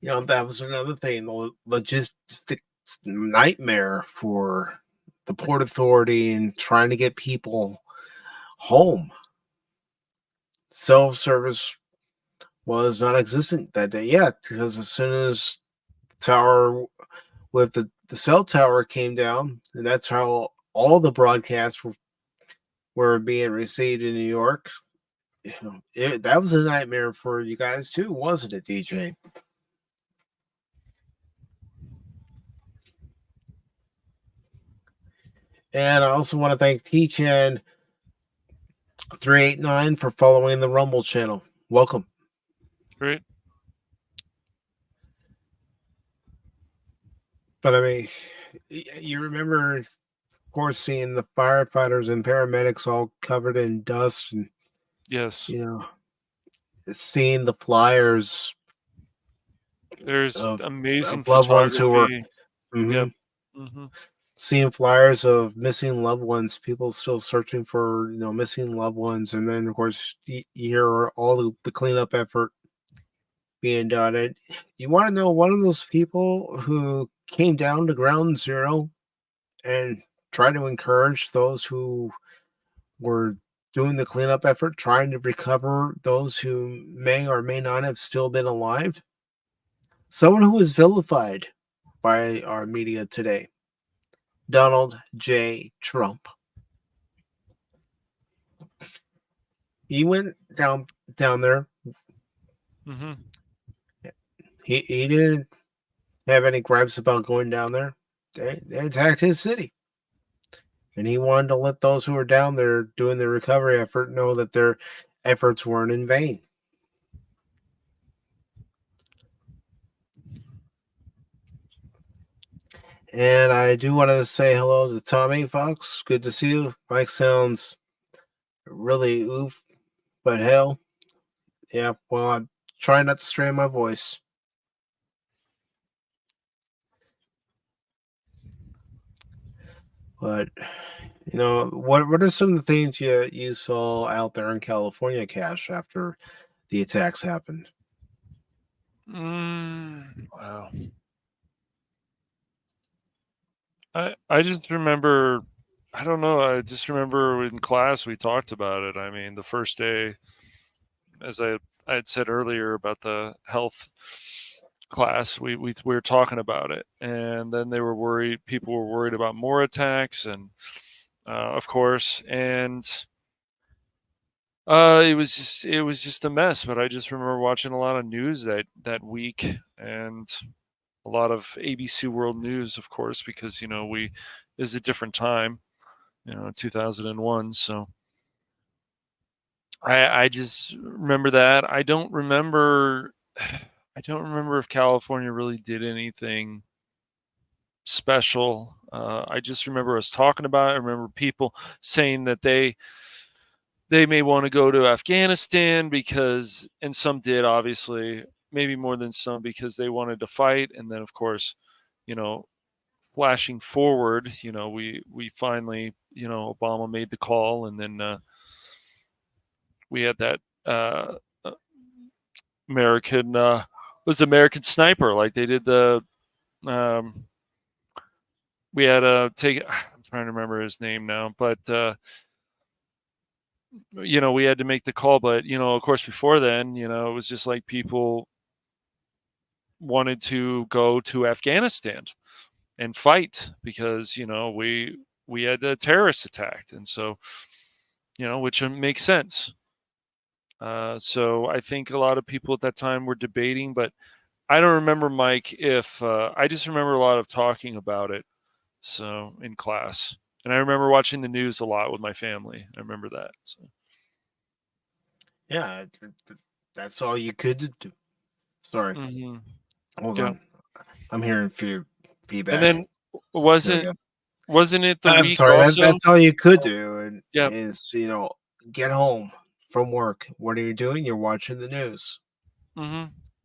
that was another thing, the logistics nightmare for the Port Authority and trying to get people home. Self-service was non-existent that day. Yeah, because as soon as the tower with the cell tower came down, and that's how all the broadcasts were being received in New York. That was a nightmare for you guys too, wasn't it, DJ? And I also want to thank T-Chan389 for following the Rumble channel. Welcome. Great. But I mean, you remember, of course, seeing the firefighters and paramedics all covered in dust, and yes, seeing the flyers. There's amazing loved ones who were. Yep. Seeing flyers of missing loved ones, people still searching for missing loved ones, and then of course you hear all the cleanup effort being done. And you want to know one of those people who came down to ground zero and tried to encourage those who were doing the cleanup effort, trying to recover those who may or may not have still been alive? Someone who was vilified by our media today. Donald J. Trump. He went down there. He didn't have any gripes about going down there. They attacked his city. And he wanted to let those who were down there doing the recovery effort know that their efforts weren't in vain. And I do want to say hello to Tommy Fox. Good to see you. Mike sounds really oof, but hell, yeah, well, I try not to strain my voice. But, what are some of the things you saw out there in California, Cash, after the attacks happened? Wow. I just remember, I don't know, I just remember in class we talked about it. I mean, the first day, as I had said earlier about the health class, we were talking about it, and then they were worried, people were worried about more attacks, and of course, and it was just a mess. But I just remember watching a lot of news that week, and a lot of ABC World News, of course, because is a different time, 2001. So I just remember that. I don't remember if California really did anything special. I just remember us talking about it. I remember people saying that they may want to go to Afghanistan because, and some did, obviously, maybe more than some, because they wanted to fight. And then, of course, flashing forward, we finally, Obama made the call, and then we had that American Sniper, like they did the we had I'm trying to remember his name now, but we had to make the call. But of course, before then, it was just like people wanted to go to Afghanistan and fight because we had the terrorist attack, and so which makes sense. So I think a lot of people at that time were debating, but I don't remember, Mike, if I just remember a lot of talking about it. So in class, and I remember watching the news a lot with my family. I remember that. So. Yeah, that's all you could do. Sorry. Hold Yeah. on. I'm hearing feedback. And then wasn't it the I'm week sorry. also? That's all you could do. And Yep. is get home from work. What are you doing? You're watching the news.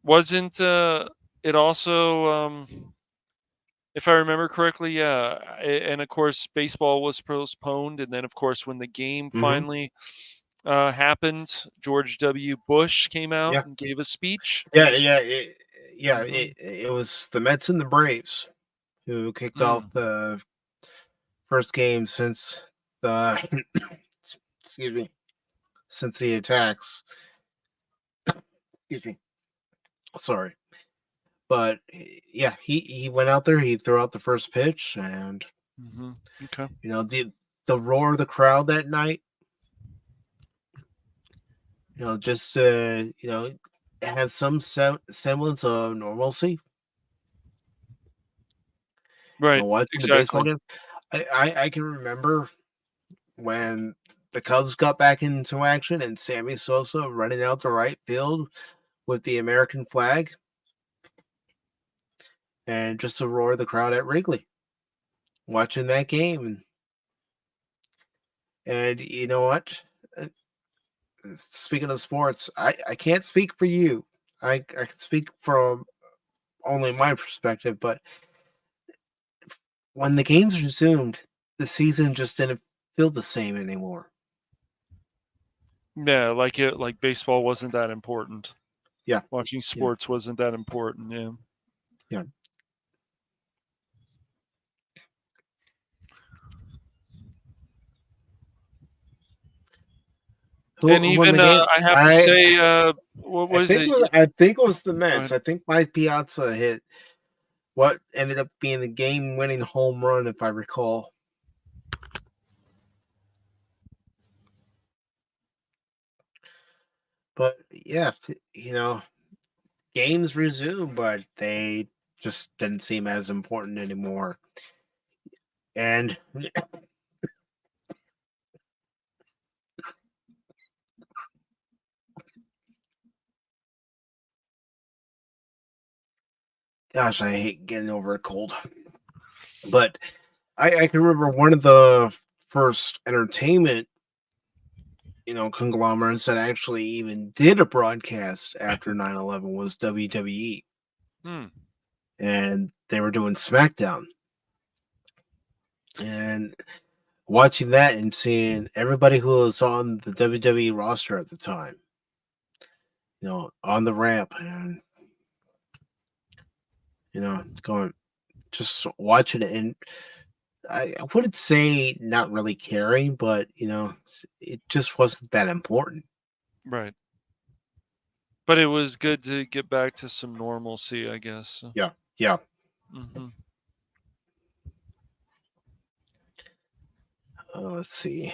Wasn't it also, if I remember correctly, yeah, and of course baseball was postponed, and then of course when the game finally happened, George W. Bush came out Yeah. and gave a speech. Yeah, it was the Mets and the Braves who kicked off the first game since the excuse me, since the attacks. Excuse me. Sorry. But yeah, he went out there, he threw out the first pitch, and Okay. The roar of the crowd that night, just have some semblance of normalcy. Right. Watching the baseball Exactly. game. I can remember when the Cubs got back into action and Sammy Sosa running out the right field with the American flag, and just the roar of the crowd at Wrigley, watching that game. And you know what? Speaking of sports, I can't speak for you. I can speak from only my perspective, but when the games resumed, the season just didn't feel the same anymore. Yeah, like baseball wasn't that important. Yeah. Watching sports wasn't that important. Yeah. Yeah. And even I have to say, what was it? I think it was the Mets. I think Mike Piazza hit what ended up being the game-winning home run, if I recall. But yeah, games resume, but they just didn't seem as important anymore. And gosh, I hate getting over a cold. But I can remember one of the first entertainment, conglomerates that actually even did a broadcast after 9/11 was WWE. And they were doing SmackDown. And watching that and seeing everybody who was on the WWE roster at the time, on the ramp, and going, just watching it, and I wouldn't say not really caring, but it just wasn't that important. Right. But it was good to get back to some normalcy, I guess. Yeah. Let's see.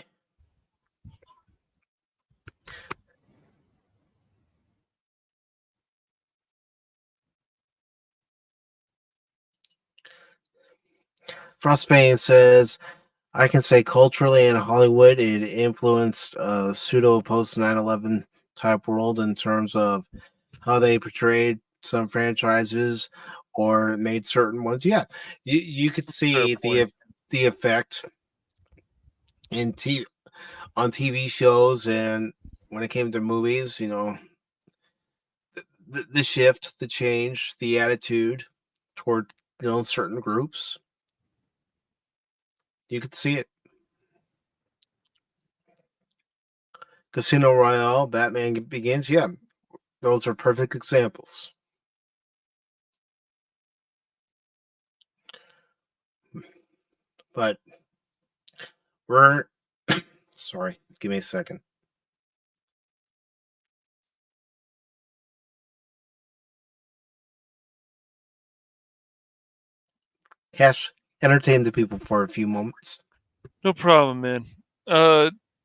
Frostbane says, I can say culturally in Hollywood, it influenced a pseudo post 9/11 type world in terms of how they portrayed some franchises or made certain ones. Yeah, you could see the effect in on TV shows, and when it came to movies, the shift, the change, the attitude toward certain groups. You could see it. Casino Royale, Batman Begins. Yeah, those are perfect examples. But we're sorry, give me a second. Cash, entertain the people for a few moments. No problem, man.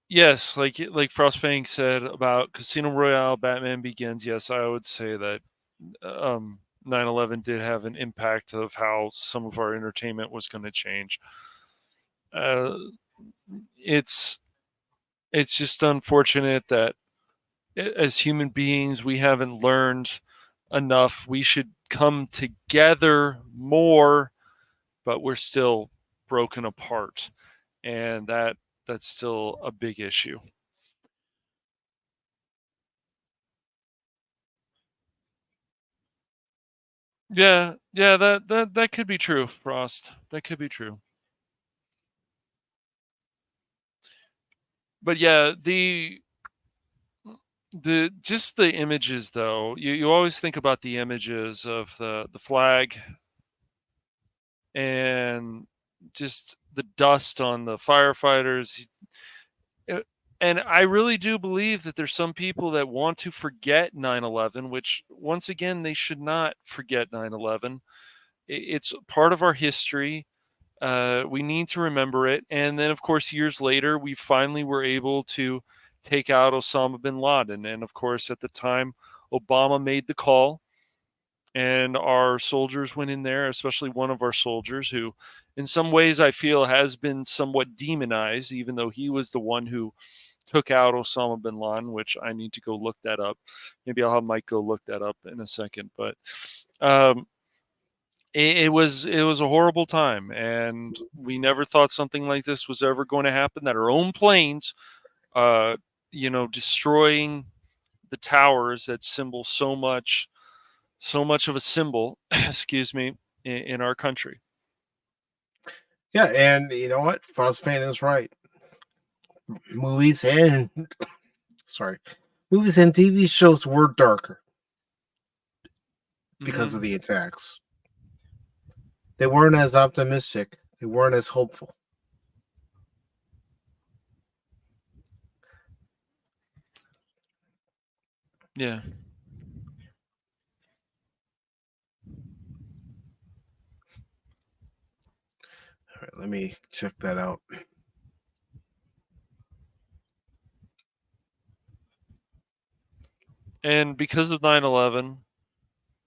Yes, like Frostfang said about Casino Royale, Batman Begins. Yes, I would say that 9/11 did have an impact of how some of our entertainment was going to change. It's just unfortunate that as human beings we haven't learned enough. We should come together more, but we're still broken apart, and that's still a big issue. Yeah, that could be true, Frost. That could be true. But yeah, the just the images though. You always think about the images of the flag and just the dust on the firefighters. And I really do believe that there's some people that want to forget 9/11, which once again they should not forget 9/11. It's part of our history. We need to remember it. And then, of course, years later, we finally were able to take out Osama bin Laden. And of course, at the time, Obama made the call, and our soldiers went in there, especially one of our soldiers who, in some ways, I feel has been somewhat demonized, even though he was the one who took out Osama bin Laden, which I need to go look that up. Maybe I'll have Mike go look that up in a second. But it was a horrible time, and we never thought something like this was ever going to happen, that our own planes destroying the towers that symbol so much of a symbol excuse me, in our country. Yeah, and you know what? Frost fan is right. Movies and TV shows were darker because of the attacks. They weren't as optimistic. They weren't as hopeful. Yeah. All right, let me check that out. And because of 9/11,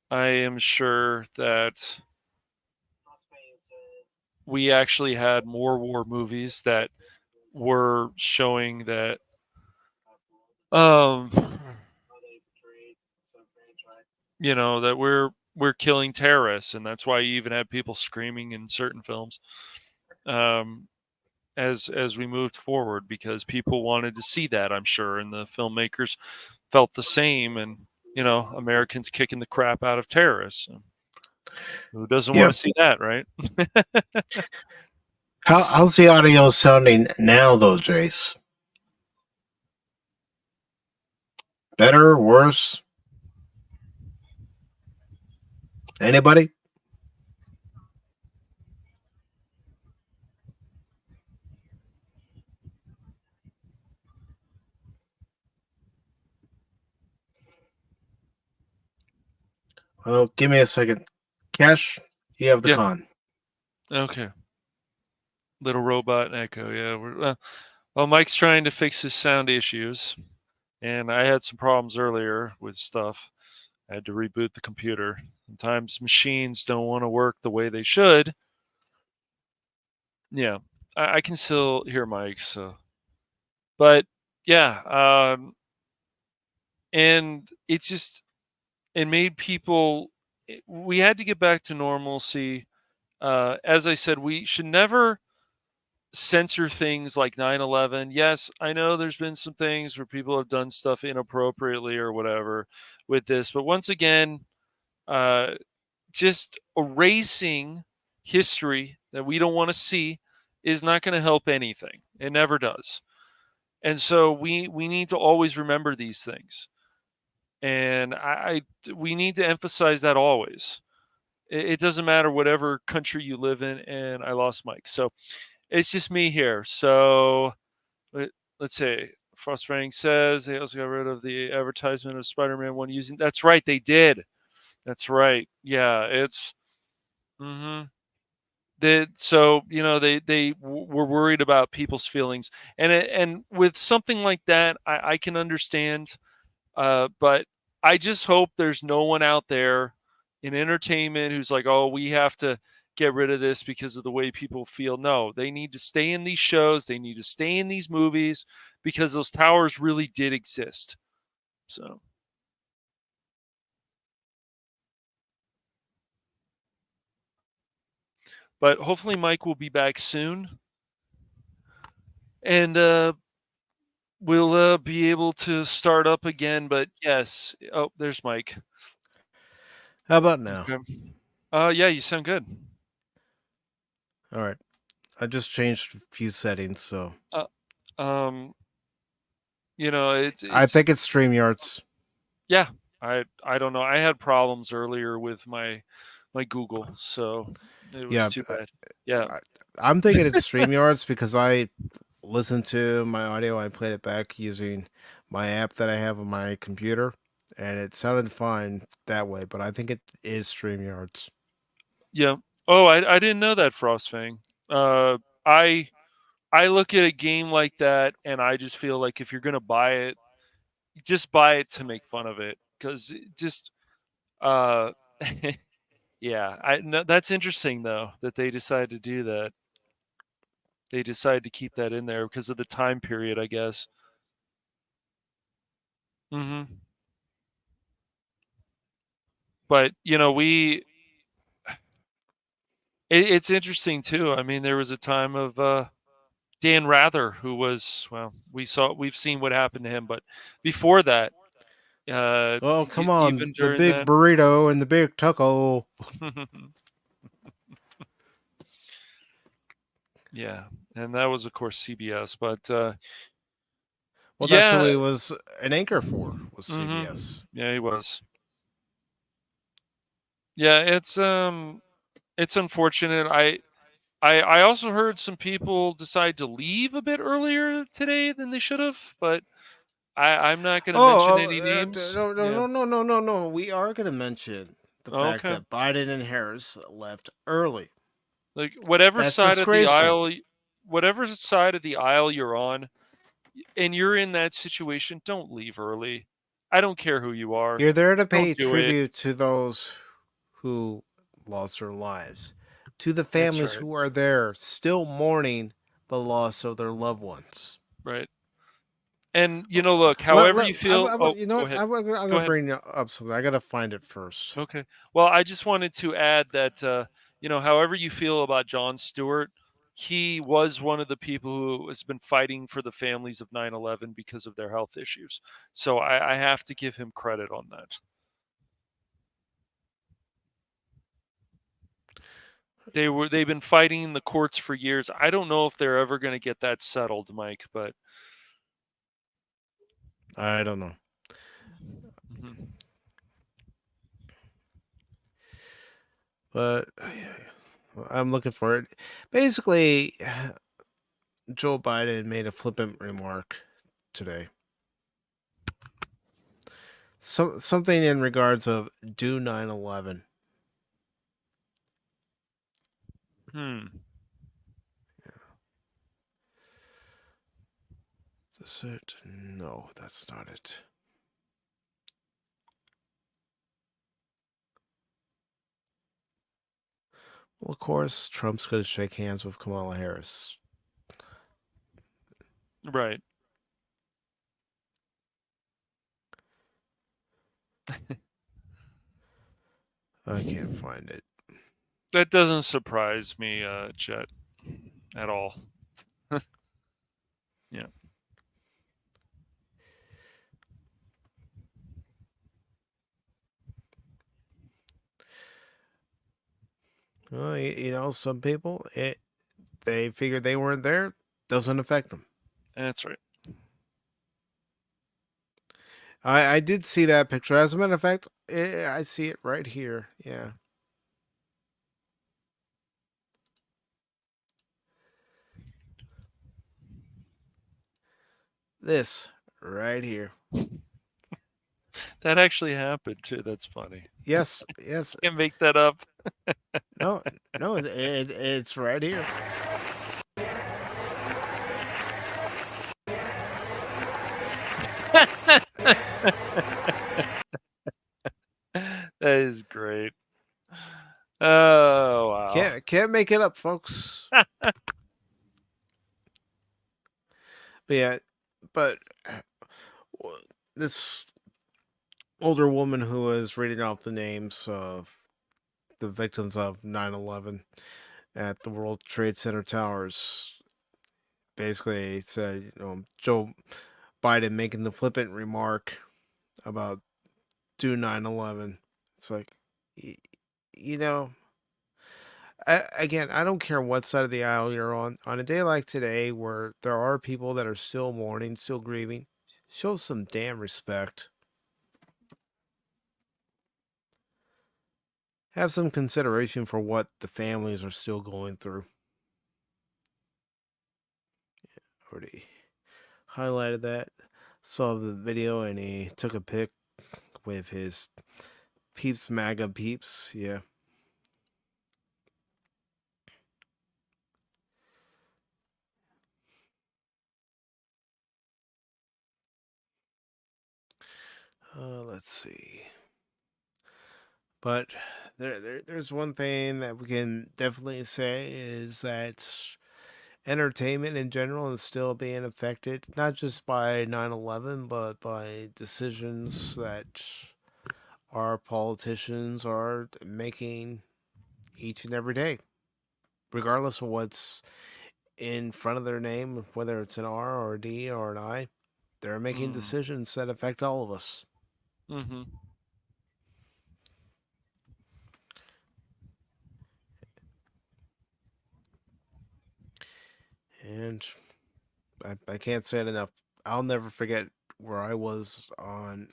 I am sure that we actually had more war movies that were showing that that we're killing terrorists, and that's why you even had people screaming in certain films as we moved forward, because people wanted to see that, I'm sure, and the filmmakers felt the same, and Americans kicking the crap out of terrorists. Who doesn't want to see that, right? How's the audio sounding now, though, Jace? Better, worse? Anybody? Well, give me a second. Cash, you have the con. Okay. Little robot echo. Yeah. Well, Mike's trying to fix his sound issues, and I had some problems earlier with stuff. I had to reboot the computer. Sometimes machines don't want to work the way they should. Yeah, I can still hear Mike. So, but yeah, and it made people. We had to get back to normalcy. As I said, we should never censor things like 9/11. Yes, I know there's been some things where people have done stuff inappropriately or whatever with this, but once again, just erasing history that we don't want to see is not going to help anything. It never does. And so we need to always remember these things. And we need to emphasize that always. It doesn't matter whatever country you live in. And I lost Mike. So it's just me here. So let's see. Frost Frank says they also got rid of the advertisement of Spider-Man 1 using. That's right. They did. That's right. Yeah. It's. So they were worried about people's feelings, and with something like that, I can understand. But I just hope there's no one out there in entertainment who's like, oh, we have to get rid of this because of the way people feel. No, they need to stay in these shows. They need to stay in these movies because those towers really did exist. So. But hopefully Mike will be back soon. And we'll be able to start up again. But yes. Oh, there's Mike. How about now? Okay. Yeah, you sound good. All right. I just changed a few settings, so you know, it's I think it's StreamYards. yeah. I don't know. I had problems earlier with my Google, so it was too bad. Yeah. I'm thinking it's StreamYards because I listened to my audio. I played it back using my app that I have on my computer, and it sounded fine that way. But I think it is StreamYards. Yeah. Oh, I didn't know that, Frostfang. I look at a game like that, and I just feel like if you're gonna buy it, just buy it to make fun of it, because just yeah. I no, that's interesting though that they decided to do that. They decided to keep that in there because of the time period, I guess. Hmm. But it's interesting too. I mean, there was a time of Dan Rather, who was, well, we've seen what happened to him, but before that, Oh, come on, even the during big that, burrito and the big taco. yeah, and that was of course CBS, but Well, yeah, that's who he was an anchor for, was mhm. CBS. Yeah, he was. Yeah, it's unfortunate. I also heard some people decide to leave a bit earlier today than they should have, but I'm not going to mention any names. Yeah. No. We are going to mention the fact Okay. that Biden and Harris left early. Like whatever That's side of the disgraceful. aisle, whatever side of the aisle you're on, and you're in that situation, don't leave early. I don't care who you are. You're there to pay Don't do it. tribute to those who lost their lives, to the That's families right. who are there still mourning the loss of their loved ones. Right. And look, however you feel. You know Go what? ahead. I'm Go going to ahead. bring up something. I got to find it first. Okay. Well, I just wanted to add that however you feel about Jon Stewart, he was one of the people who has been fighting for the families of 9/11 because of their health issues. So I have to give him credit on that. They've been fighting in the courts for years. I don't know if they're ever going to get that settled, Mike, but I don't know. Mhm. But I'm looking for it. Basically, Joe Biden made a flippant remark today. Something in regards of do 9/11. Is this it? No, that's not it. Well, of course, Trump's going to shake hands with Kamala Harris. Right. I can't find it. That doesn't surprise me, Chet, at all. Yeah. Well, some people, they figured they weren't there. Doesn't affect them. That's right. I did see that picture. As a matter of fact, I see it right here. Yeah. This right here. That actually happened too. That's funny. Yes. Can't make that up. No, it's right here. That is great. Oh wow. Can't make it up, folks. But this older woman who was reading off the names of the victims of 9/11, at the World Trade Center towers. Basically, it said, Joe Biden making the flippant remark about do 9/11. It's like, you know, again, I don't care what side of the aisle you're on. On a day like today, where there are people that are still mourning, still grieving, show some damn respect. Have some consideration for what the families are still going through. Already highlighted that. Saw the video and he took a pic with his Peeps MAGA peeps. Yeah. Let's see. But there's one thing that we can definitely say is that entertainment in general is still being affected, not just by 9/11, but by decisions that our politicians are making each and every day, regardless of what's in front of their name, whether it's an R or a D or an I. They're making decisions that affect all of us. Mm-hmm. And I can't say it enough. I'll never forget where I was on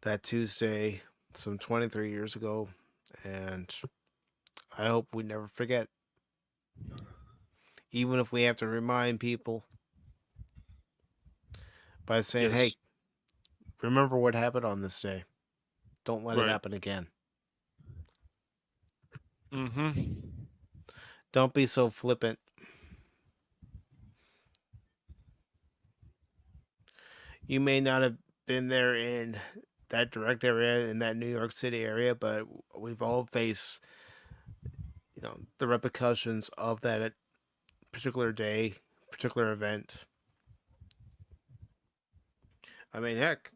that Tuesday some 23 years ago. And I hope we never forget. Even if we have to remind people by saying, hey, remember what happened on this day. Don't let it happen again. Mm-hmm. Don't be so flippant. You may not have been there in that direct area, in that New York City area, but we've all faced, the repercussions of that particular day, particular event. I mean, heck,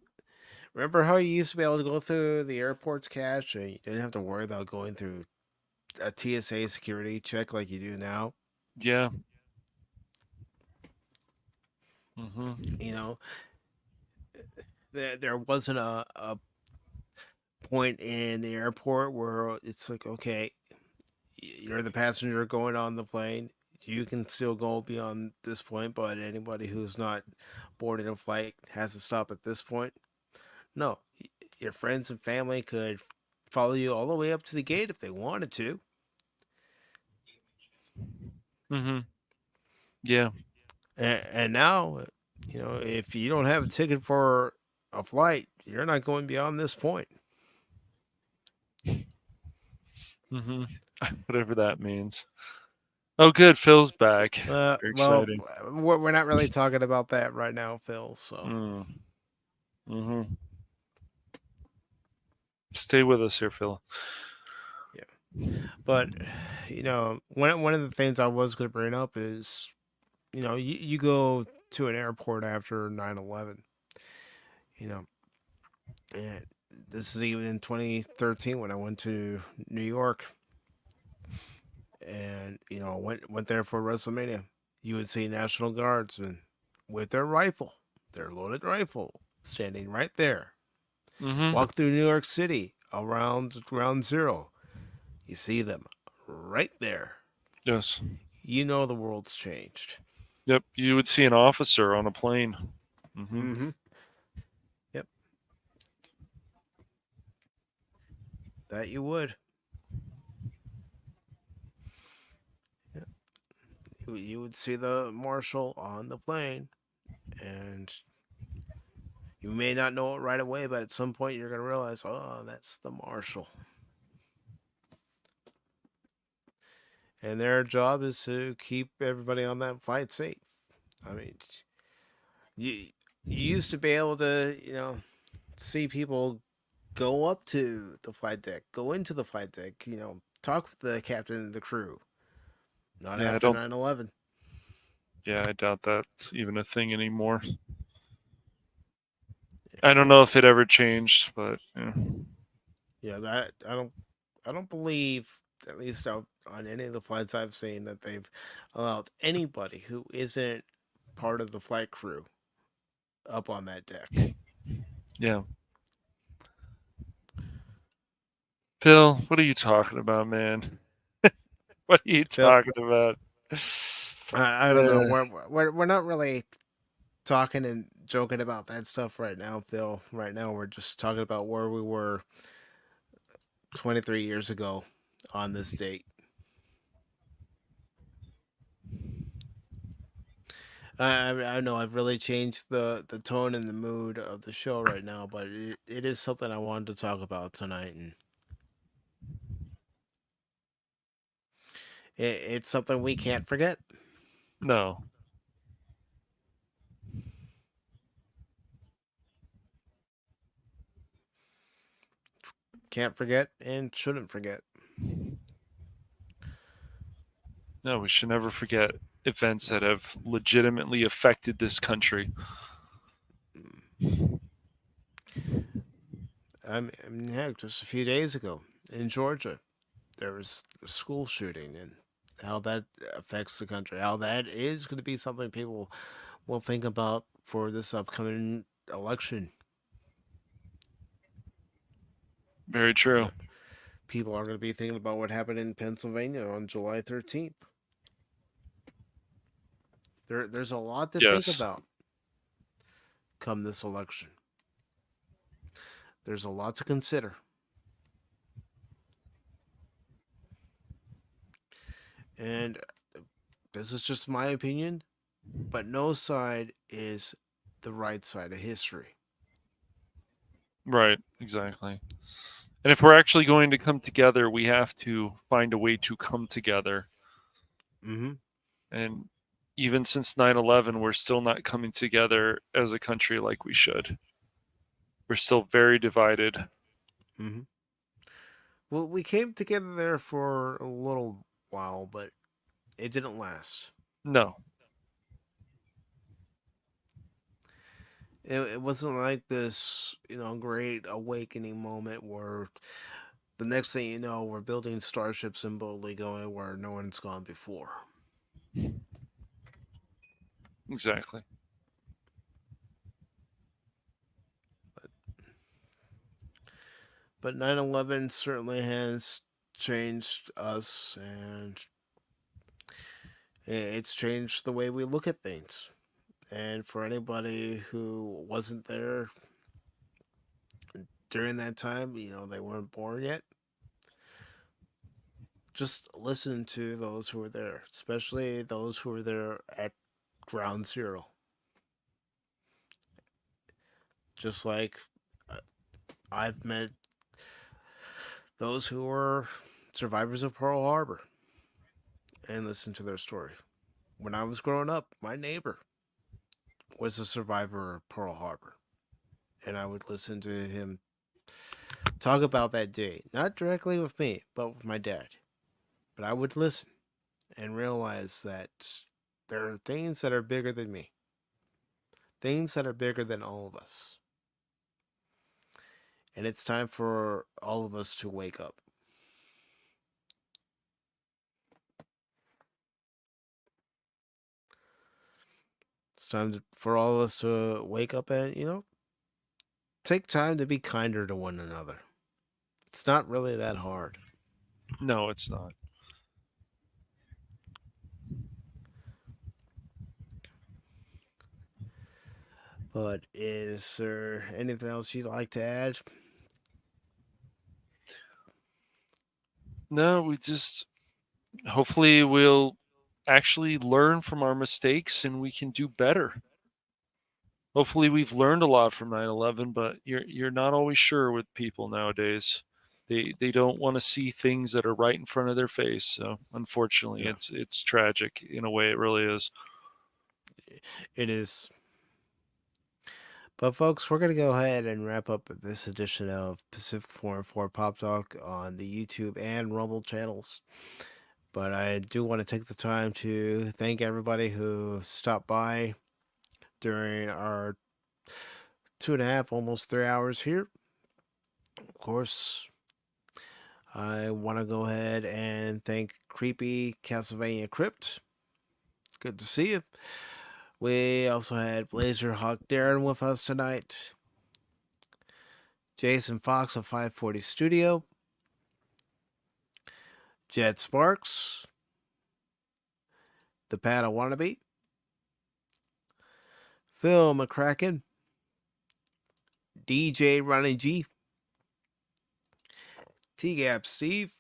remember how you used to be able to go through the airport's cache and you didn't have to worry about going through a TSA security check like you do now? Yeah. Mm-hmm. There wasn't a point in the airport where it's like, okay, you're the passenger going on the plane. You can still go beyond this point, but anybody who's not boarding a flight has to stop at this point. No, your friends and family could follow you all the way up to the gate if they wanted to. Mm-hmm. Yeah. And now, if you don't have a ticket for a flight, you're not going beyond this point. Mm-hmm. Whatever that means. Oh, good. Phil's back. Very exciting. Well, we're not really talking about that right now, Phil. So. Mm-hmm. Stay with us here, Phil. Yeah. But, one of the things I was going to bring up is, you go to an airport after 9/11, and this is even in 2013 when I went to New York and, went there for WrestleMania. You would see National Guards and with their loaded rifle, standing right there. Mm-hmm. Walk through New York City around Ground Zero. You see them right there. Yes. The world's changed. Yep. You would see an officer on a plane. Mm-hmm. Mm-hmm. Yep. That you would. Yep. You would see the marshal on the plane, and you may not know it right away, but at some point you're going to realize, oh, that's the marshal. And their job is to keep everybody on that flight safe. I mean, you used to be able to, see people go up to the flight deck, go into the flight deck, talk with the captain and the crew. Not after 9/11. Yeah, I doubt that's even a thing anymore. I don't know if it ever changed, but yeah. I don't believe, at least on any of the flights I've seen that they've allowed anybody who isn't part of the flight crew up on that deck. Yeah. Phil, what are you talking about, man? What are you talking about? I don't know. We're not really talking and joking about that stuff right now, Phil. Right now, we're just talking about where we were 23 years ago on this date. I know I've really changed the tone and the mood of the show right now, but it is something I wanted to talk about tonight, and it's something we can't forget. No. Can't forget and shouldn't forget. No, we should never forget events that have legitimately affected this country. I mean, heck, just a few days ago in Georgia, there was a school shooting, and how that affects the country. How that is going to be something people will think about for this upcoming election. Very true. People are going to be thinking about what happened in Pennsylvania on July 13th. There's a lot to think about come this election. There's a lot to consider. And this is just my opinion, but no side is the right side of history. Right, exactly. And if we're actually going to come together, we have to find a way to come together. Mm-hmm. And even since 9/11, we're still not coming together as a country like we should. We're still very divided. Mm-hmm. Well, we came together there for a little while, but it didn't last. No. It wasn't like this, great awakening moment where the next thing you know, we're building starships and boldly going where no one's gone before. Exactly. But 9/11 certainly has changed us, and it's changed the way we look at things. And for anybody who wasn't there during that time, they weren't born yet, just listen to those who were there, especially those who were there at ground zero. Just like I've met those who were survivors of Pearl Harbor and listened to their story. When I was growing up, my neighbor was a survivor of Pearl Harbor, and I would listen to him talk about that day, not directly with me, but with my dad. But I would listen and realize that there are things that are bigger than me, things that are bigger than all of us. And it's time for all of us to wake up. It's time for all of us to wake up and, take time to be kinder to one another. It's not really that hard. No, it's not. But is there anything else you'd like to add? No, we just hopefully we'll actually learn from our mistakes and we can do better. Hopefully we've learned a lot from 9/11, but you're not always sure with people nowadays. They don't want to see things that are right in front of their face. So unfortunately, it's tragic in a way. It really is. It is. But folks, we're gonna go ahead and wrap up this edition of Pacific Forum 4 Pop Talk on the YouTube and Rumble channels. But I do want to take the time to thank everybody who stopped by during our 2.5, almost 3 hours here. Of course, I want to go ahead and thank Creepy Castlevania Crypt. Good to see you. We also had Blazer Hawk Darren with us tonight. Jason Fox of 540 Studio. Jed Sparks. The Panda Wannabe. Phil McCracken. DJ Ronnie G. T-Gap Steve.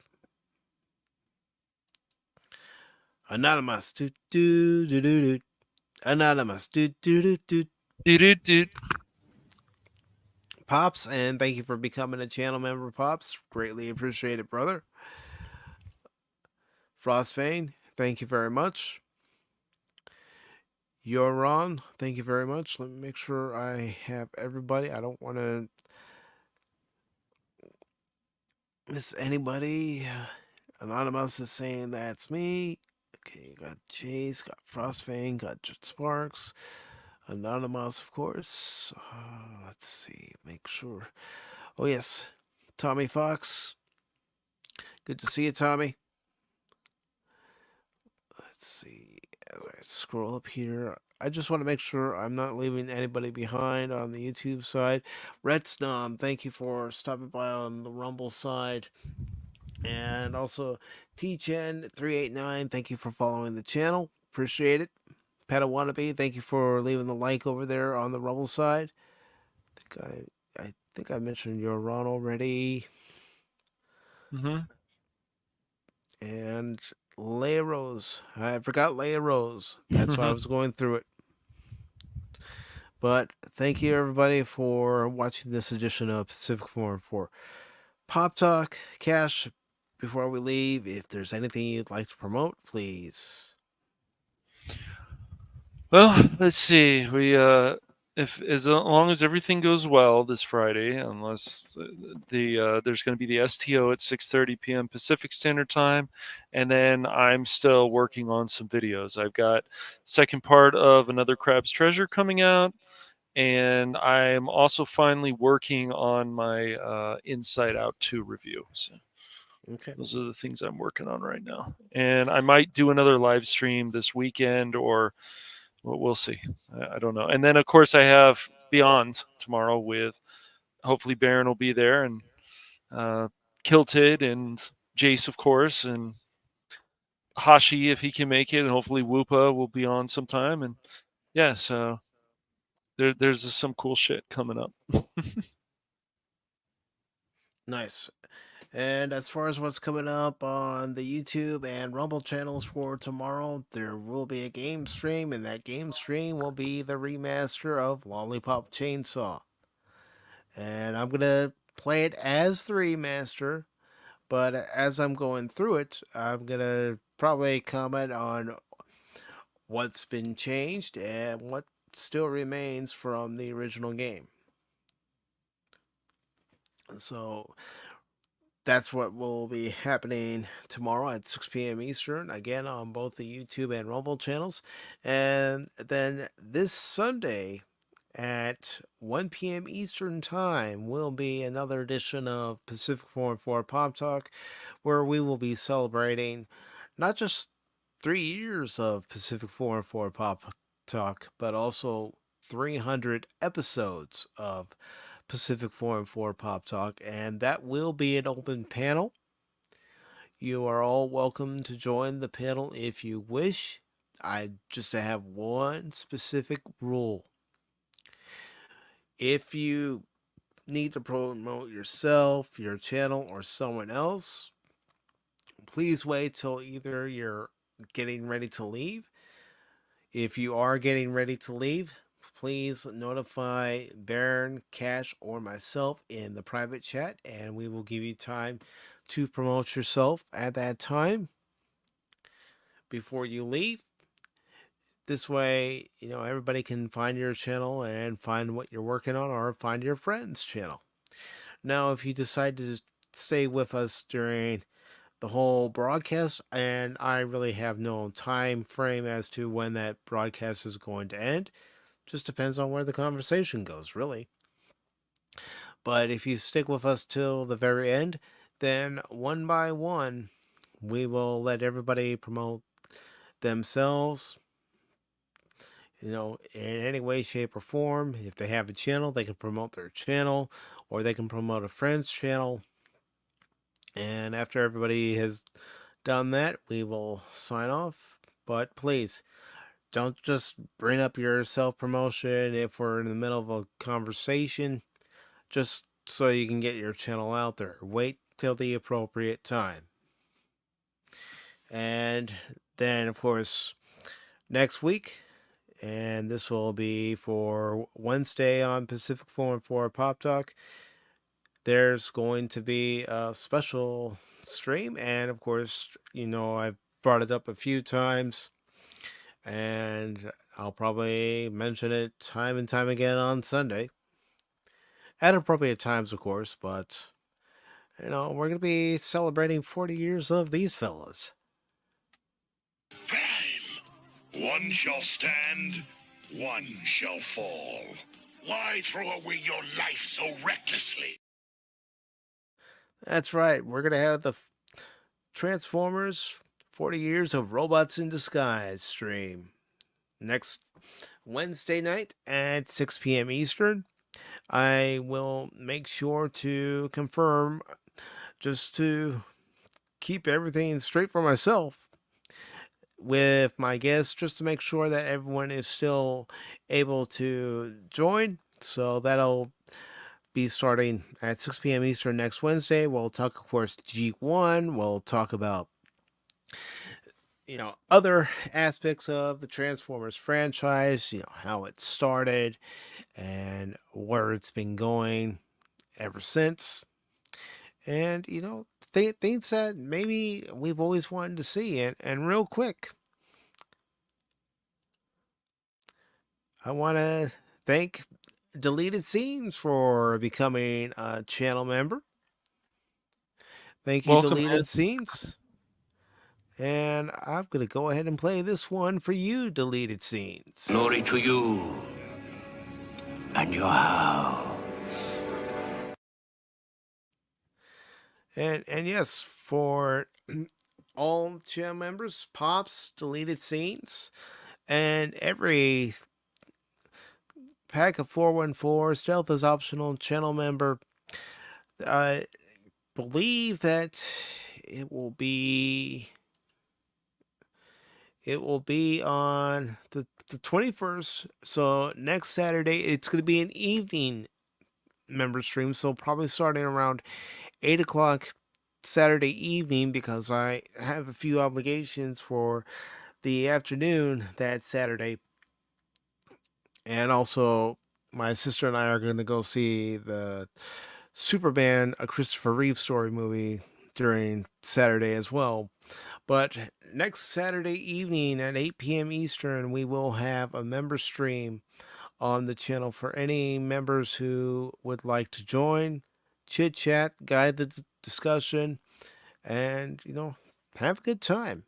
Anonymous. Anonymous. Pops, and thank you for becoming a channel member, Pops. Greatly appreciated, brother. Frostfane, thank you very much. Yoron, thank you very much. Let me make sure I have everybody. I don't want to miss anybody. Anonymous is saying that's me. Okay, got Chase, got Frostfang, got Sparks, Anonymous, of course. Let's see, make sure. Oh, yes, Tommy Fox. Good to see you, Tommy. Let's see, as I scroll up here, I just want to make sure I'm not leaving anybody behind on the YouTube side. Red Snom, thank you for stopping by on the Rumble side. And also, T-Chen389, thank you for following the channel. Appreciate it. Peta Wannabe, thank you for leaving the like over there on the Rumble side. I think I mentioned your Ron already. And Leia Rose. I forgot Leia Rose. That's why I was going through it. But thank you, everybody, for watching this edition of Pacific Forum for Pop Talk. Cash, before we leave, if there's anything you'd like to promote, please. Well, let's see. We if as long as everything goes well this Friday, unless there's going to be the STO at 6:30 p.m. Pacific Standard Time, and then I'm still working on some videos. I've got second part of Another Crab's Treasure coming out, and I'm also finally working on my Inside Out 2 review. So those are the things I'm working on right now, and I might do another live stream this weekend, or we'll see. I don't know. And then, of course, I have Beyond tomorrow with, hopefully Baron will be there, and Kilted and Jace, of course, and Hashi if he can make it, and hopefully Woopa will be on sometime. And yeah, so there's some cool shit coming up. Nice. And as far as what's coming up on the YouTube and Rumble channels for tomorrow, there will be a game stream, and that game stream will be the remaster of Lollipop Chainsaw. And I'm going to play it as the remaster, but as I'm going through it, I'm going to probably comment on what's been changed and what still remains from the original game. So that's what will be happening tomorrow at 6 p.m. Eastern, again on both the YouTube and Rumble channels. And then this Sunday at 1 p.m. Eastern Time will be another edition of Pacific Forum 4 Pop Talk, where we will be celebrating not just 3 years of Pacific Forum 4 Pop Talk, but also 300 episodes of Pacific Forum 4 Pop Talk, and that will be an open panel. You are all welcome to join the panel if you wish. I just have one specific rule. If you need to promote yourself, your channel, or someone else, please wait till either you're getting ready to leave. If you are getting ready to leave, please notify Baron, Cash, or myself in the private chat, and we will give you time to promote yourself at that time before you leave. This way, everybody can find your channel and find what you're working on, or find your friend's channel. Now, if you decide to stay with us during the whole broadcast, and I really have no time frame as to when that broadcast is going to end, just depends on where the conversation goes, really. But if you stick with us till the very end, then one by one, we will let everybody promote themselves, in any way, shape, or form. If they have a channel, they can promote their channel, or they can promote a friend's channel. And after everybody has done that, we will sign off. But please, don't just bring up your self-promotion if we're in the middle of a conversation, just so you can get your channel out there. Wait till the appropriate time. And then, of course, next week, and this will be for Wednesday on Pacific Forum for Pop Talk, there's going to be a special stream. And of course, I've brought it up a few times, and I'll probably mention it time and time again on Sunday at appropriate times, of course. But we're going to be celebrating 40 years of these fellas. One shall stand, one shall fall. Why throw away your life so recklessly? That's right. We're going to have the Transformers 40 Years of Robots in Disguise stream next Wednesday night at 6 p.m. Eastern. I will make sure to confirm, just to keep everything straight for myself, with my guests, just to make sure that everyone is still able to join. So that'll be starting at 6 p.m. Eastern next Wednesday. We'll talk, of course, G1. We'll talk about, other aspects of the Transformers franchise, how it started and where it's been going ever since. And, things that maybe we've always wanted to see. And real quick, I want to thank Deleted Scenes for becoming a channel member. Thank you, Welcome, Deleted Ed. Scenes. And I'm going to go ahead and play this one for you, Deleted Scenes. Glory to you and your house. And yes, for all channel members, Pops, Deleted Scenes, and every pack of 414, Stealth is optional channel member, I believe that it will be on the 21st. So next Saturday, it's going to be an evening member stream. So probably starting around 8 o'clock Saturday evening, because I have a few obligations for the afternoon that Saturday. And also, my sister and I are going to go see the Superman, a Christopher Reeve story movie, during Saturday as well. But next Saturday evening at 8 p.m. Eastern, we will have a member stream on the channel for any members who would like to join, chit chat, guide the discussion, and have a good time.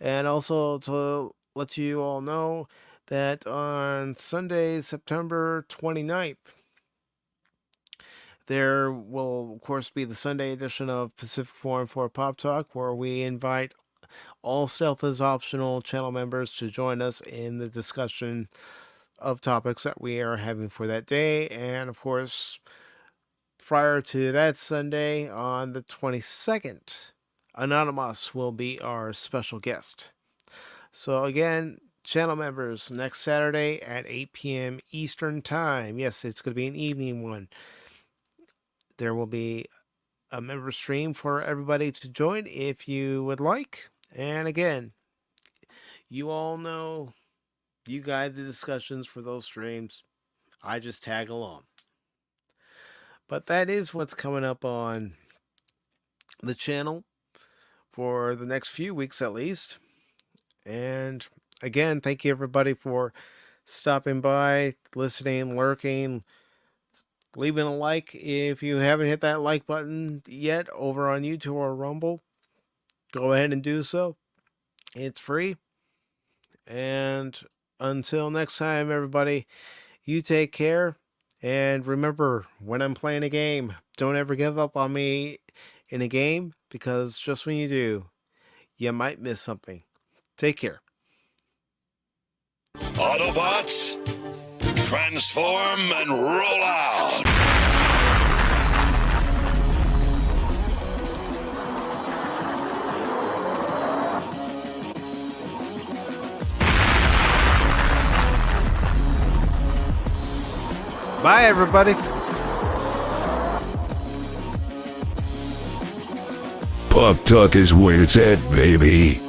And also to let you all know that on Sunday, September 29th, there will, of course, be the Sunday edition of Pacific Forum for Pop Talk, where we invite all Stealth is Optional channel members to join us in the discussion of topics that we are having for that day. And, of course, prior to that Sunday, on the 22nd, Anonymous will be our special guest. So, again, channel members, next Saturday at 8 p.m. Eastern Time. Yes, it's going to be an evening one. There will be a member stream for everybody to join if you would like. And again, you all know you guide the discussions for those streams. I just tag along. But that is what's coming up on the channel for the next few weeks at least. And again, thank you everybody for stopping by, listening, lurking, leaving a like. If you haven't hit that like button yet over on YouTube or Rumble, go ahead and do so. It's free. And until next time, everybody, you take care. And remember, when I'm playing a game, don't ever give up on me in a game, because just when you do, you might miss something. Take care. Autobots, transform and roll out! Bye, everybody. Pop Talk is where it's at, baby.